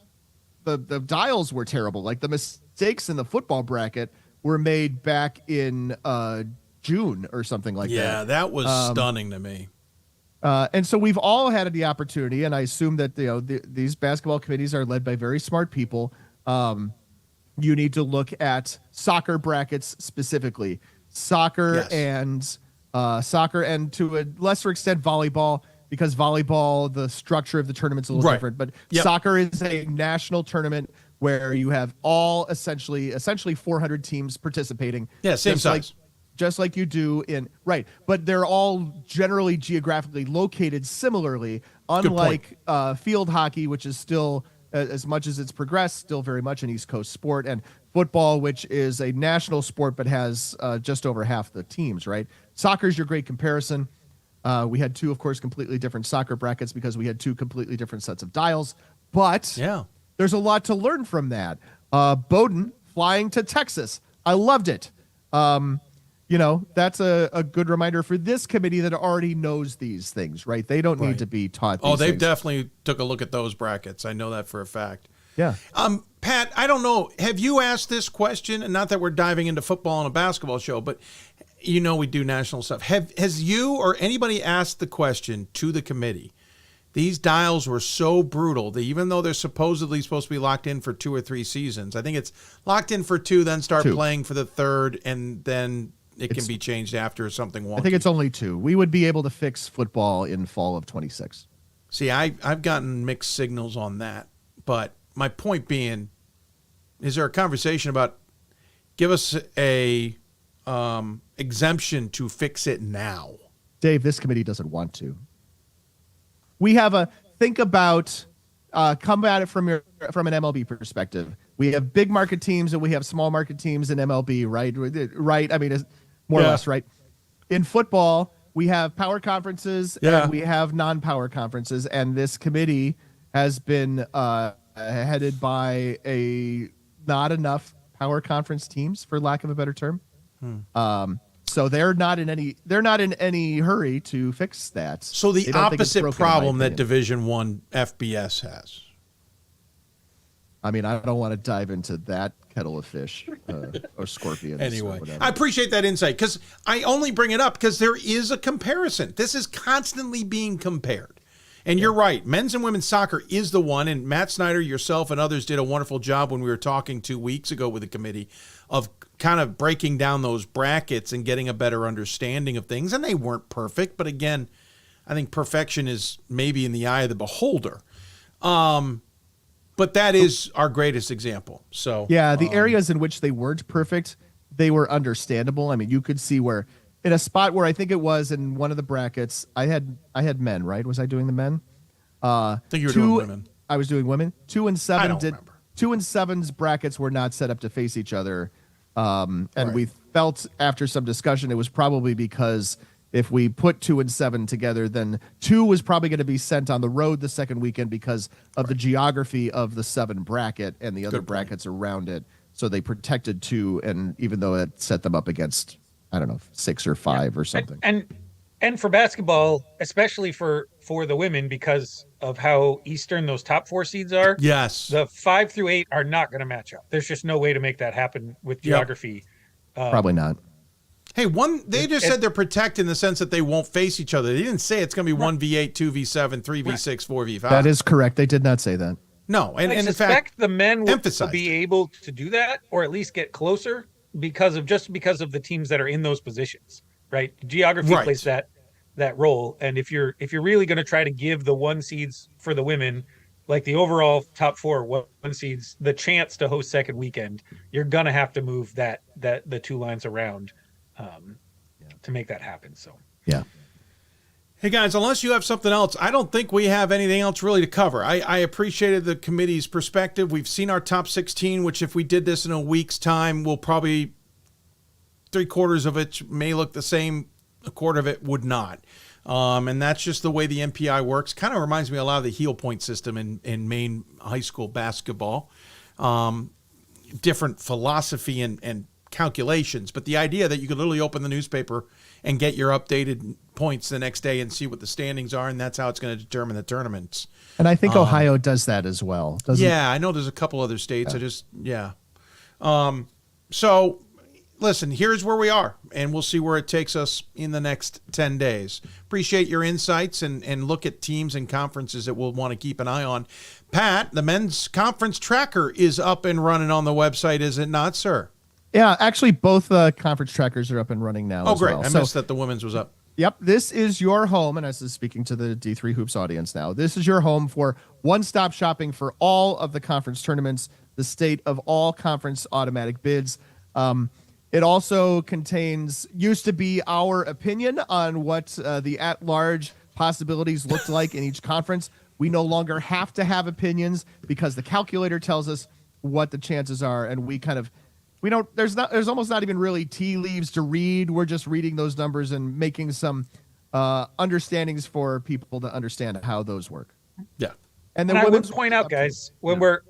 the dials were terrible. Like, the mistakes in the football bracket were made back in June or something like that. Yeah, that was stunning to me. And so we've all had the opportunity, and I assume that these basketball committees are led by very smart people. You need to look at soccer brackets specifically, soccer and to a lesser extent volleyball, because volleyball, the structure of the tournament's a little different. But soccer is a national tournament where you have all essentially 400 teams participating. Yeah, same size. Just like you do but they're all generally geographically located similarly, unlike field hockey, which is still, as much as it's progressed, still very much an East Coast sport, and football, which is a national sport but has just over half the teams, right? Soccer is your great comparison. We had two, of course, completely different soccer brackets because we had two completely different sets of dials, but there's a lot to learn from that. Bowdoin flying to Texas. I loved it. That's a good reminder for this committee that already knows these things, right? They don't need to be taught these they've things. definitely took a look at those brackets. I know that for a fact. Yeah. Pat, I don't know. Have you asked this question? And not that we're diving into football on a basketball show, but we do national stuff. Has you or anybody asked the question to the committee? These dials were so brutal that even though they're supposedly supposed to be locked in for 2 or 3 seasons, I think it's locked in for 2, then start playing for the 3rd, and then it can be changed after something wonky. I think it's only 2. We would be able to fix football in fall of 26. See, I've gotten mixed signals on that, but my point being, is there a conversation about give us a exemption to fix it now? Dave, this committee doesn't want to. We have think about, come at it from an MLB perspective. We have big market teams and we have small market teams in MLB, right? Right. I mean, more or less, right? In football, we have power conferences and we have non-power conferences, and this committee has been headed by not enough power conference teams, for lack of a better term. So they're not in any hurry to fix that. So the opposite problem that Division I FBS has. I mean, I don't want to dive into that kettle of fish or scorpions. Anyway, or whatever. I appreciate that insight, because I only bring it up because there is a comparison. This is constantly being compared. And you're right. Men's and women's soccer is the one. And Matt Snyder, yourself, and others did a wonderful job when we were talking 2 weeks ago with the committee of kind of breaking down those brackets and getting a better understanding of things. And they weren't perfect. But again, I think perfection is maybe in the eye of the beholder. But that is our greatest example. So yeah, the areas in which they weren't perfect, they were understandable. I mean, you could see where in a spot where I think it was in one of the brackets, I had men, right? Was I doing the men? I think you were doing women. I was doing women. 2 and 7 I don't remember. 2 and 7's brackets were not set up to face each other. And we felt after some discussion, it was probably because if we put 2 and 7 together, then 2 was probably going to be sent on the road the second weekend because of the geography of the 7 bracket and the other brackets around it. So they protected 2, and even though it set them up against, I don't know, 6 or 5 or something. And for basketball, especially for the women, because of how Eastern those top 4 seeds are. Yes. The 5 through 8 are not going to match up. There's just no way to make that happen with geography. Probably not. Hey, they just said they're protected in the sense that they won't face each other. They didn't say it's going to be 1v8, 2v7, 3v6, 4v5. That is correct. They did not say that. No, and in suspect fact, the men will be able to do that, or at least get closer because of the teams that are in those positions, right? Geography plays that role, and if you're really going to try to give the 1 seeds for the women, like the overall top 4 1 seeds, the chance to host second weekend, you're going to have to move the 2 lines around. make that happen. So yeah. Hey guys, unless you have something else, I don't think we have anything else really to cover. I appreciated the committee's perspective. We've seen our top 16, which if we did this in a week's time, we'll probably 3/4 of it may look the same, a quarter of it would not. And that's just the way the MPI works. Kind of reminds me a lot of the heel point system in Maine high school basketball. Different philosophy and calculations, but the idea that you could literally open the newspaper and get your updated points the next day and see what the standings are, and that's how it's going to determine the tournaments. And I think Ohio does that as well. Yeah, I know there's a couple other states. So listen, here's where we are, and we'll see where it takes us in the next 10 days. Appreciate your insights and look at teams and conferences that we'll want to keep an eye on. Pat, the men's conference tracker is up and running on the website, is it not, sir? Yeah, actually, both conference trackers are up and running now. Oh, great. Well. I missed that the women's was up. Yep. This is your home, and this is speaking to the D3 Hoops audience now. This is your home for one-stop shopping for all of the conference tournaments, the state of all conference automatic bids. It also contains, used to be our opinion on what the at-large possibilities looked like in each conference. We no longer have to have opinions because the calculator tells us what the chances are, and there's almost not even really tea leaves to read. We're just reading those numbers and making some understandings for people to understand how those work. Yeah. And then I would point out, guys, when we're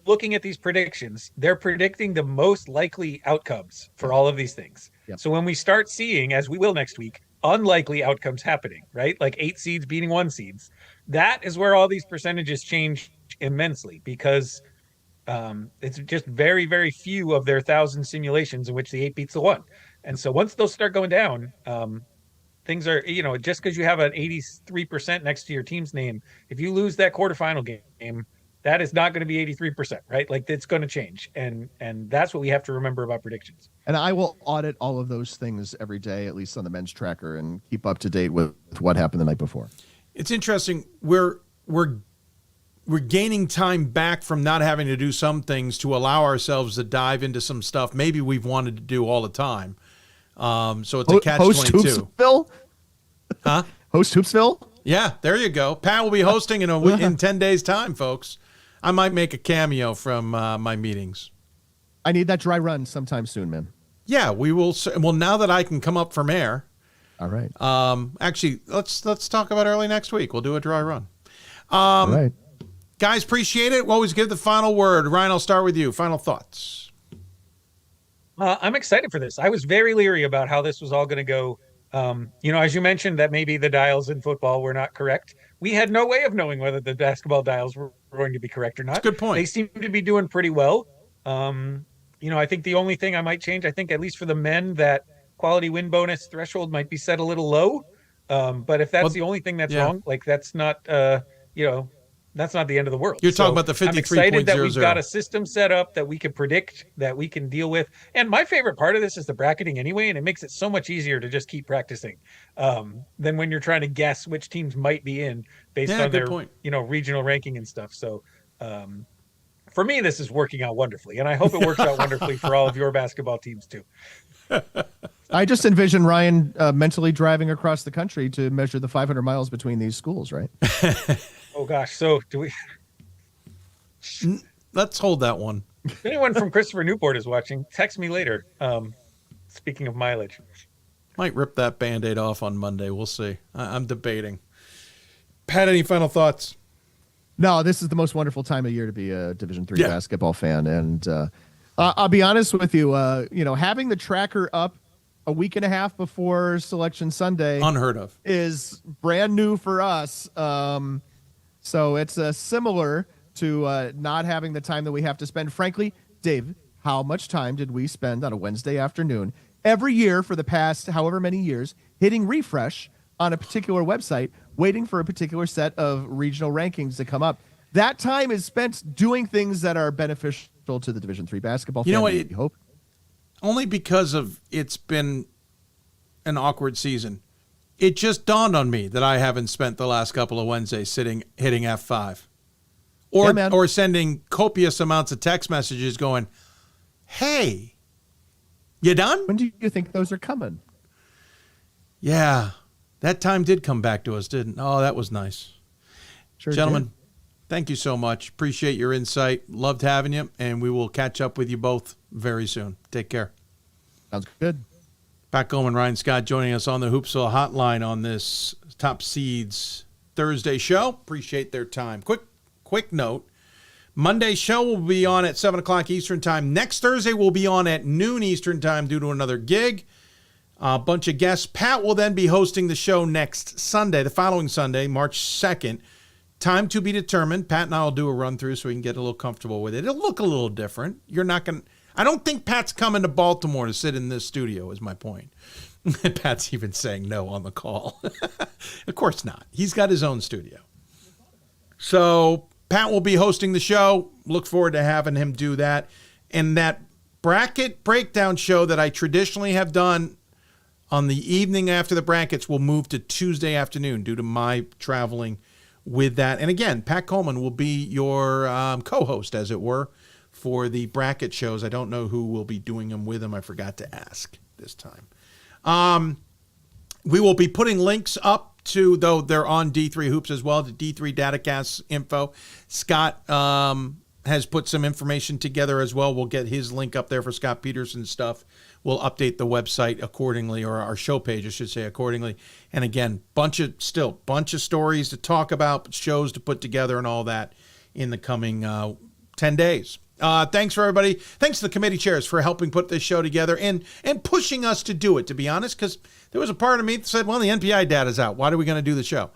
looking at these predictions, they're predicting the most likely outcomes for all of these things. Yep. So when we start seeing, as we will next week, unlikely outcomes happening, right? Like 8 seeds beating 1 seeds, that is where all these percentages change immensely, because it's just very, very few of their 1,000 simulations in which the 8 beats the 1. And so once those start going down, things are, just because you have an 83% next to your team's name, if you lose that quarterfinal game, that is not going to be 83%, right? Like, it's going to change. And that's what we have to remember about predictions. And I will audit all of those things every day, at least on the men's tracker, and keep up to date with what happened the night before. It's interesting. We're gaining time back from not having to do some things to allow ourselves to dive into some stuff maybe we've wanted to do all the time. So it's a catch-22. Hoopsville? Huh? Host Hoopsville? Yeah, there you go. Pat will be hosting in 10 days' time, folks. I might make a cameo from my meetings. I need that dry run sometime soon, man. Yeah, we will. Well, now that I can come up from air. All right. Actually, let's talk about early next week. We'll do a dry run. All right. Guys, appreciate it. We'll always give the final word. Ryan, I'll start with you. Final thoughts. I'm excited for this. I was very leery about how this was all going to go. As you mentioned, that maybe the dials in football were not correct. We had no way of knowing whether the basketball dials were going to be correct or not. That's a good point. They seem to be doing pretty well. I think the only thing I might change, I think at least for the men, that quality win bonus threshold might be set a little low. But if that's the only thing that's wrong, like, that's not, that's not the end of the world. You're talking about the 53.00. I'm excited that we've got a system set up that we can predict, that we can deal with. And my favorite part of this is the bracketing anyway, and it makes it so much easier to just keep practicing than when you're trying to guess which teams might be in based on their regional ranking and stuff. So for me, this is working out wonderfully, and I hope it works out wonderfully for all of your basketball teams too. I just envision Ryan mentally driving across the country to measure the 500 miles between these schools, right? Oh gosh, so do we? Let's hold that one. If anyone from Christopher Newport is watching, text me later. Speaking of mileage, might rip that Band-Aid off on Monday. We'll see. I'm debating. Pat, any final thoughts? No, this is the most wonderful time of year to be a Division III basketball fan, and I'll be honest with you. Having the tracker up a week and a half before Selection Sunday, unheard of, is brand new for us. So it's similar to not having the time that we have to spend. Frankly, Dave, how much time did we spend on a Wednesday afternoon every year for the past however many years hitting refresh on a particular website, waiting for a particular set of regional rankings to come up? That time is spent doing things that are beneficial to the Division III basketball fan. You know what? Hope. Only because of it's been an awkward season. It just dawned on me that I haven't spent the last couple of Wednesdays hitting F5 or sending copious amounts of text messages going, hey, you done? When do you think those are coming? Yeah, that time did come back to us, didn't? Oh, that was nice. Sure, gentlemen. did. Thank you so much. Appreciate your insight. Loved having you, and we will catch up with you both very soon. Take care. Sounds good. Pat Coleman, Ryan Scott joining us on the Hoopsville Hotline on this Top Seeds Thursday show. Appreciate their time. Quick note. Monday's show will be on at 7 o'clock Eastern Time. Next Thursday we'll be on at noon Eastern Time due to another gig. A bunch of guests. Pat will then be hosting the show next Sunday, the following Sunday, March 2nd. Time to be determined. Pat and I will do a run through so we can get a little comfortable with it. It'll look a little different. I don't think Pat's coming to Baltimore to sit in this studio is my point. Pat's even saying no on the call. Of course not. He's got his own studio. So Pat will be hosting the show. Look forward to having him do that. And that bracket breakdown show that I traditionally have done on the evening after the brackets will move to Tuesday afternoon due to my traveling with that. And again, Pat Coleman will be your co-host, as it were, for the bracket shows. I don't know who will be doing them with him. I forgot to ask this time. We will be putting links up to, though they're on D3 Hoops as well, the D3 Datacast info. Scott has put some information together as well. We'll get his link up there for Scott Peterson's stuff. We'll update the website accordingly, or our show page, I should say, accordingly. And again, bunch of stories to talk about, shows to put together, and all that in the coming 10 days. Thanks for everybody. Thanks to the committee chairs for helping put this show together and pushing us to do it, to be honest, because there was a part of me that said, well, the NPI data's out. Why are we going to do the show?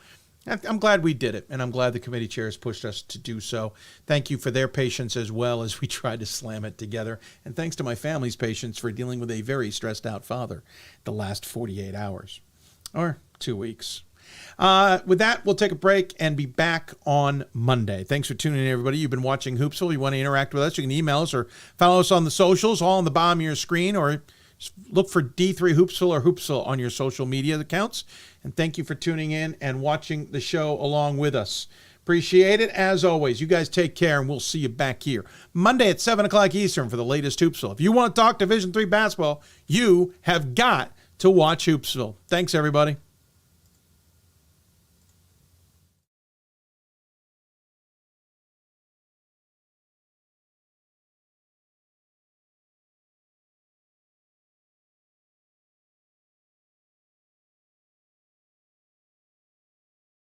I'm glad we did it, and I'm glad the committee chairs pushed us to do so. Thank you for their patience as well as we tried to slam it together. And thanks to my family's patience for dealing with a very stressed out father the last 48 hours or 2 weeks. With that, we'll take a break and be back on Monday. Thanks for tuning in, everybody. You've been watching Hoopsville. You want to interact with us, you can email us or follow us on the socials, all on the bottom of your screen, or look for D3 Hoopsville or Hoopsville on your social media accounts. And thank you for tuning in and watching the show along with us. Appreciate it. As always, you guys take care, and we'll see you back here Monday at 7 o'clock Eastern for the latest Hoopsville. If you want to talk Division III basketball, you have got to watch Hoopsville. Thanks, everybody.